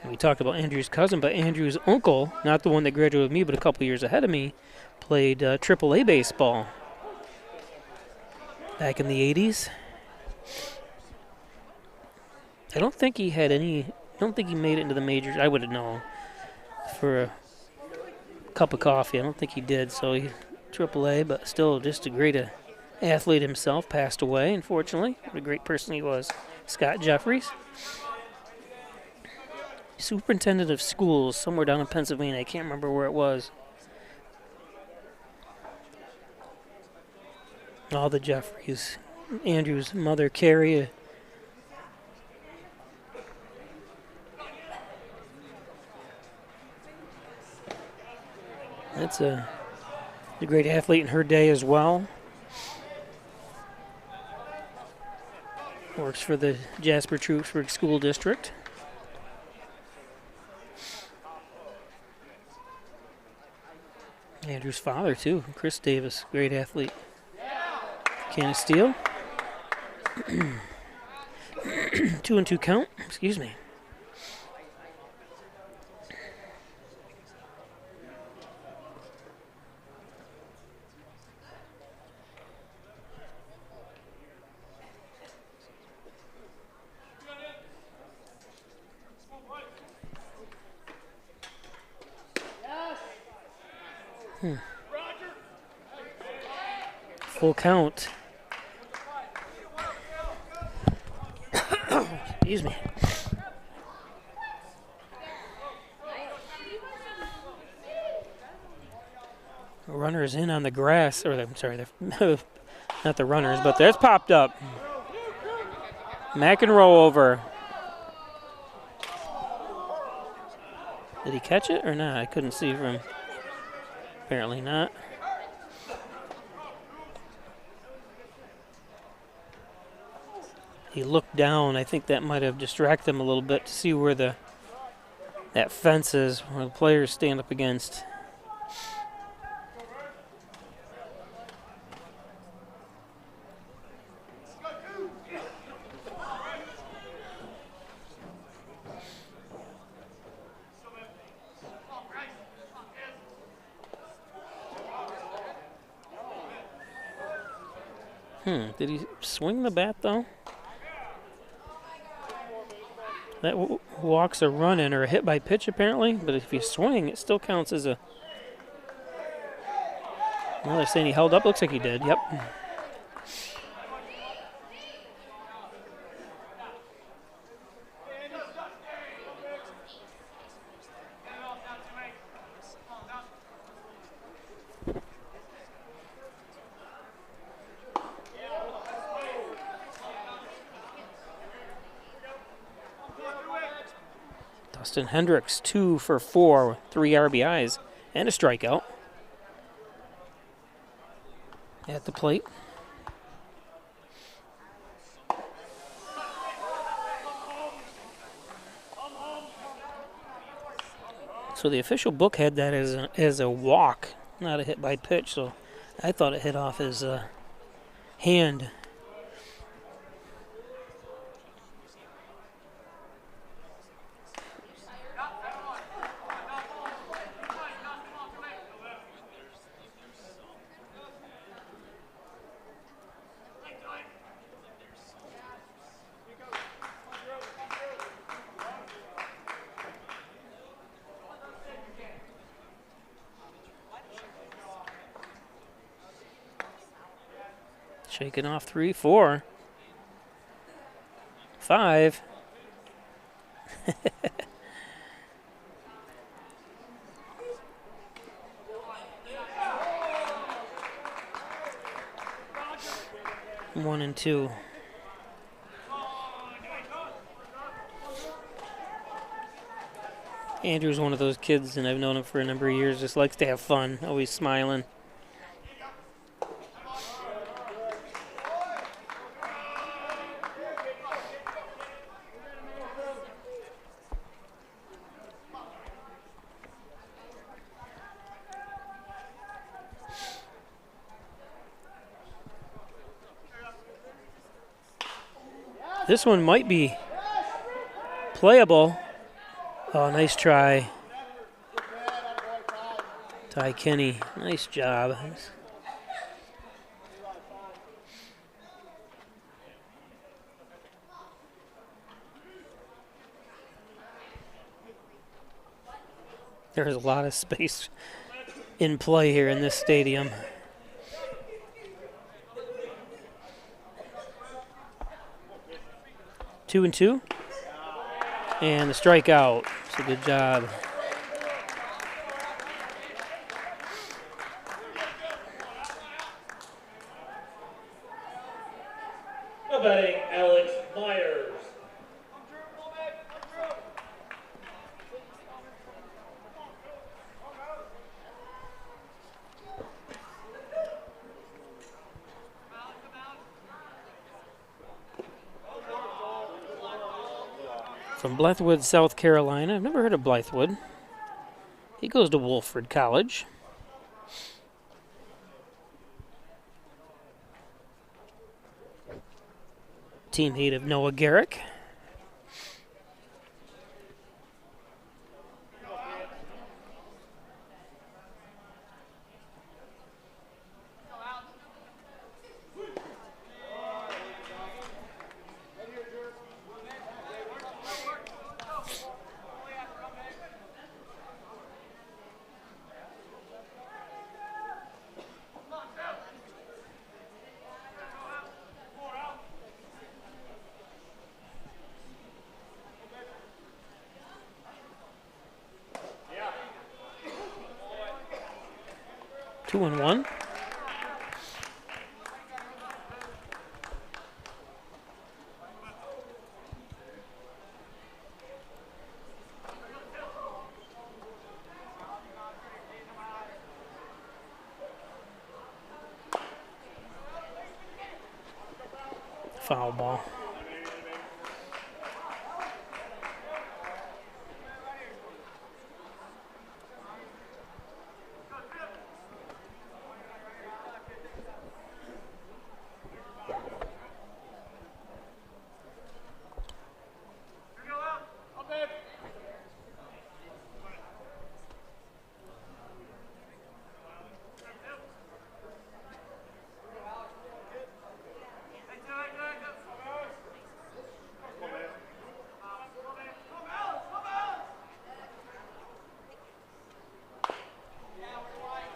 We talked about Andrew's cousin, but Andrew's uncle, not the one that graduated with me, but a couple years ahead of me, played AAA baseball back in the 80s. I don't think he had any, I don't think he made it into the majors. I would have known for a cup of coffee. I don't think he did, so he AAA, but still just a great athlete himself. Passed away, unfortunately. What a great person he was. Scott Jeffries. Superintendent of schools somewhere down in Pennsylvania. I can't remember where it was. All the Jeffries. Andrew's mother, Carrie. That's a great athlete in her day as well. Works for the Jasper-Troopsburg School District. Andrew's father, too, Chris Davis, great athlete. Can of steal. 2-2 count, excuse me. Full count. Excuse me. Runners in on the grass, or I'm sorry, not the runners, but that's popped up. McEnroe over. Did he catch it or not? I couldn't see from. Apparently not. He looked down. I think that might have distracted him a little bit to see where that fence is, where the players stand up against. Did he swing the bat, though? That walks a run-in or a hit by pitch, apparently. But if you swing, it still counts as a... Well, they're saying he held up. Looks like he did. Yep. Dustin Hendricks, 2 for 4 with 3 RBIs and a strikeout at the plate. So the official book had that as a walk, not a hit by pitch. So I thought it hit off his hand. Shaking off 3, 4, 5. One and 2. Andrew's one of those kids, and I've known him for a number of years, just likes to have fun, always smiling. This one might be playable. Oh, nice try. Ty Kenny, nice job. There's a lot of space in play here in this stadium. Two and 2. And the strikeout. So good job. Batting, Alex Myers. from Blythewood, South Carolina. I've never heard of Blythewood. He goes to Wolford College. Teammate of Noah Garrick. Two and one. Foul ball.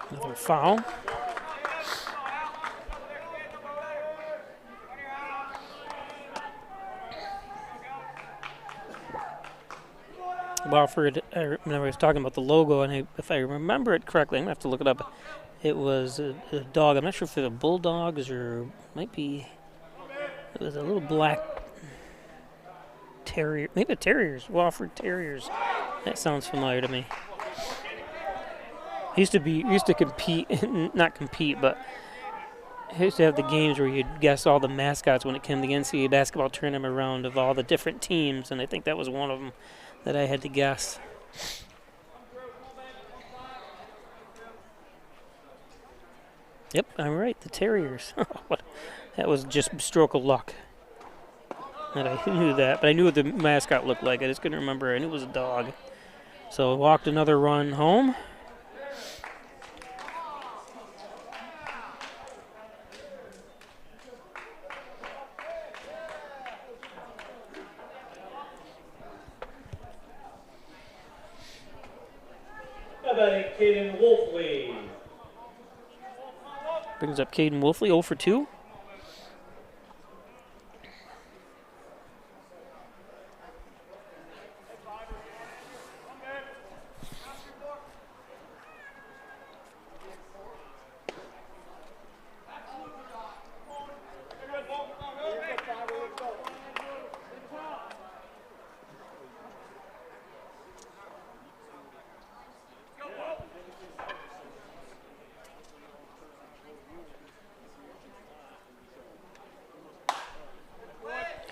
Another foul. Wofford, when I was talking about the logo, and if I remember it correctly, I'm going to have to look it up. It was a dog. I'm not sure if they're the Bulldogs or might be, it was a little black terrier, maybe a Terriers, Wofford Terriers. That sounds familiar to me. Used to compete, not compete, but I used to have the games where you'd guess all the mascots when it came to the NCAA basketball tournament round of all the different teams, and I think that was one of them that I had to guess. Yep, I'm right, the Terriers. That was just a stroke of luck that I knew that, but I knew what the mascot looked like. I just couldn't remember. I knew it was a dog. So I walked another run home. Caden Wolfley. Brings up Caden Wolfley, 0 for 2.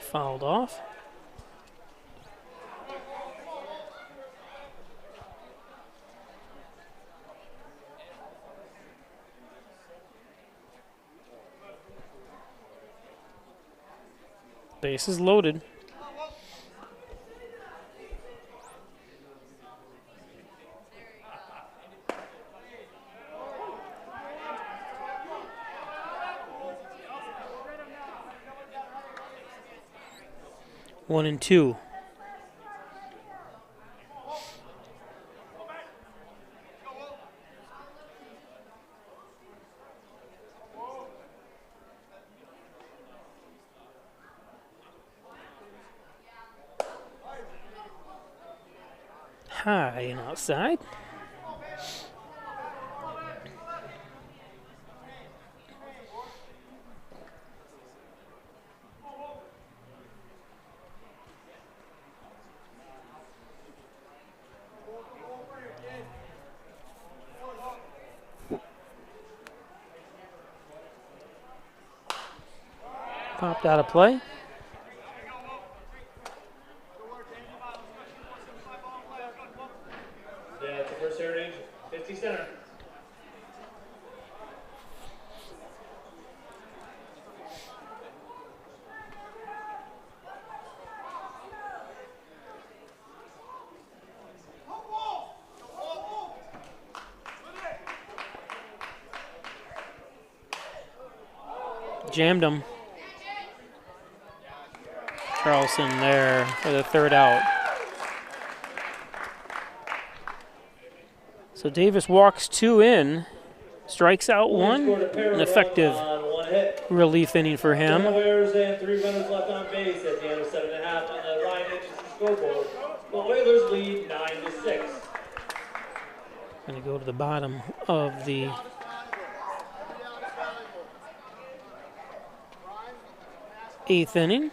Fouled off. Base is loaded. One and two. High and outside. Popped out of play. jammed him. Carlson there for the third out. So Davis walks 2 in, strikes out 1, an effective relief inning for him. Errors and 3 runners left on base at the end of 7.5 on the Ryan Agency scoreboard. The Oilers lead 9-6. Going to go to the bottom of the eighth inning.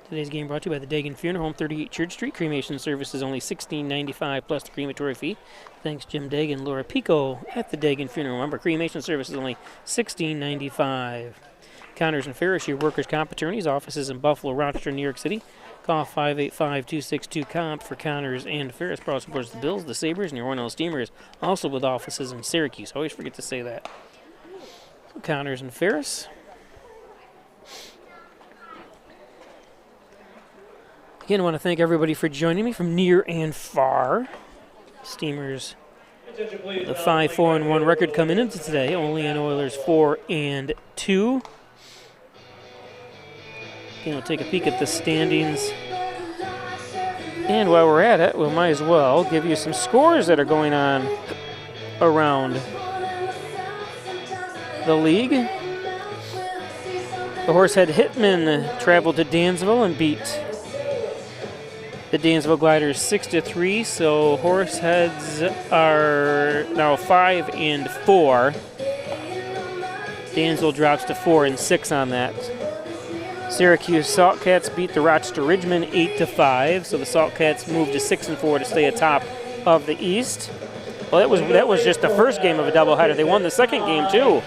Today's game brought to you by the Dagan Funeral Home, 38 Church Street. Cremation service is only $16.95 plus the crematory fee. Thanks, Jim Dagan, Laura Pico at the Dagan Funeral. Remember, cremation service is only $16.95. Connors and Ferris, your workers' comp attorneys. Offices in Buffalo, Rochester, New York City. Call 585-262-COMP for Connors and Ferris. Pro supports the Bills, the Sabres, and your Hornell Steamers. Also with offices in Syracuse. Always forget to say that. So Connors and Ferris. Again, I want to thank everybody for joining me from near and far. Steamers, the 5-4-1 record coming into today. Olean Oilers 4-2. Again, we'll take a peek at the standings. And while we're at it, we might as well give you some scores that are going on around the league. The Horsehead Hitmen traveled to Dansville and beat the Dansville Gliders 6-3, so Horseheads are now 5-4. Dansville drops to 4-6 on that. Syracuse Saltcats beat the Rochester Ridgemen 8-5, so the Saltcats moved to 6-4 to stay atop of the East. Well, that was just the first game of a doubleheader. They won the second game too,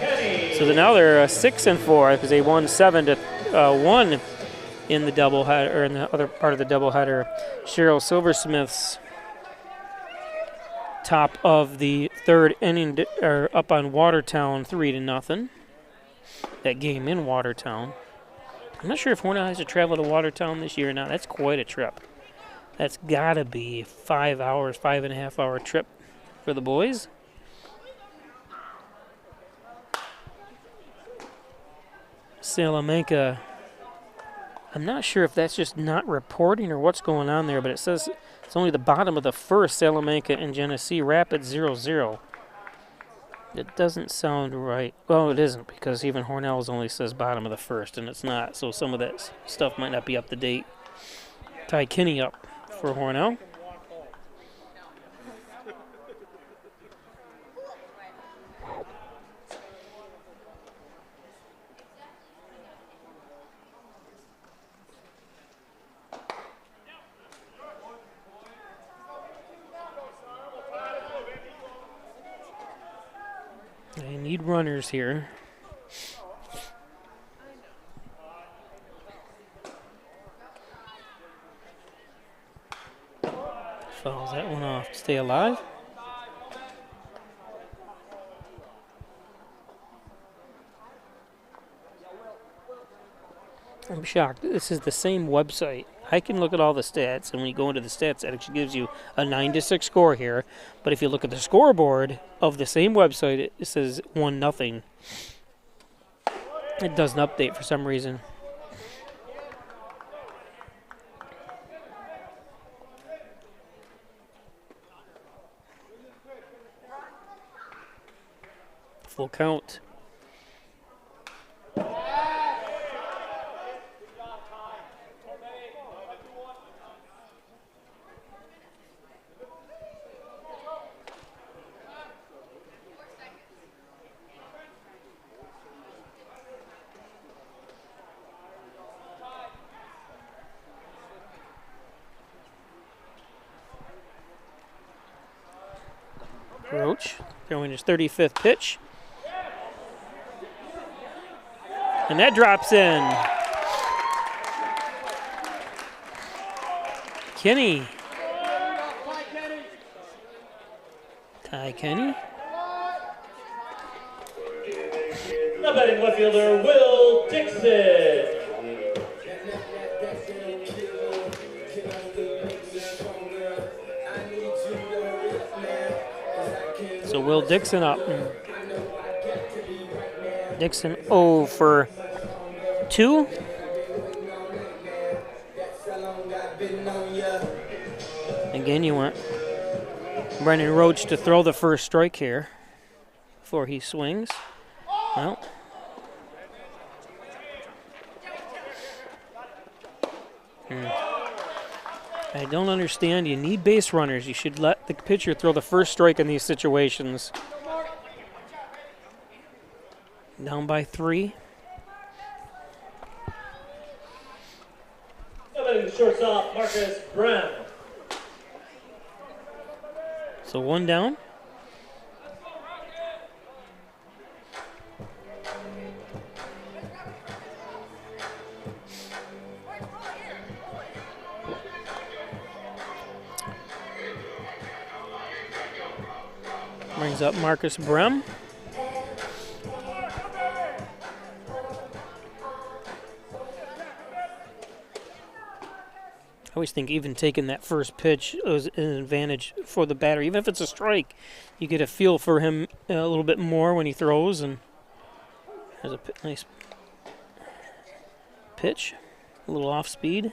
so now they're 6-4 because they won 7-1. In the doubleheader, or in the other part of the doubleheader. Cheryl Silversmith's top of the third inning, or up on Watertown 3-0. That game in Watertown. I'm not sure if Hornell has to travel to Watertown this year or not. That's quite a trip. That's got to be 5 hours, 5.5 hour trip for the boys. Salamanca. I'm not sure if that's just not reporting or what's going on there, but it says it's only the bottom of the first, Salamanca and Genesee Rapids 0-0. It doesn't sound right. Well, it isn't, because even Hornell's only says bottom of the first, and it's not, so some of that stuff might not be up to date. Ty Kinney up for Hornell. They need runners here. Fouls that one off to stay alive. I'm shocked. This is the same website. I can look at all the stats, and when you go into the stats, it actually gives you a 9-6 score here. But if you look at the scoreboard of the same website, it says 1-0. It doesn't update for some reason. Full count. Roach throwing his 35th pitch. And that drops in. Kenny. Ty Kenny. The batting left fielder, Will Dixon. So Will Dixon up. Dixon 0 for 2. Again, you want Brendan Roach to throw the first strike here before he swings. Well, I don't understand. You need base runners. You should let the pitcher throw the first strike in these situations. Down by 3. Somebody the shortstop, Marcus Brown. So 1 down. Brings up Marcus Brem. I always think even taking that first pitch is an advantage for the batter. Even if it's a strike, you get a feel for him a little bit more when he throws, and has a nice pitch, a little off speed.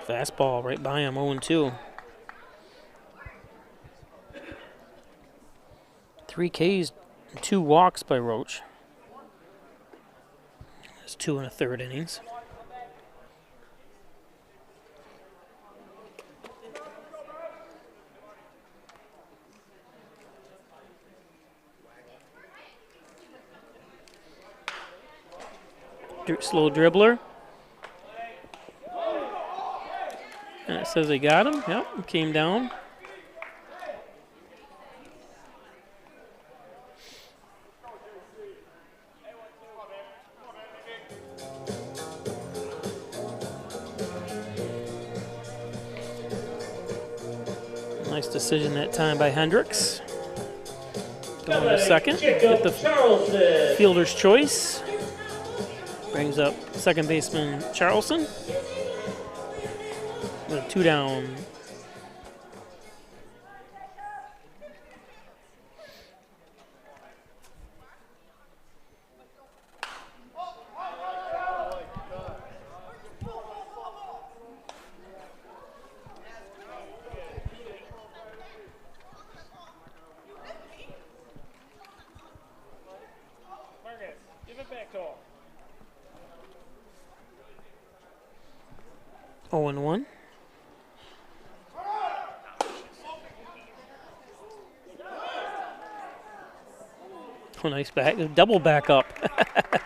Fastball right by him, 0-2. 3 Ks, 2 walks by Roach. That's 2 1/3 innings. Slow dribbler. And it says they got him. Yep, came down. Nice decision that time by Hendricks. Going to second. Get the fielder's choice. Brings up second baseman Charleston. With 2 down. Marcus, give it back to him. 0-1. Oh, nice back, double back up. I'm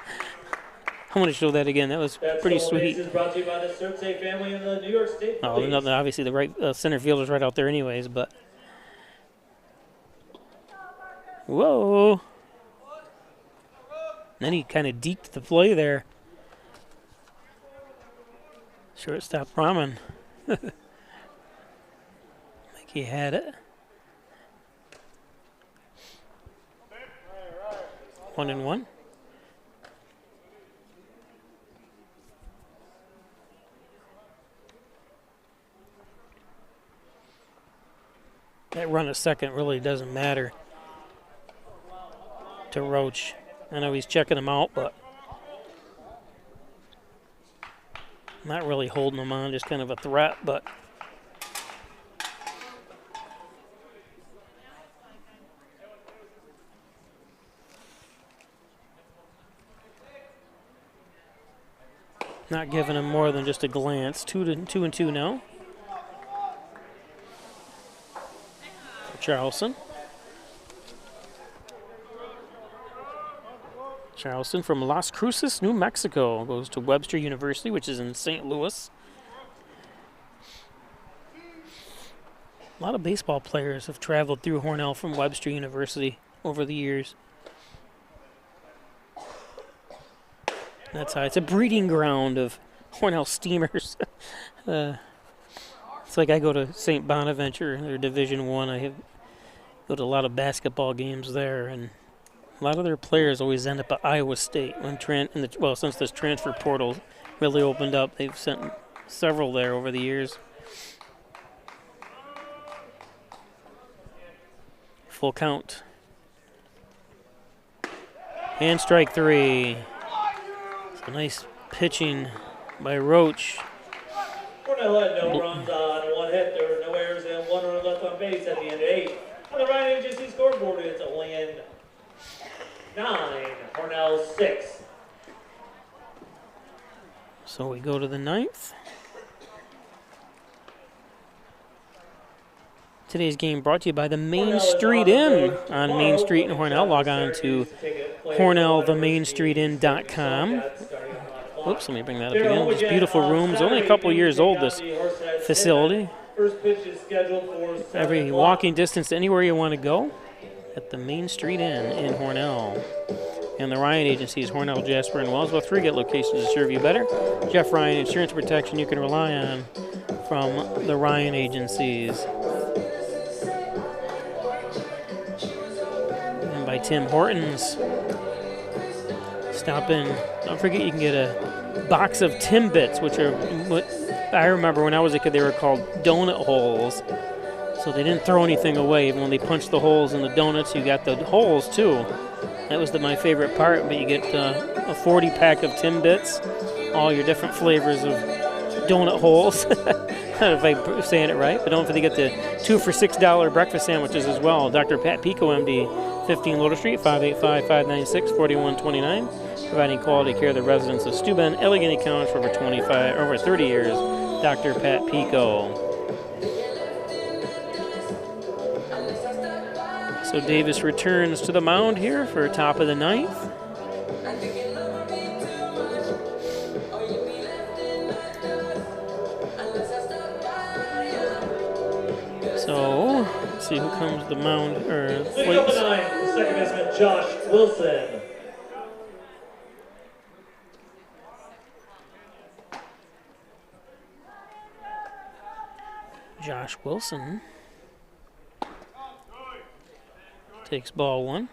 going to show that again. That was pretty sweet. This is brought to you by the Surtsey family and the New York State Police. Oh, obviously the right center fielder's right out there anyways, but. Whoa. Then he kind of deked the play there. Shortstop Raman. I think he had it. 1-1. That run at second really doesn't matter to Roach. I know he's checking him out, but not really holding him on, just kind of a threat, but not giving him more than just a glance. 2-2 now. Charleston. Charleston from Las Cruces, New Mexico, goes to Webster University, which is in St. Louis. A lot of baseball players have traveled through Hornell from Webster University over the years. That's how it's a breeding ground of Hornell Steamers. It's like I go to St. Bonaventure, they're Division I. I go to a lot of basketball games there, and a lot of their players always end up at Iowa State when since this transfer portal really opened up. They've sent several there over the years. Full count. And strike 3. So nice pitching by Roach. Hornell had no runs on 1 hit. There were no errors and 1 run left on base at the end of 8. On the Ryan Agency scoreboard, it's Olean 9, Hornell 6. So we go to the 9th. Today's game brought to you by the Main Street Inn on Main Street in Hornell. Log on to HornellTheMainStreetInn.com. Oops, let me bring that up again. Just beautiful rooms. Only a couple years old, this facility. Every walking distance to anywhere you want to go at the Main Street Inn in Hornell. And the Ryan Agency's Hornell, Jasper, and Wellsville. 3 get locations to serve you better. Jeff Ryan, insurance protection you can rely on from the Ryan Agencies. And by Tim Hortons. Stop in. Don't forget you can get a box of Timbits, which are what I remember when I was a kid, they were called donut holes. So they didn't throw anything away. Even when they punched the holes in the donuts, you got the holes too. That was my favorite part, but you get a 40-pack of Timbits, all your different flavors of donut holes. I don't know if I'm saying it right, but don't forget to get the 2 for $6 breakfast sandwiches as well. Dr. Pat Pico, MD, 15 Loader Street, 585-596-4129. Providing quality care to the residents of Steuben, Allegheny County for over 30 years. Dr. Pat Pico. So Davis returns to the mound here for top of the 9th. So let's see who comes to the mound or Leading up the 9th, the second baseman Josh Wilson. Josh Wilson takes ball 1.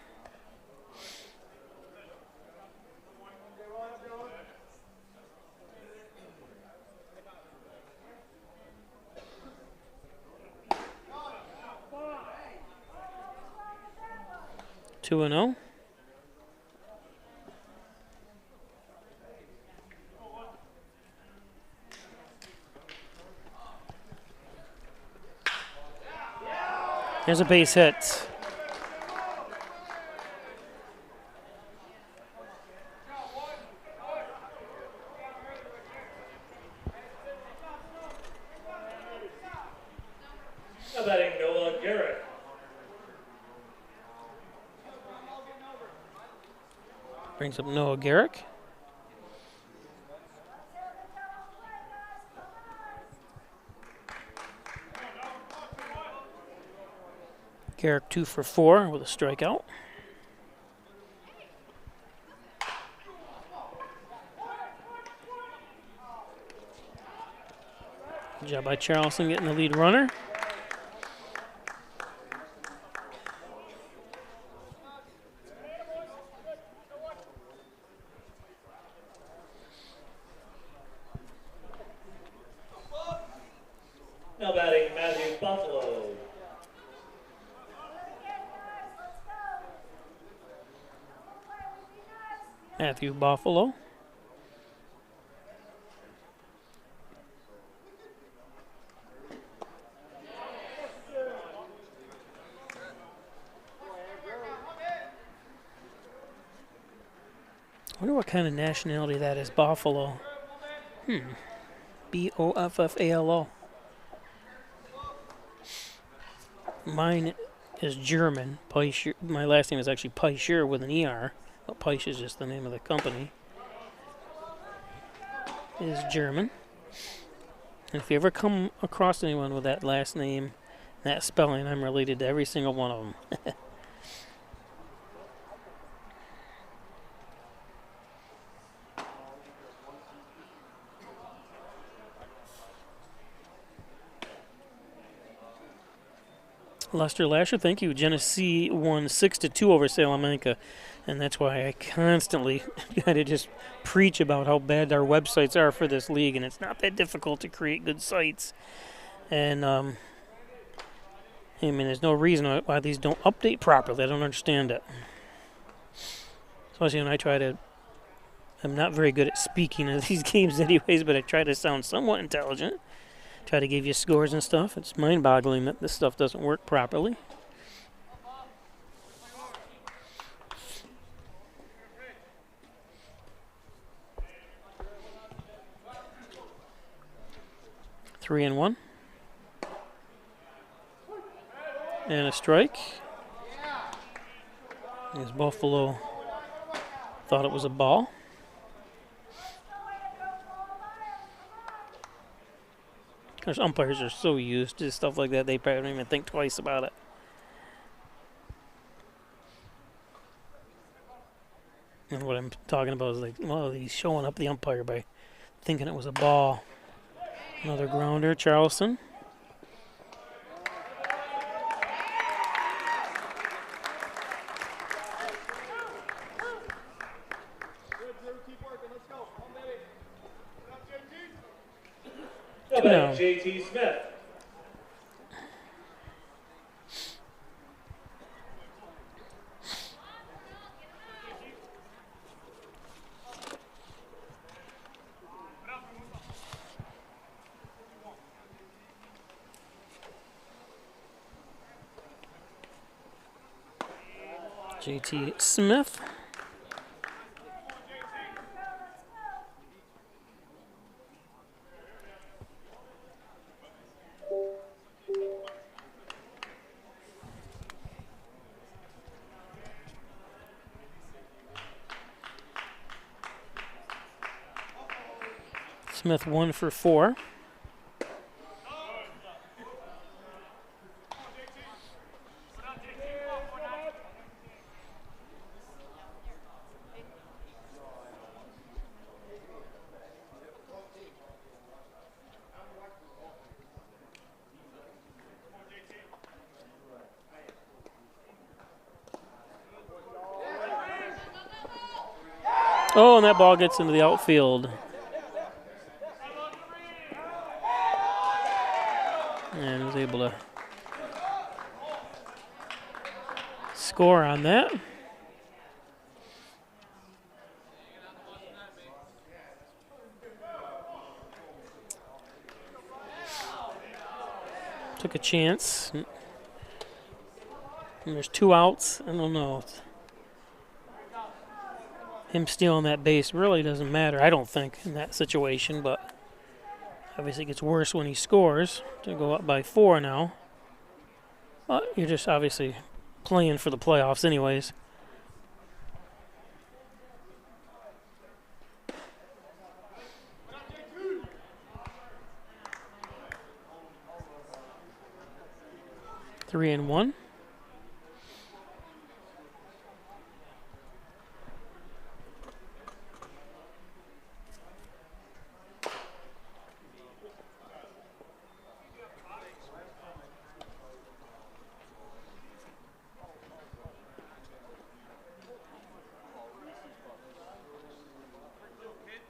Two and 0. There's a base hit. Now batting Noah Garrett. Brings up Noah Garrick. Garrick 2 for 4 with a strikeout. Good job by Charleston getting the lead runner. Now batting Matthew Buffalo. Matthew Buffalo. I wonder what kind of nationality that is, Buffalo. Boffalo. Mine is German. Peischer. My last name is actually Peischer with an ER. But Peischer is just the name of the company. It is German. And if you ever come across anyone with that last name, that spelling, I'm related to every single one of them. Lester Lasher, thank you. Genesee won 6-2 over Salamanca, and that's why I constantly got to just preach about how bad our websites are for this league, and it's not that difficult to create good sites. And I mean, there's no reason why these don't update properly. I don't understand it. Especially when I try to. I'm not very good at speaking of these games, anyways, but I try to sound somewhat intelligent. Try to give you scores and stuff. It's mind-boggling that this stuff doesn't work properly. Three and one. And a strike. As Buffalo thought it was a ball. Because umpires are so used to stuff like that, they probably don't even think twice about it. And what I'm talking about is like, well, he's showing up the umpire by thinking it was a ball. Another grounder, Charleston. How about J.T. Smith? J.T. Smith. Smith 1 for 4. Oh, and that ball gets into the outfield. And was able to score on that. Took a chance. And there's 2 outs. I don't know. Him stealing that base really doesn't matter, I don't think, in that situation, but obviously it gets worse when he scores to go up by 4 now. But you're just obviously playing for the playoffs anyways. Three and one.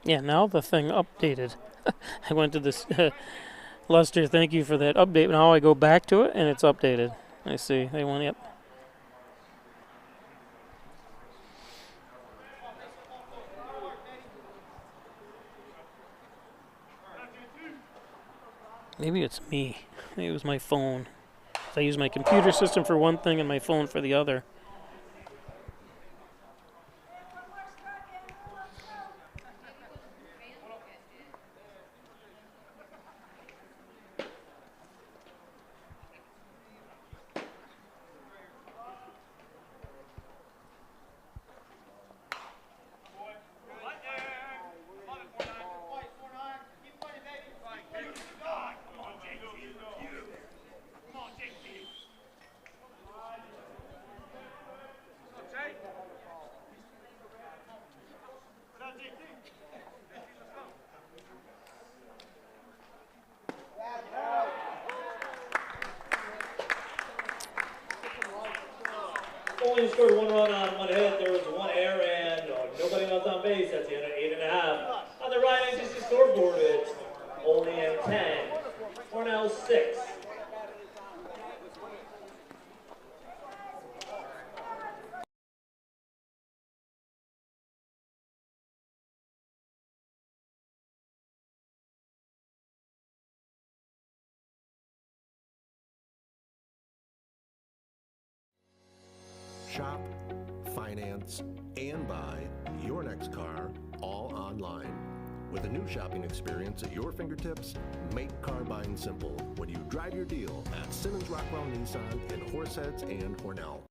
Yeah, now the thing updated. I went to this, Lester, thank you for that update. Now I go back to it and it's updated. I see, they went up. Maybe it's me. Maybe it was my phone. I use my computer system for one thing and my phone for the other. only scored 1 run on 1 hit. There was 1 error and nobody else on base. That's the end of 8.5. On the Ryan Agency scoreboard, it's Olean 10, Hornell 6. Shop, finance, and buy your next car all online. With a new shopping experience at your fingertips, make car buying simple when you drive your deal at Simmons Rockwell Nissan in Horseheads and Hornell.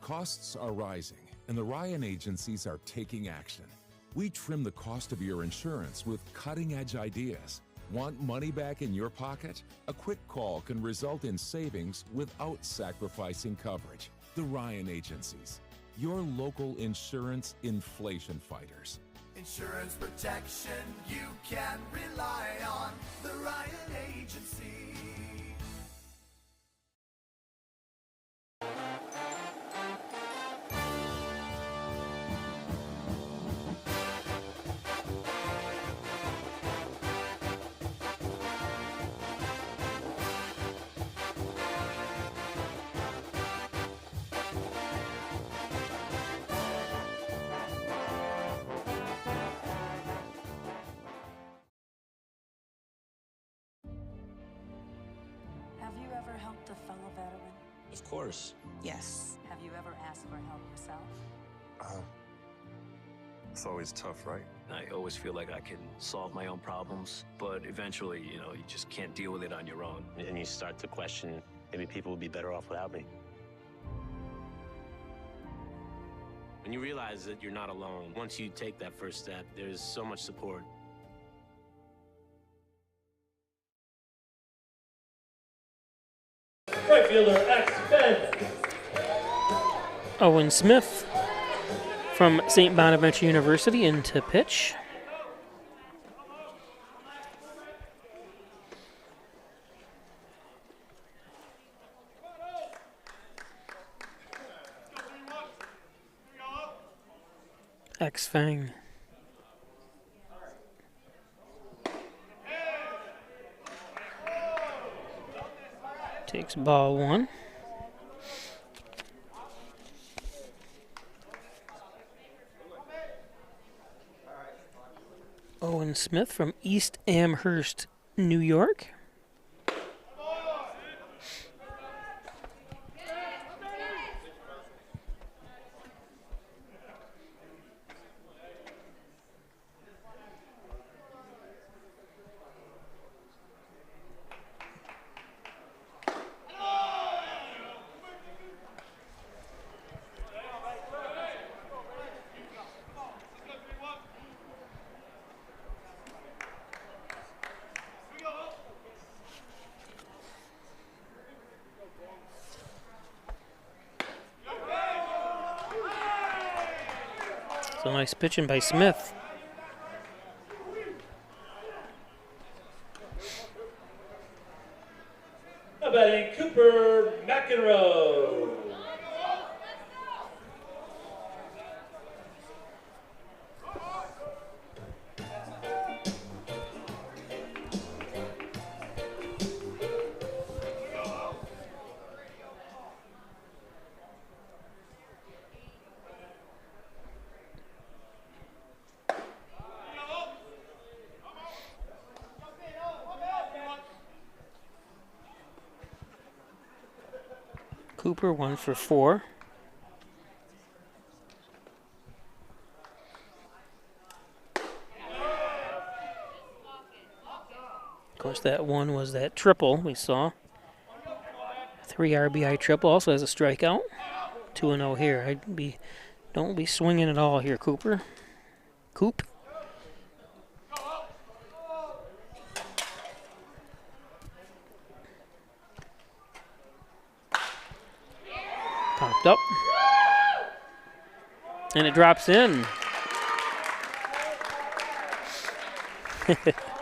Costs are rising, and the Ryan agencies are taking action. We trim the cost of your insurance with cutting-edge ideas. Want money back in your pocket? A quick call can result in savings without sacrificing coverage. The Ryan agencies, your local insurance inflation fighters. Insurance protection you can rely on. The Ryan Agency. Have you ever helped a fellow veteran? Of course. Yes. Have you ever asked for help yourself? It's always tough, right? I always feel like I can solve my own problems, but eventually, you just can't deal with it on your own. And you start to question, maybe people would be better off without me. When you realize that you're not alone, once you take that first step, there's so much support. Right fielder, X-Ben. Owen Smith from St. Bonaventure University into pitch. X-Fang. Takes ball 1. Owen Smith from East Amherst, New York. So nice pitching by Smith. Now batting Cooper McEnroe. Cooper 1 for 4. Of course, that one was that triple we saw. 3 RBI triple, also has a strikeout. 2-0 here. Don't be swinging at all here, Cooper. Coop. Popped up. And it drops in.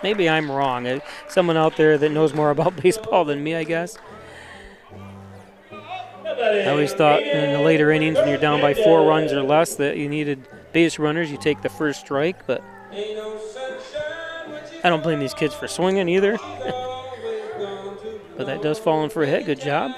Maybe I'm wrong. Someone out there that knows more about baseball than me, I guess. I always thought in the later innings when you're down by 4 runs or less that you needed base runners. You take the first strike, but I don't blame these kids for swinging either. But that does fall in for a hit. Good job.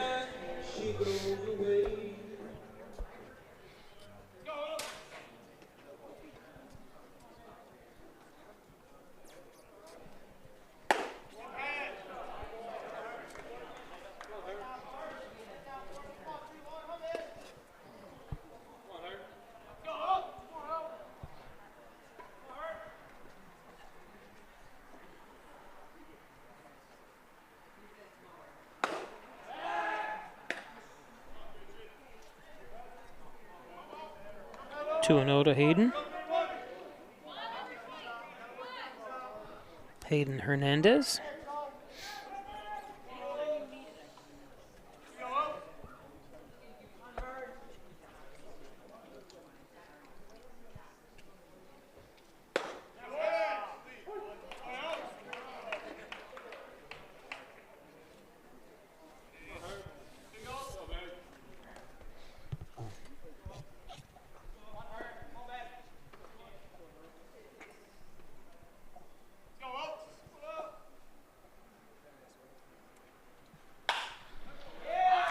Two and 0 to Hayden. Hayden Hernandez.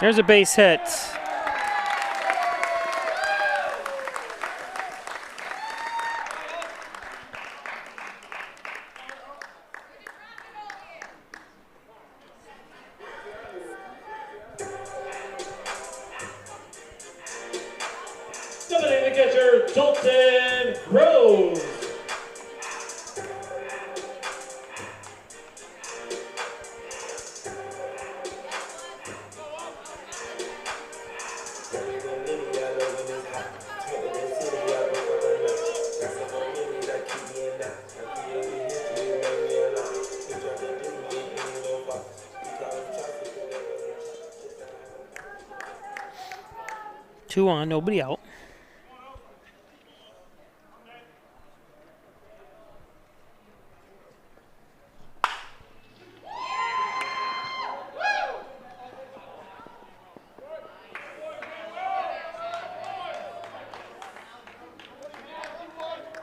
There's a base hit. Somebody the catcher, Dalton Rose. Two on, nobody out.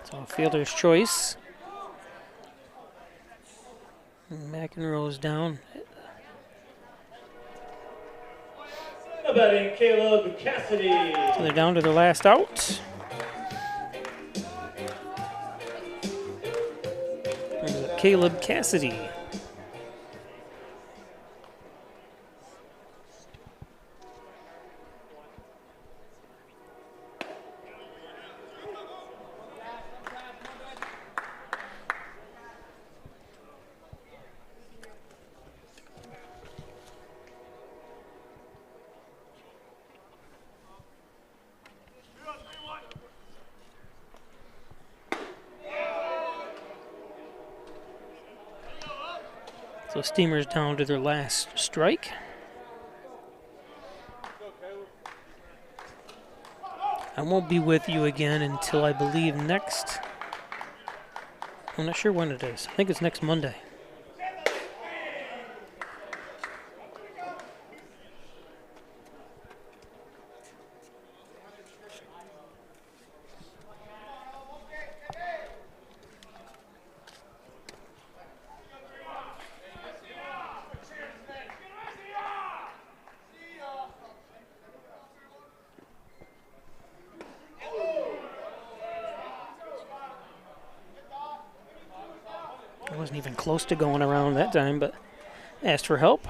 So fielder's choice. McEnroe's down. Batting Caleb Cassidy. So they're down to their last out. Caleb Cassidy. So Steamers down to their last strike. I won't be with you again until I believe next. I'm not sure when it is. I think it's next Monday. I wasn't even close to going around that time, but asked for help.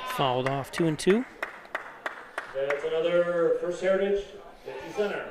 Fouled off 2-2. That's another First Heritage 50 center.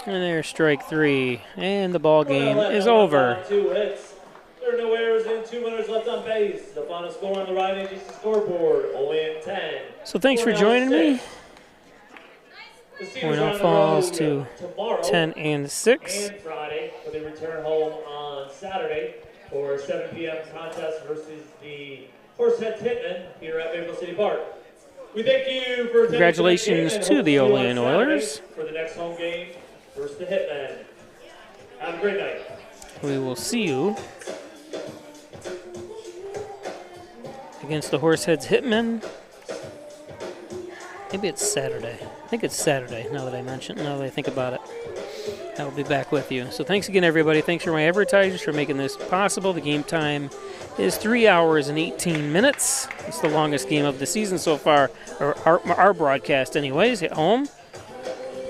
And there's strike 3, and the ball game is over. 2 hits. There are no errors and 2 runners left on base. The final score on the Ryan Agency scoreboard, Olean 10. So thanks for joining me. Hornell falls to 10 and 6. And Friday, but they return home on Saturday for a 7 p.m. contest versus the Horseheads Hitmen here at Maple City Park. We thank you for attending. Congratulations to the Olean Oilers for the next home game versus the Hitmen. Have a great night. We will see you against the Horseheads Hitmen. Maybe it's Saturday. I think it's Saturday, now that I think about it. I will be back with you. So thanks again, everybody. Thanks for my advertisers for making this possible. The game time is 3 hours and 18 minutes. It's the longest game of the season so far, or our broadcast anyways, at home.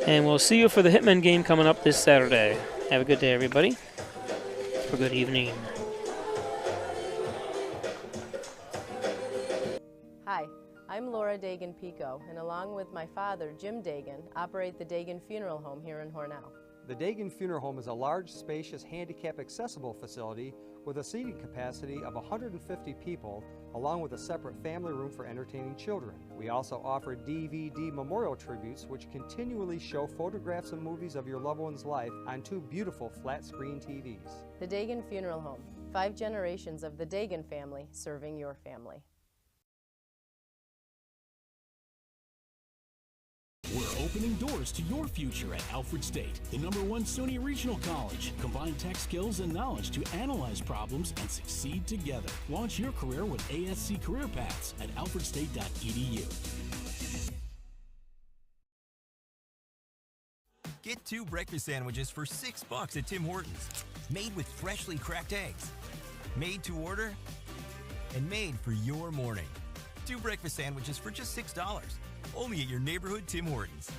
And we'll see you for the Hitmen game coming up this Saturday. Have a good day, everybody. Or good evening. Hi, I'm Laura Dagan-Pico, and along with my father, Jim Dagan, operate the Dagan Funeral Home here in Hornell. The Dagan Funeral Home is a large, spacious, handicap-accessible facility with a seating capacity of 150 people, along with a separate family room for entertaining children. We also offer DVD memorial tributes, which continually show photographs and movies of your loved one's life on 2 beautiful flat-screen TVs. The Dagan Funeral Home, 5 generations of the Dagan family serving your family. We're opening doors to your future at Alfred State, the #1 SUNY Regional College. Combine tech skills and knowledge to analyze problems and succeed together. Launch your career with ASC Career Paths at alfredstate.edu. Get 2 breakfast sandwiches for $6 at Tim Hortons. Made with freshly cracked eggs. Made to order and made for your morning. 2 breakfast sandwiches for just $6. Only at your neighborhood Tim Hortons.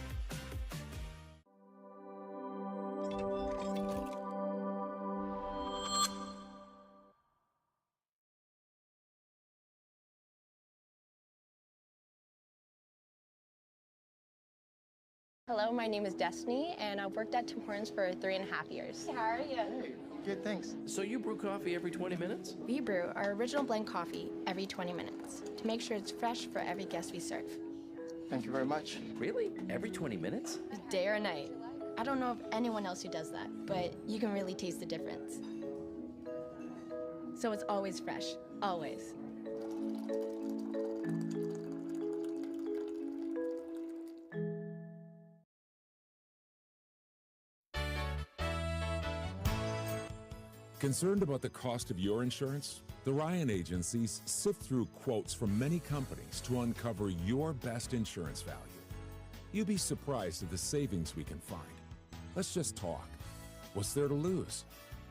Hello, my name is Destiny, and I've worked at Tim Hortons for 3.5 years. How are you? Good, thanks. So you brew coffee every 20 minutes? We brew our original blend coffee every 20 minutes to make sure it's fresh for every guest we serve. Thank you very much. Really? Every 20 minutes? Day or night. I don't know of anyone else who does that, but you can really taste the difference. So it's always fresh, always. Concerned about the cost of your insurance? The Ryan agencies sift through quotes from many companies to uncover your best insurance value. You'd be surprised at the savings we can find. Let's just talk. What's there to lose?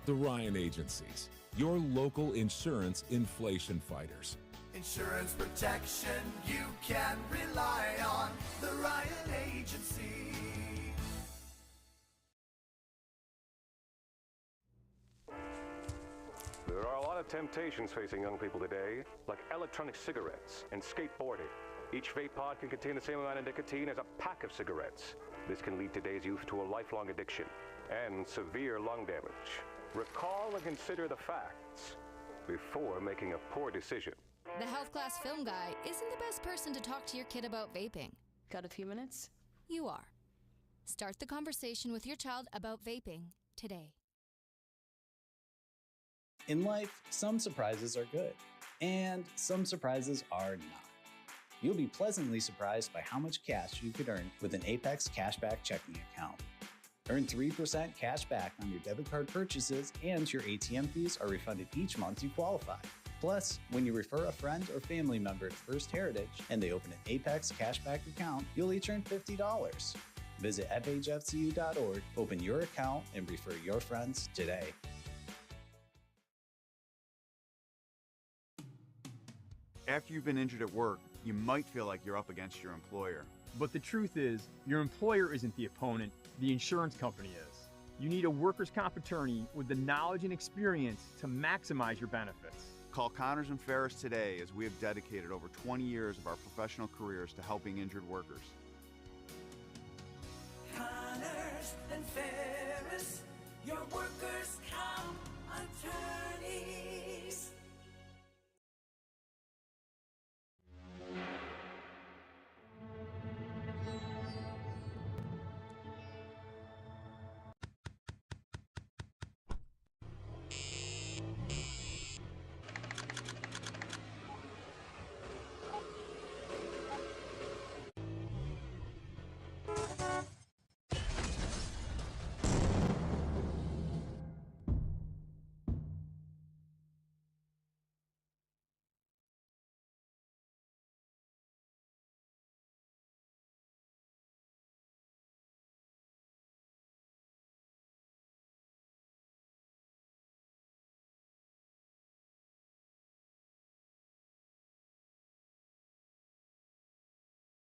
The Ryan agencies, your local insurance inflation fighters. Insurance protection you can rely on. The Ryan Agency. There are a lot of temptations facing young people today, like electronic cigarettes and skateboarding. Each vape pod can contain the same amount of nicotine as a pack of cigarettes. This can lead today's youth to a lifelong addiction and severe lung damage. Recall and consider the facts before making a poor decision. The Health Class Film Guy isn't the best person to talk to your kid about vaping. Got a few minutes? You are. Start the conversation with your child about vaping today. In life, some surprises are good, and some surprises are not. You'll be pleasantly surprised by how much cash you could earn with an Apex Cashback checking account. Earn 3% cash back on your debit card purchases, and your ATM fees are refunded each month you qualify. Plus, when you refer a friend or family member to First Heritage and they open an Apex Cashback account, you'll each earn $50. Visit fhfcu.org, open your account, and refer your friends today. After you've been injured at work, you might feel like you're up against your employer. But the truth is, your employer isn't the opponent, the insurance company is. You need a workers' comp attorney with the knowledge and experience to maximize your benefits. Call Connors and Ferris today, as we have dedicated over 20 years of our professional careers to helping injured workers.